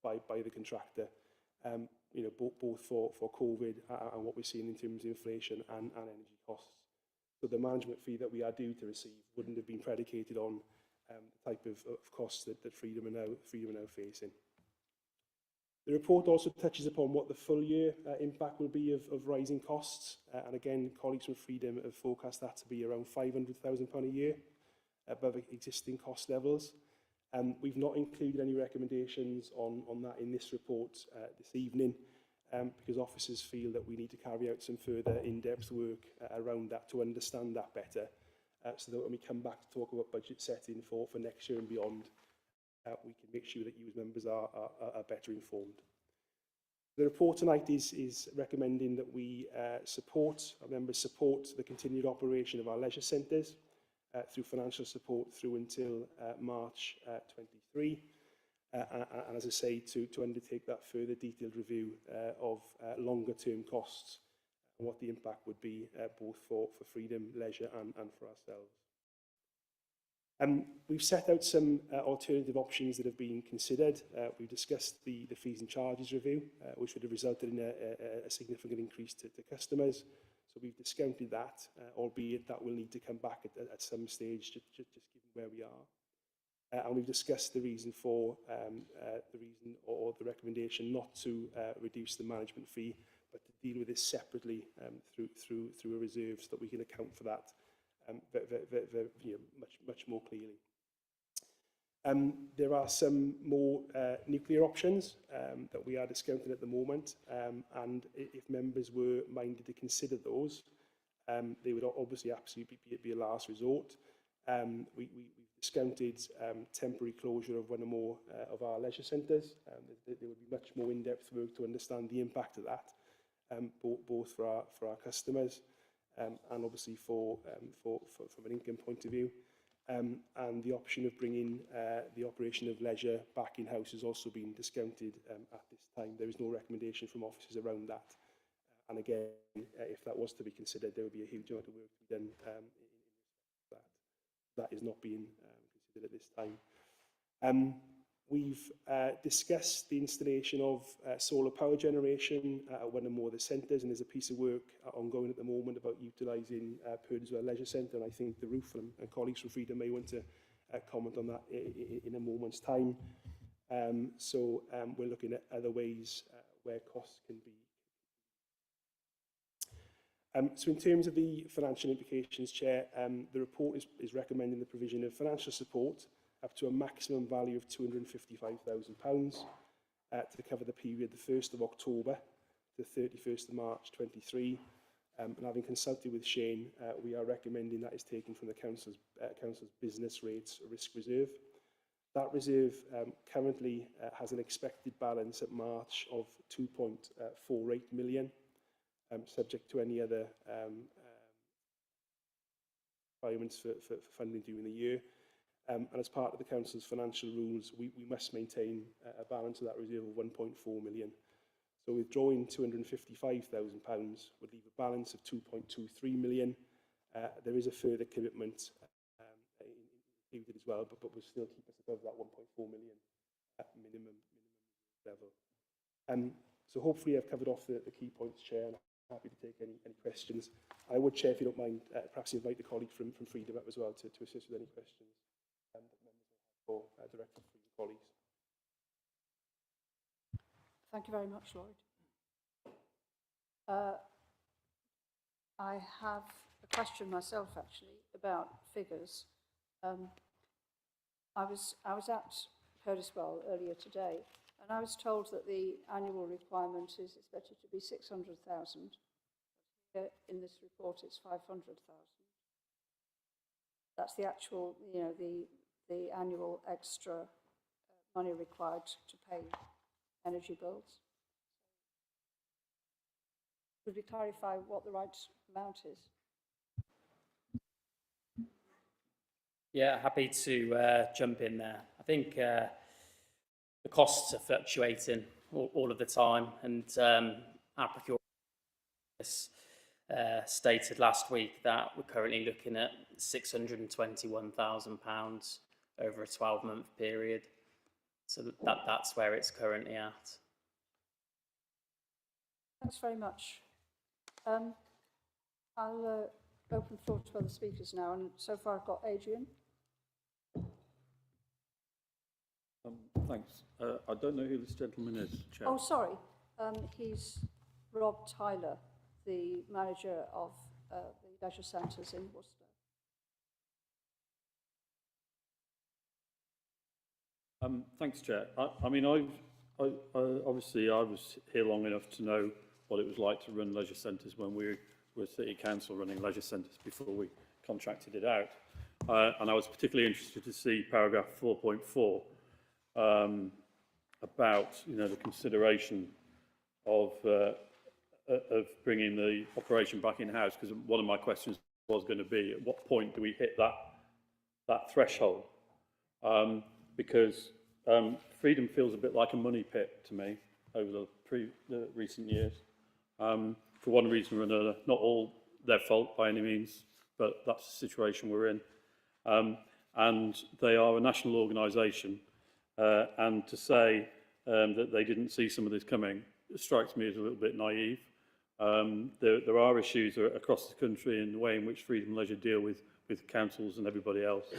by the contractor, you know, both for COVID and what we're seeing in terms of inflation and energy costs. So the management fee that we are due to receive wouldn't have been predicated on the type of costs that Freedom are now facing. The report also touches upon what the full year impact will be of rising costs. And again, colleagues from Freedom have forecast that to be around £500,000 a year above existing cost levels. We've not included any recommendations on that in this report this evening because officers feel that we need to carry out some further in-depth work around that to understand that better so that when we come back to talk about budget setting for next year and beyond, we can make sure that you as members are better informed. The report tonight is recommending that we our members support the continued operation of our leisure centres through financial support through until March 23. And as I say, to undertake that further detailed review of longer term costs and what the impact would be both for Freedom, Leisure and for ourselves. We've set out some alternative options that have been considered. We've discussed the fees and charges review, which would have resulted in a significant increase to customers. So we've discounted that, albeit that will need to come back at some stage, just given where we are. And we've discussed the reason for the recommendation not to reduce the management fee, but to deal with this separately through a reserve so that we can account for that much more clearly. There are some more nuclear options that we are discounting at the moment, and if members were minded to consider those, they would obviously absolutely be a last resort. We've discounted temporary closure of one or more of our leisure centres. There would be much more in-depth work to understand the impact of that, both for our customers and obviously from an income point of view. And the option of bringing the operation of leisure back in-house has also been discounted at this time. There is no recommendation from officers around that. And again, if that was to be considered, there would be a huge amount of work to be done in that. That is not being considered at this time. We've discussed the installation of solar power generation at one or more of the centres, and there's a piece of work ongoing at the moment about utilising Purdeswell Leisure Centre, and I think the roof and colleagues from Freedom may want to comment on that in a moment's time. So we're looking at other ways where costs can be. So in terms of the financial implications, Chair, the report is recommending the provision of financial support up to a maximum value of £255,000 to cover the period the 1st of October to the 31st of March 23. And having consulted with Shane, we are recommending that is taken from the Council's business rates risk reserve. That reserve currently has an expected balance at March of 2.48 million, subject to any other requirements for funding during the year. And as part of the Council's financial rules, we must maintain a balance of that reserve of 1.4 million. So withdrawing £255,000 would leave a balance of 2.23 million. There is a further commitment included as well, but will still keep us above that 1.4 million minimum level. So hopefully I've covered off the key points, Chair, and happy to take any questions. I would, Chair, if you don't mind, perhaps invite the colleague from Freedom up as well to assist with any questions that members may have for Director Freedom colleagues. Thank you very much, Lloyd. I have a question myself, actually, about figures. I was at Purdiswell earlier today, and I was told that the annual requirement is expected to be 600,000. Here in this report, it's 500,000. That's the actual, you know, the annual extra money required to pay energy bills. Could we clarify what the right amount is? Yeah, happy to jump in there. I think the costs are fluctuating all of the time, and our procurement stated last week that we're currently looking at £621,000 over a 12-month period. So that's where it's currently at. Thanks very much. I'll open the floor to other speakers now, and so far I've got Adrian. Thanks. I don't know who this gentleman is, Chair. Oh, sorry. He's Rob Tyler, the manager of the leisure centres in Worcester. Thanks, Chair. I mean, obviously I was here long enough to know what it was like to run leisure centres when we were City Council running leisure centres before we contracted it out. And I was particularly interested to see paragraph 4.4 about, you know, the consideration of bringing the operation back in-house, because one of my questions was going to be, at what point do we hit that threshold? Because Freedom feels a bit like a money pit to me over the recent years. For one reason or another, not all their fault by any means, but that's the situation we're in. And they are a national organisation, and to say that they didn't see some of this coming strikes me as a little bit naive. There are issues across the country in the way in which Freedom Leisure deal with councils and everybody else.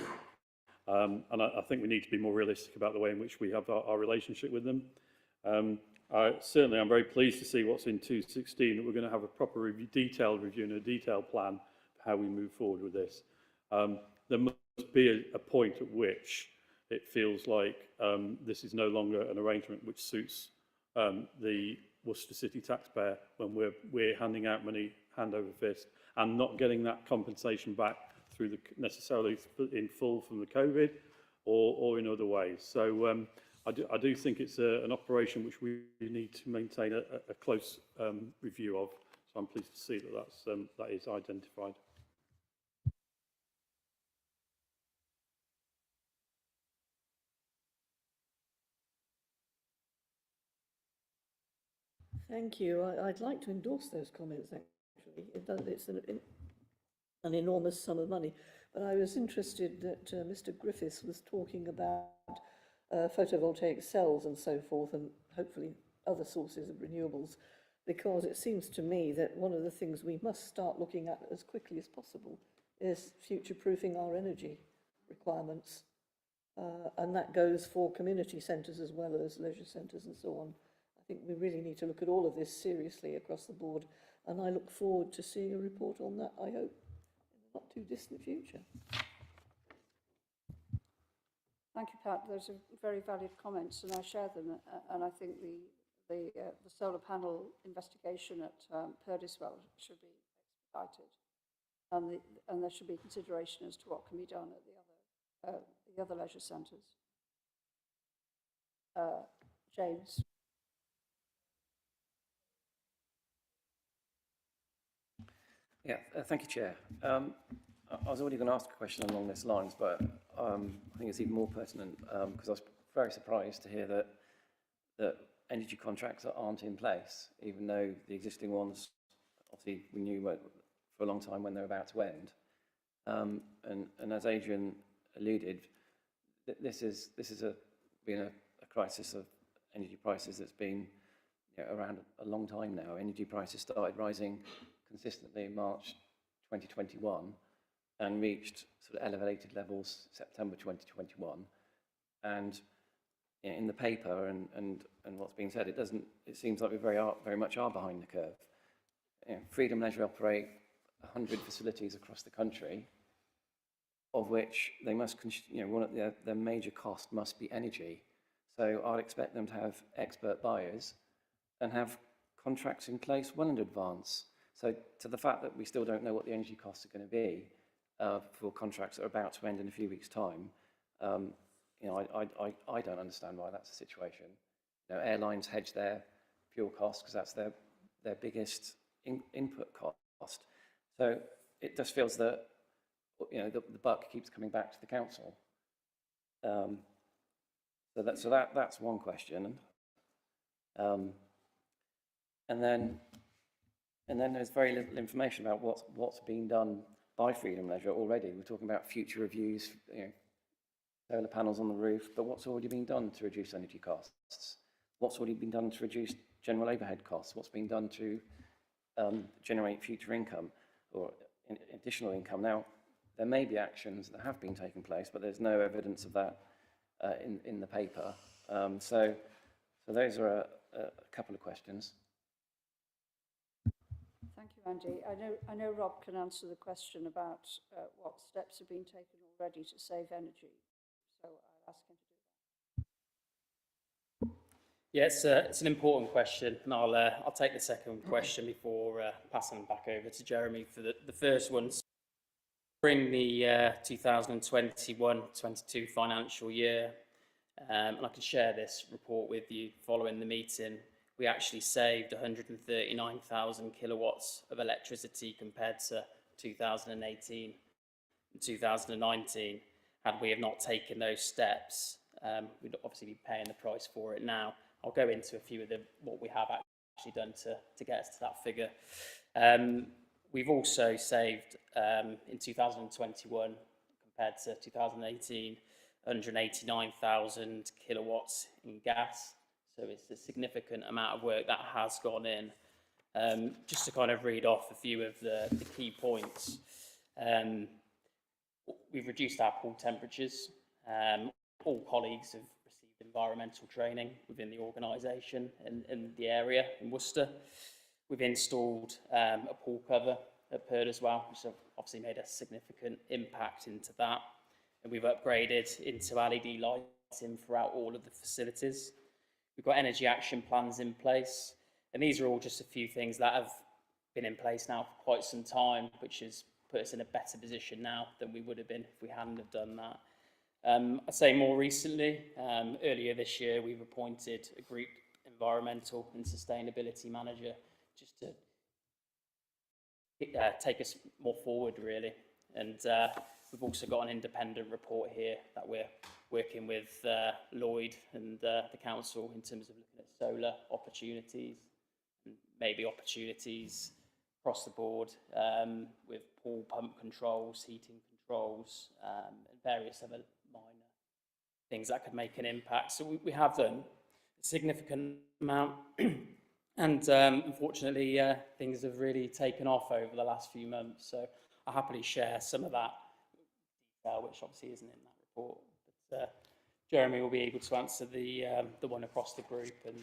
And I think we need to be more realistic about the way in which we have our relationship with them. Certainly, I'm very pleased to see what's in 216, that we're going to have a proper detailed review and a detailed plan for how we move forward with this. There must be a point at which it feels like this is no longer an arrangement which suits the Worcester City taxpayer when we're handing out money hand over fist and not getting that compensation back through necessarily in full from the COVID or in other ways. So I do think it's an operation which we need to maintain a close review of. So I'm pleased to see that is identified. Thank you. I'd like to endorse those comments, actually. It's an enormous sum of money. But I was interested that Mr. Griffiths was talking about photovoltaic cells and so forth, and hopefully other sources of renewables, because it seems to me that one of the things we must start looking at as quickly as possible is future-proofing our energy requirements. And that goes for community centres as well as leisure centres and so on. I think we really need to look at all of this seriously across the board, and I look forward to seeing a report on that, I hope, in the not too distant future. Thank you, Pat. Those are very valid comments, and I share them. And I think the solar panel investigation at Purdiswell should be expedited, and there should be consideration as to what can be done at the other leisure centres. James. Yeah, thank you, Chair. I was already going to ask a question along these lines, but I think it's even more pertinent because I was very surprised to hear that energy contracts aren't in place, even though the existing ones, obviously, we knew for a long time when they're about to end. And as Adrian alluded, this is been a crisis of energy prices that's been around a long time now. Energy prices started rising consistently in March 2021 and reached sort of elevated levels September 2021. And in the paper and what's being said, it seems like we very much are behind the curve. Freedom Leisure operate 100 facilities across the country, of which they must, one of their major cost must be energy. So I'd expect them to have expert buyers and have contracts in place well in advance. So to the fact that we still don't know what the energy costs are going to be for contracts that are about to end in a few weeks' time, I don't understand why that's the situation. Airlines hedge their fuel costs because that's their biggest input cost. So it just feels that the buck keeps coming back to the council. So that's one question. And then there's very little information about what's being done by Freedom Leisure already. We're talking about future reviews, solar panels on the roof, but what's already been done to reduce energy costs? What's already been done to reduce general overhead costs? What's been done to generate future income or additional income? Now, there may be actions that have been taking place, but there's no evidence of that in the paper. So those are a couple of questions. Thank you, Andy. I know Rob can answer the question about what steps have been taken already to save energy. So I'll ask him to do that. Yeah, it's an important question, and I'll take the second question before passing back over to Jeremy for the first one. During the 2021-22 financial year, and I can share this report with you following the meeting, we actually saved 139,000 kilowatts of electricity compared to 2018 and 2019. Had we have not taken those steps, we'd obviously be paying the price for it now. I'll go into a few of what we have actually done to get us to that figure. We've also saved, in 2021, compared to 2018, 189,000 kilowatts in gas. So it's a significant amount of work that has gone in. Just to kind of read off a few of the key points. We've reduced our pool temperatures. All colleagues have received environmental training within the organisation in the area in Worcester. We've installed a pool cover at Perth as well, which has obviously made a significant impact into that. And we've upgraded into LED lighting throughout all of the facilities. We've got energy action plans in place. And these are all just a few things that have been in place now for quite some time, which has put us in a better position now than we would have been if we hadn't have done that. I'd say more recently, earlier this year, we've appointed a group environmental and sustainability manager just to take us more forward, really. And we've also got an independent report here that we're working with Lloyd and the council in terms of looking at solar opportunities, and maybe opportunities across the board with pool pump controls, heating controls, and various other minor things that could make an impact. So we have done a significant amount. And unfortunately, things have really taken off over the last few months. So I'll happily share some of that detail, which obviously isn't in that report. But Jeremy will be able to answer the one across the group and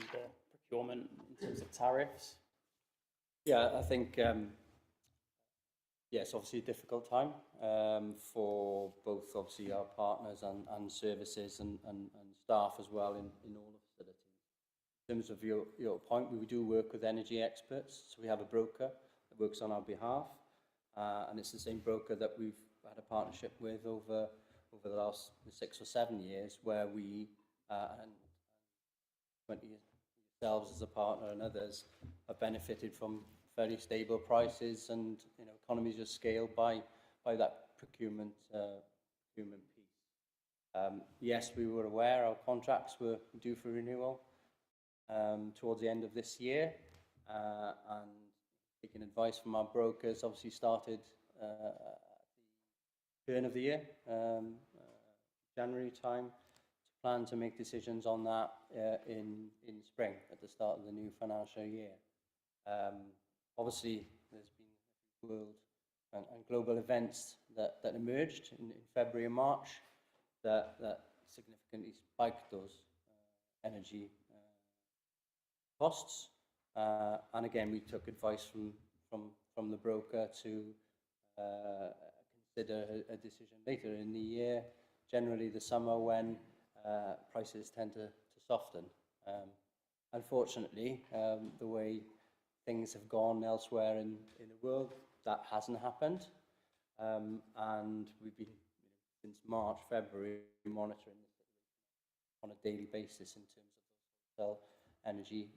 procurement in terms of tariffs. Yeah, I think, yes, obviously a difficult time for both obviously our partners and services and staff as well in all the facilities. In terms of your point, we do work with energy experts. So we have a broker that works on our behalf, and it's the same broker that we've had a partnership with over the last 6 or 7 years, where we and 20 yourselves as a partner and others have benefited from fairly stable prices and economies of scale by that procurement piece. Yes, we were aware our contracts were due for renewal towards the end of this year, and taking advice from our brokers, obviously started at the turn of the year, January time, to plan to make decisions on that in spring, at the start of the new financial year. Obviously, there's been world and global events that emerged in February and March that significantly spiked those energy costs. And again, we took advice from the broker to consider a decision later in the year, generally the summer, when prices tend to soften. Unfortunately, the way things have gone elsewhere in the world, that hasn't happened. And we've been, since March, February, monitoring the situation on a daily basis in terms of those wholesale energy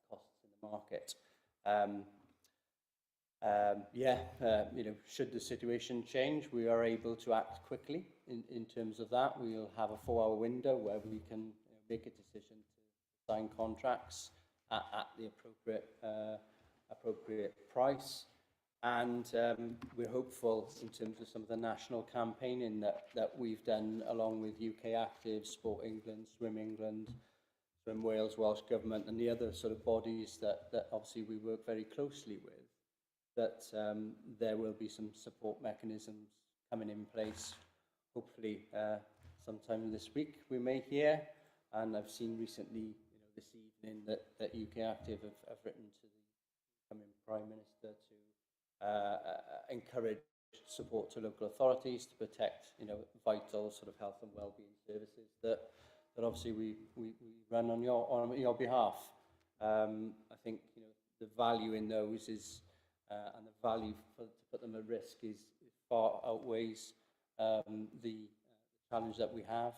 costs in the market. Should the situation change, we are able to act quickly in terms of that. We'll have a 4-hour window where we can make a decision to sign contracts at the appropriate price. And we're hopeful in terms of some of the national campaigning that we've done along with UK Active, Sport England, Swim England, Swim Wales, Welsh Government, and the other sort of bodies that obviously we work very closely with, that there will be some support mechanisms coming in place, hopefully sometime this week we may hear. And I've seen recently, this evening, that UK Active have written to the incoming Prime Minister to encourage support to local authorities to protect, vital sort of health and well-being services that obviously we run on your behalf. I think the value in those is and the value to put them at risk is far outweighs the challenge that we have,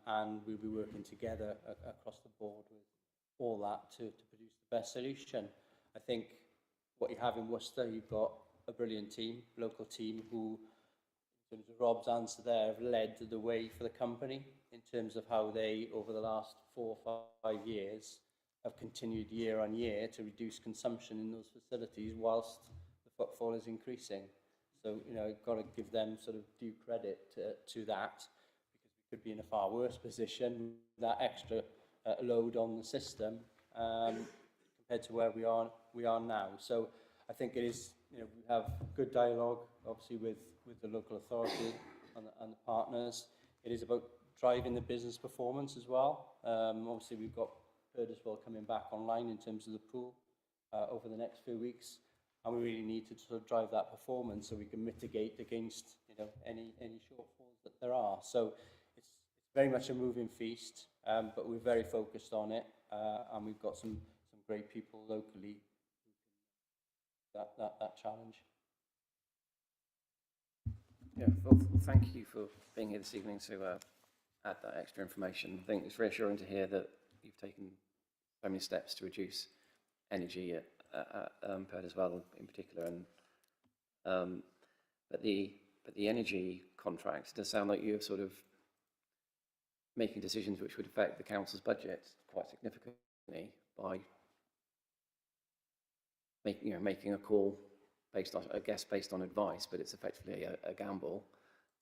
and we'll be working together across the board with all that to produce the best solution. I think what you have in Worcester, you've got a brilliant team, local team, who, in terms of Rob's answer there, have led the way for the company in terms of how they, over the last 4 or 5 years, have continued year on year to reduce consumption in those facilities whilst the footfall is increasing. So, I've got to give them sort of due credit to that, because we could be in a far worse position with that extra load on the system compared to where we are now. So I think it is, we have good dialogue, obviously, with the local authority and the partners. It is about driving the business performance as well. Obviously, we've got Purdeswell coming back online in terms of the pool over the next few weeks, and we really need to sort of drive that performance so we can mitigate against any shortfalls that there are. So it's very much a moving feast, but we're very focused on it, and we've got some great people locally who can that challenge. Yeah, well, thank you for being here this evening to add that extra information. I think it's reassuring to hear that you've taken so many steps to reduce energy at Purdeswell in particular, and but the energy contracts does sound like you're sort of making decisions which would affect the council's budget quite significantly by making a call based on, I guess, based on advice, but it's effectively a gamble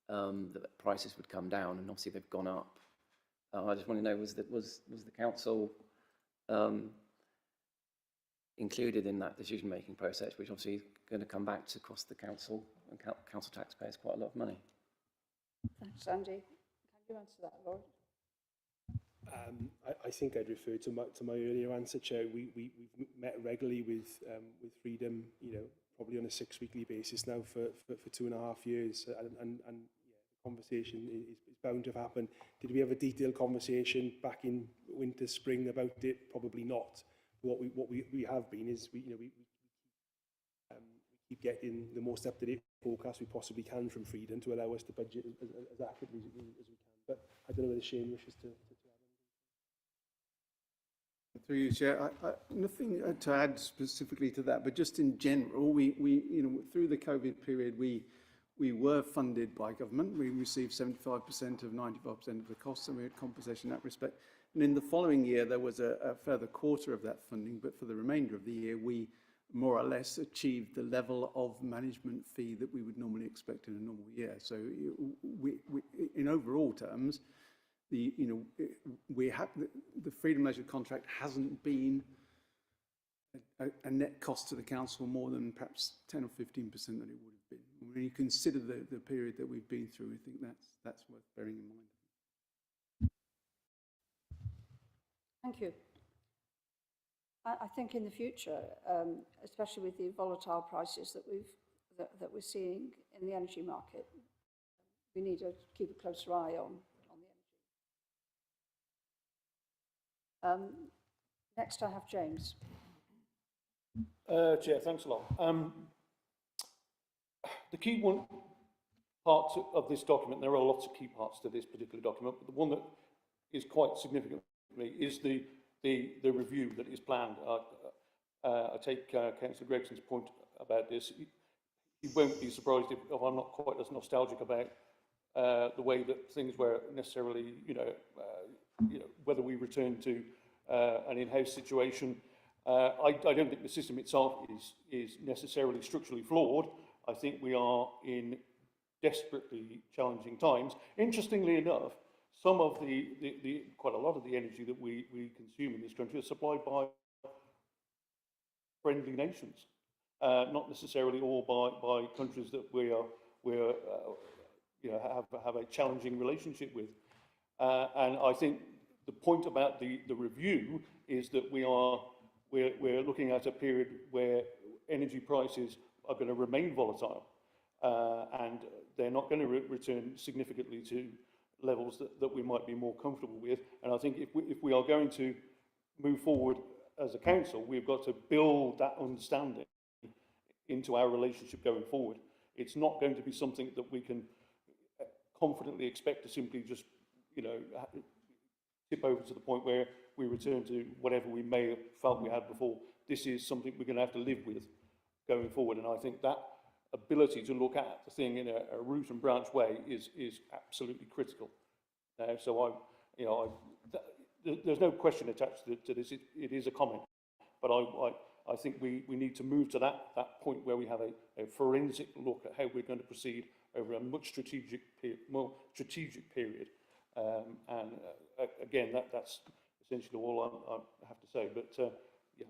that prices would come down, and obviously they've gone up. I just want to know, was the council included in that decision-making process, which obviously is going to come back to cost the council and council taxpayers quite a lot of money? Thanks, Andy. Can you answer that, Lloyd? I think I'd refer to my earlier answer, Chair. We've met regularly with Freedom, probably on a 6-weekly basis now for 2.5 years, and yeah, the conversation is bound to have happened. Did we have a detailed conversation back in winter, spring about it? Probably not. What we have been is we keep getting the most up-to-date forecast we possibly can from Freedom to allow us to budget as accurately as we can. But I don't know whether Shane wishes to add anything. Through you, Chair, nothing to add specifically to that, but just in general, we through the COVID period, we were funded by government. We received 75% of 95% of the costs, and we had compensation in that respect. And in the following year, there was a further quarter of that funding, but for the remainder of the year, we more or less achieved the level of management fee that we would normally expect in a normal year. So we in overall terms, the Freedom Leisure contract hasn't been a net cost to the council more than perhaps 10 or 15% that it would have been. When you consider the period that we've been through, I think that's worth bearing in mind. Thank you. I think in the future, especially with the volatile prices that we're seeing in the energy market, we need to keep a closer eye on the energy. Next, I have James. Chair, thanks a lot. The key one part of this document, there are lots of key parts to this particular document, but the one that is quite significant for me is the review that is planned. I take Councillor Gregson's point about this. You won't be surprised if I'm not quite as nostalgic about the way that things were necessarily, whether we return to an in-house situation. I don't think the system itself is necessarily structurally flawed. I think we are in desperately challenging times. Interestingly enough, some of quite a lot of the energy that we consume in this country is supplied by friendly nations, not necessarily all by countries that we're have a challenging relationship with. And I think the point about the review is that we're looking at a period where energy prices are going to remain volatile, and they're not going to return significantly to levels that we might be more comfortable with. And I think if we are going to move forward as a council, we've got to build that understanding into our relationship going forward. It's not going to be something that we can confidently expect to simply just, tip over to the point where we return to whatever we may have felt we had before. This is something we're going to have to live with going forward. And I think that ability to look at the thing in a root and branch way is absolutely critical. So there's no question attached to this. It is a comment, but I think we need to move to that point where we have a forensic look at how we're going to proceed over a much more strategic period. Again, that's essentially all I have to say. But yeah.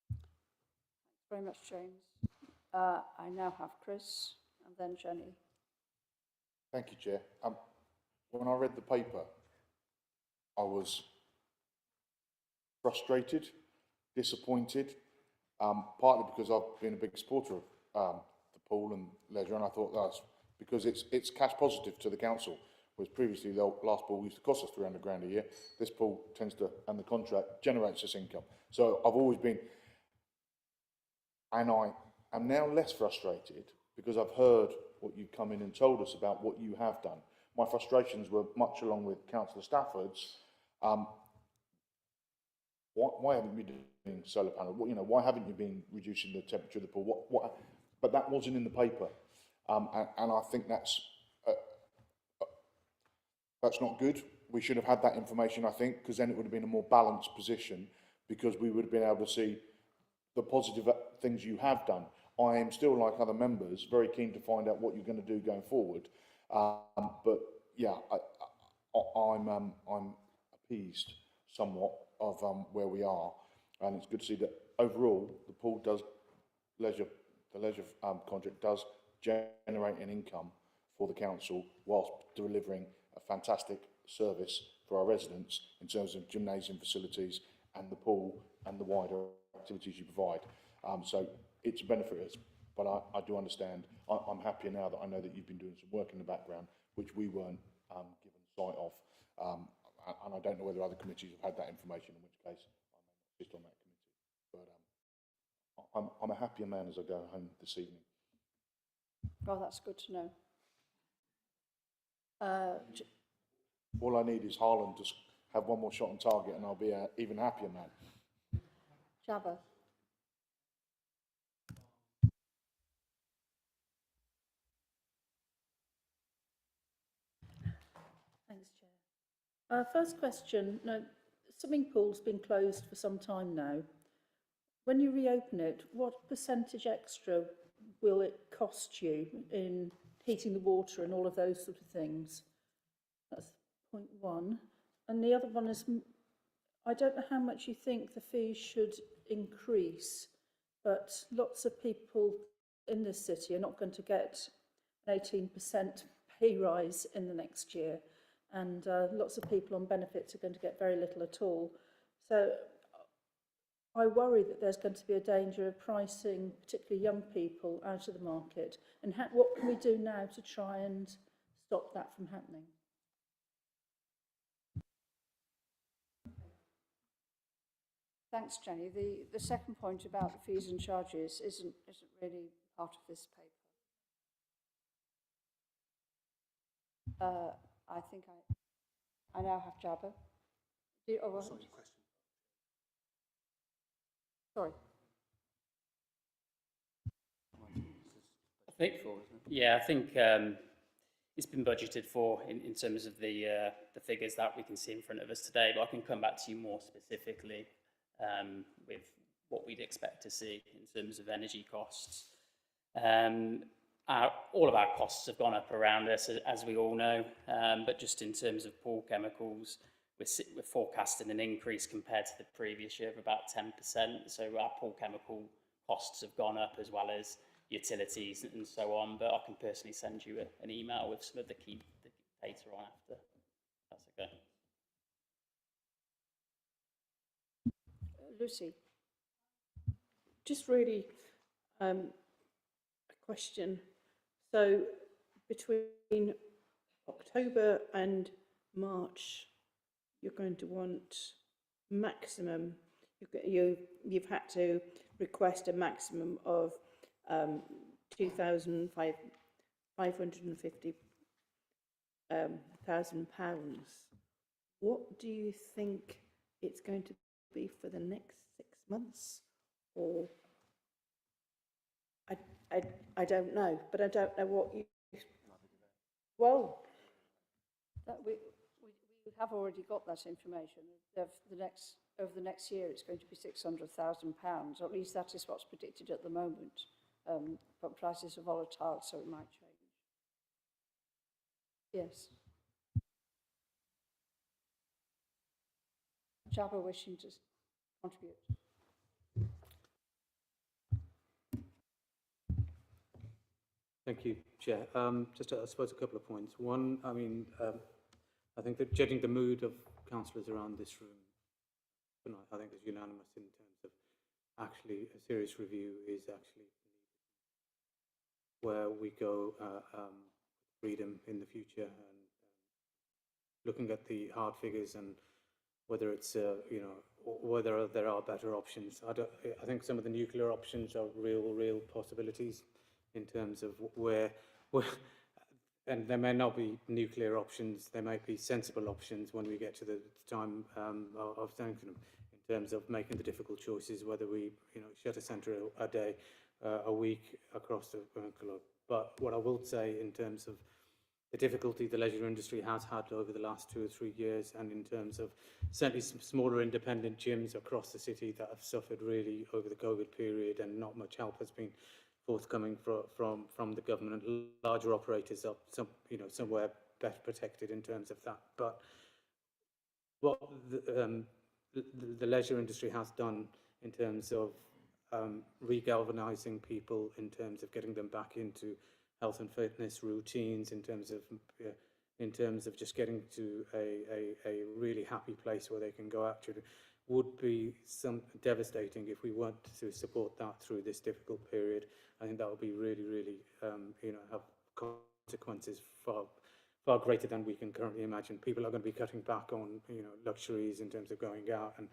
Thanks very much, James. I now have Chris and then Jenny. Thank you, Chair. When I read the paper, I was frustrated, disappointed, partly because I've been a big supporter of the pool and leisure, and I thought that's because it's cash positive to the council, whereas previously the last pool used to cost us 300 grand a year. This pool tends to, and the contract generates this income. So I've always been, and I am now less frustrated because I've heard what you've come in and told us about what you have done. My frustrations were much along with Councillor Stafford's. Why haven't you been doing solar panel? Why haven't you been reducing the temperature of the pool? But that wasn't in the paper, and I think that's not good. We should have had that information, I think, because then it would have been a more balanced position, because we would have been able to see the positive things you have done. I am still, like other members, very keen to find out what you're going to do going forward. But yeah, I'm appeased somewhat of where we are, and it's good to see that overall the pool does the leisure contract does generate an income for the council whilst delivering a fantastic service for our residents in terms of gymnasium facilities and the pool and the wider activities you provide. So it's a benefit us, but I do understand. I'm happier now that I know that you've been doing some work in the background, which we weren't given sight of. And I don't know whether other committees have had that information, in which case I may not sit on that committee. But I'm a happier man as I go home this evening. Well, that's good to know. All I need is Haaland to have one more shot on target and I'll be an even happier man. Jabba. Thanks, Chair. First question. No, swimming pool's been closed for some time now. When you reopen it, what percentage extra will it cost you in heating the water and all of those sort of things? That's 8.1, and the other one is, I don't know how much you think the fees should increase, but lots of people in this city are not going to get an 18% pay rise in the next year, and lots of people on benefits are going to get very little at all. So I worry that there's going to be a danger of pricing particularly young people out of the market, and what can we do now to try and stop that from happening? Thanks, Jenny. The second point about the fees and charges isn't really part of this paper. I think I now have Jabba. Sorry. I think it's been budgeted for in terms of the figures that we can see in front of us today, but I can come back to you more specifically with what we'd expect to see in terms of energy costs. All of our costs have gone up around us, as we all know, but just in terms of pool chemicals, we're forecasting an increase compared to the previous year of about 10%. So our pool chemical costs have gone up, as well as utilities and so on. But I can personally send you an email with some of the key data on after. That's okay. Lucy. Just really a question. So between October and March, you're going to want maximum, you've had to request a maximum of £2,550,000. What do you think it's going to be for the next 6 months? Or I don't know, but I don't know what you. Well, we have already got that information. Over the next year, it's going to be £600,000, or at least that is what's predicted at the moment. But prices are volatile, so it might change. Yes. Jabba wishing to contribute. Thank you, Chair. Just, I suppose, a couple of points. One, I mean, I think that judging the mood of councillors around this room tonight, I think is unanimous in terms of actually a serious review is actually needed, where we go freedom in the future, and looking at the hard figures and whether it's whether there are better options. I think some of the nuclear options are real possibilities in terms of where and there may not be nuclear options, there might be sensible options when we get to the time of thinking in terms of making the difficult choices, whether we shut a centre a day, a week across the globe. But what I will say in terms of the difficulty the leisure industry has had over the last 2 or 3 years, and in terms of certainly some smaller independent gyms across the city that have suffered really over the COVID period, and not much help has been forthcoming from the government. Larger operators are somewhere better protected in terms of that. But what the leisure industry has done in terms of regalvanising people, in terms of getting them back into health and fitness routines, in terms of just getting to a really happy place where they can go out to, would be devastating if we weren't to support that through this difficult period. I think that would be really have consequences far greater than we can currently imagine. People are going to be cutting back on luxuries in terms of going out and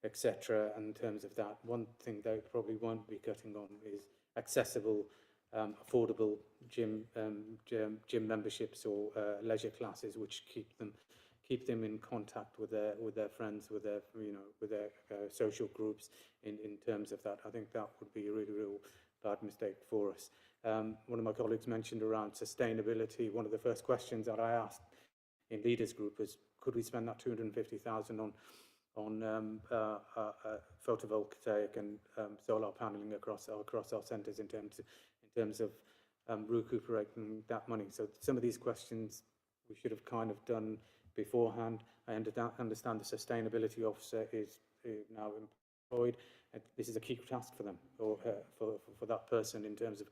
etc. In terms of that, one thing they probably won't be cutting on is accessible, affordable gym memberships or leisure classes, which keep them in contact with their friends, with their social groups. In terms of that, I think that would be a real bad mistake for us. One of my colleagues mentioned around sustainability. One of the first questions that I asked in leaders group was, could we spend that 250,000 on photovoltaic and solar paneling across our centres in terms of recuperating that money? So some of these questions we should have kind of done beforehand. I understand the sustainability officer is now employed. This is a key task for them, or for that person, in terms of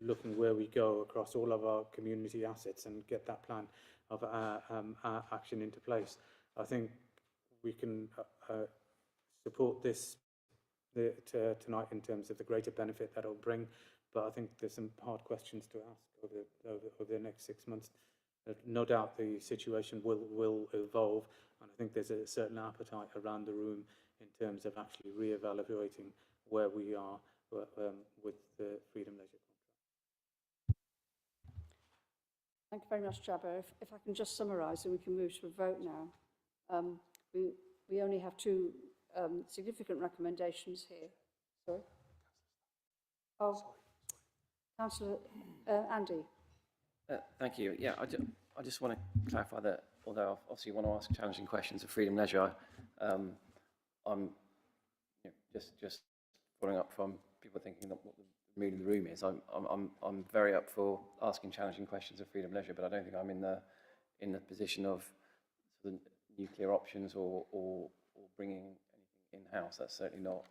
looking where we go across all of our community assets and get that plan of action into place. I think we can support this tonight in terms of the greater benefit that it'll bring, but I think there's some hard questions to ask over the next 6 months. No doubt the situation will evolve, and I think there's a certain appetite around the room in terms of actually re-evaluating where we are with the Freedom Leisure contract. Thank you very much, Jabba. If I can just summarise, and we can move to a vote now. We only have two significant recommendations here. Sorry? Oh, Councillor Andy. Thank you. Yeah, I just want to clarify that although I obviously want to ask challenging questions of Freedom Leisure, I'm just following up from people thinking that what the mood in the room is. I'm very up for asking challenging questions of Freedom Leisure, but I don't think I'm in the position of sort of nuclear options or bringing anything in-house. That's certainly not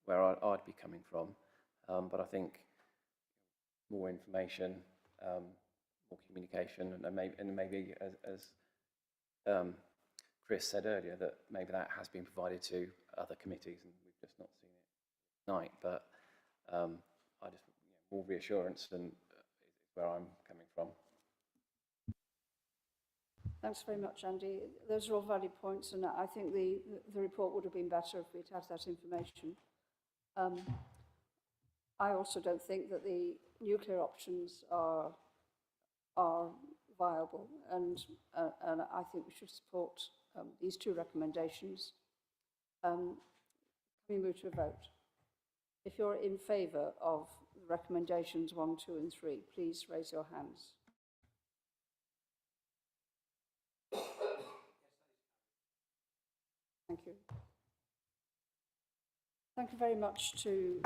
where I'd be coming from. But I think more information, more communication, and maybe as Chris said earlier, that maybe that has been provided to other committees and we've just not seen it tonight. But I just more reassurance than is where I'm coming from. Thanks very much, Andy. Those are all valid points, and I think the report would have been better if we'd had that information. I also don't think that the nuclear options are viable, and I think we should support these two recommendations. Can we move to a vote? If you're in favour of recommendations 1, 2 and 3, please raise your hands. Thank you. Thank you very much to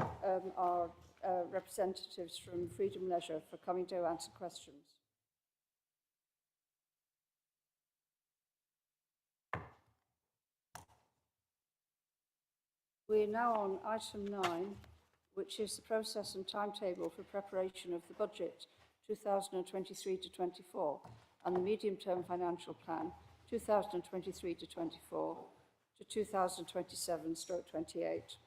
our representatives from Freedom Leisure for coming to answer questions. We are now on item 9, which is the process and timetable for preparation of the budget 2023 to 24 and the medium-term financial plan 2023 to 24 to 2027/28.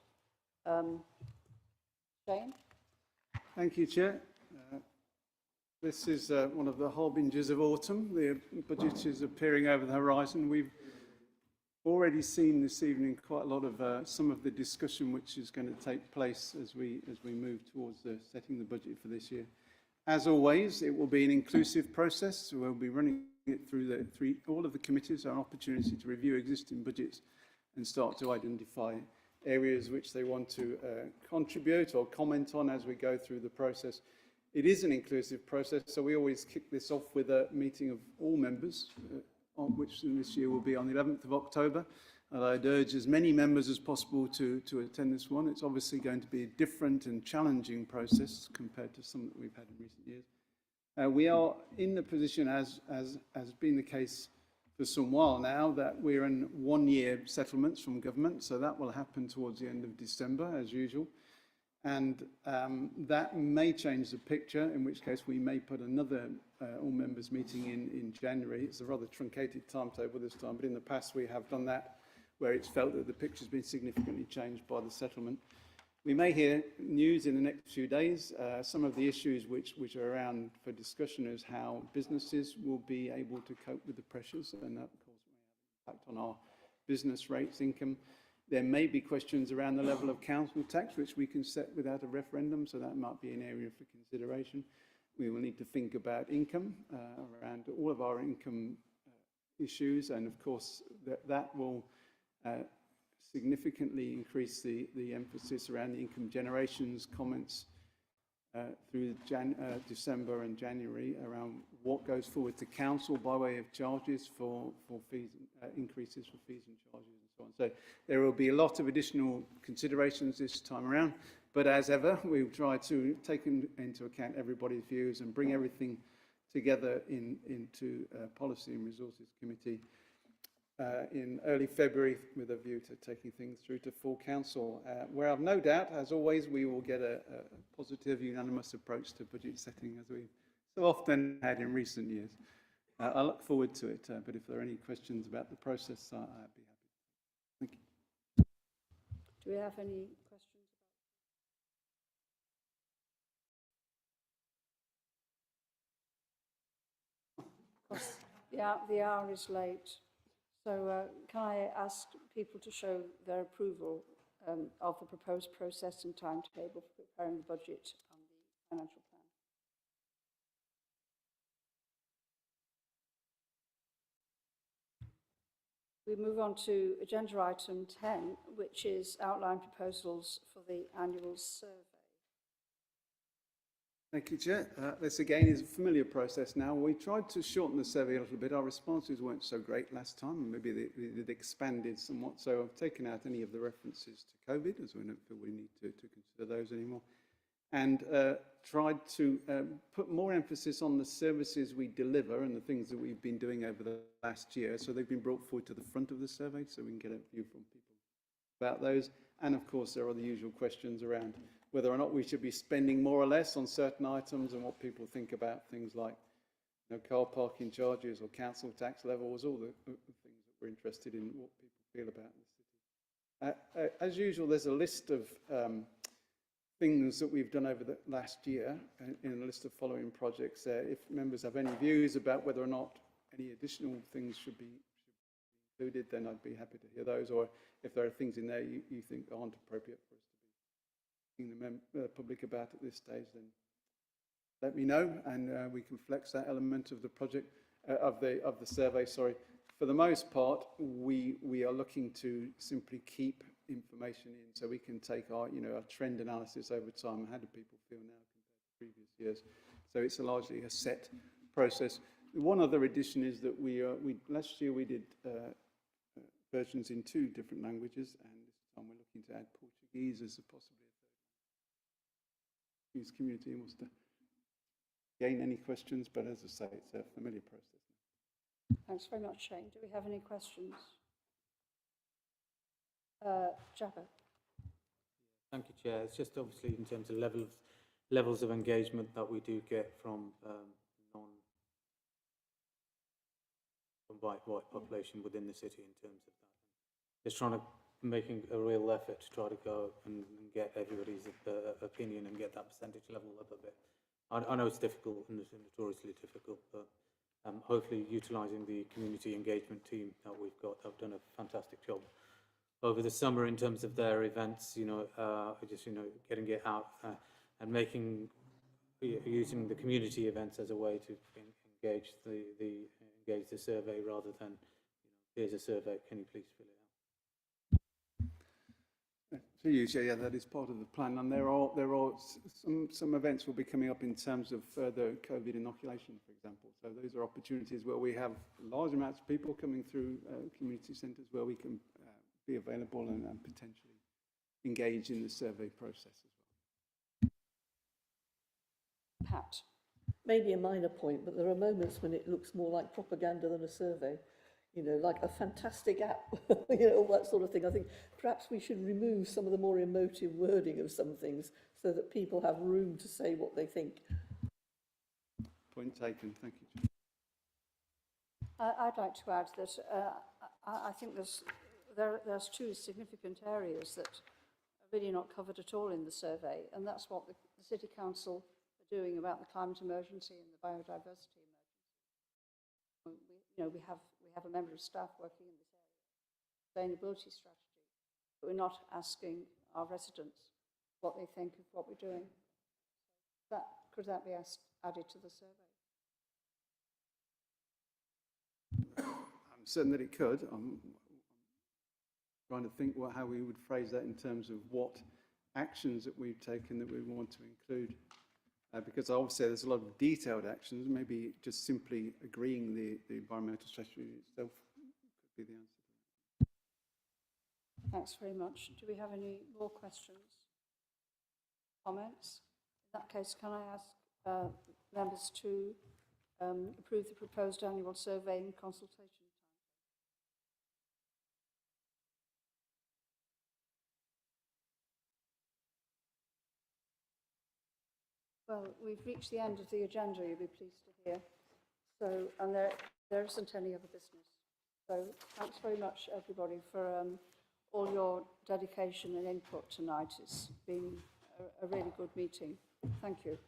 Shane? Thank you, Chair. This is one of the harbingers of autumn. The budget is appearing over the horizon. We've already seen this evening quite a lot of some of the discussion which is going to take place as we move towards setting the budget for this year. As always, it will be an inclusive process. So we'll be running it through all of the committees, an opportunity to review existing budgets and start to identify areas which they want to contribute or comment on as we go through the process. It is an inclusive process, so we always kick this off with a meeting of all members, which this year will be on the 11th of October. And I'd urge as many members as possible to attend this one. It's obviously going to be a different and challenging process compared to some that we've had in recent years. We are in the position, as has been the case for some while now, that we're in one-year settlements from government, so that will happen towards the end of December, as usual. And that may change the picture, in which case we may put another all-members meeting in January. It's a rather truncated timetable this time, but in the past we have done that, where it's felt that the picture's been significantly changed by the settlement. We may hear news in the next few days. Some of the issues which are around for discussion is how businesses will be able to cope with the pressures, and that, of course, may have an impact on our business rates, income. There may be questions around the level of council tax, which we can set without a referendum, so that might be an area for consideration. We will need to think about income, around all of our income issues, and of course that will significantly increase the emphasis around the income generations comments through December and January around what goes forward to council by way of charges for fees, increases for fees and charges and so on. So there will be a lot of additional considerations this time around, but as ever, we'll try to take into account everybody's views and bring everything together into Policy and Resources Committee in early February with a view to taking things through to full council, where I've no doubt, as always, we will get a positive, unanimous approach to budget setting as we've so often had in recent years. I look forward to it, but if there are any questions about the process, I'd be happy. Thank you. Do we have any questions? The hour is late, so can I ask people to show their approval of the proposed process and timetable for preparing the budget and the financial plan? We move on to agenda item 10, which is outline proposals for the annual survey. Thank you, Chair. This again is a familiar process now. We tried to shorten the survey a little bit. Our responses weren't so great last time, and maybe they'd expanded somewhat. So I've taken out any of the references to COVID, as we don't feel we need to consider those anymore, and tried to put more emphasis on the services we deliver and the things that we've been doing over the last year. So they've been brought forward to the front of the survey so we can get a view from people about those. And of course, there are the usual questions around whether or not we should be spending more or less on certain items and what people think about things like car parking charges or council tax levels, all the things that we're interested in, what people feel about in the city. As usual, there's a list of things that we've done over the last year in a list of following projects. If members have any views about whether or not any additional things should be included, then I'd be happy to hear those. Or if there are things in there you think aren't appropriate for us to be speaking to the public about at this stage, then let me know, and we can flex that element of the project of the survey. Sorry. For the most part, we are looking to simply keep information in, so we can take our our trend analysis over time. How do people feel now compared to previous years? So it's largely a set process. One other addition is that we last year we did versions in 2 different languages, and this time we're looking to add Portuguese as possibly a third language. This community wants to gain any questions, but as I say, it's a familiar process. Thanks very much, Shane. Do we have any questions? Jabba. Thank you, Chair. It's just obviously in terms of levels of engagement that we do get from non-white population within the city in terms of that. Just making a real effort to try to go and get everybody's opinion and get that percentage level up a bit. I know it's difficult and it's notoriously difficult, but hopefully utilising the community engagement team that we've got, have done a fantastic job over the summer in terms of their events, just getting it out and using the community events as a way to engage the survey rather than here's a survey, can you please fill it out? To you, yeah, that is part of the plan, and there are some events will be coming up in terms of further COVID inoculation, for example. So those are opportunities where we have large amounts of people coming through community centres where we can be available and potentially engage in the survey process as well. Pat. Maybe a minor point, but there are moments when it looks more like propaganda than a survey. Like a fantastic app, all that sort of thing. I think perhaps we should remove some of the more emotive wording of some things so that people have room to say what they think. Point taken. Thank you. I'd like to add that I think there's 2 significant areas that are really not covered at all in the survey, and that's what the City Council are doing about the climate emergency and the biodiversity emergency. We have a member of staff working in this area, sustainability strategy, but we're not asking our residents what they think of what we're doing. Could that be added to the survey? I'm certain that it could. I'm trying to think how we would phrase that in terms of what actions that we've taken that we want to include. Because obviously there's a lot of detailed actions, maybe just simply agreeing the environmental strategy itself could be the answer to that. Thanks very much. Do we have any more questions? Comments? In that case, can I ask members to approve the proposed annual survey and consultation? Well, we've reached the end of the agenda, you'll be pleased to hear. So, and there isn't any other business. So thanks very much, everybody, for all your dedication and input tonight. It's been a really good meeting. Thank you.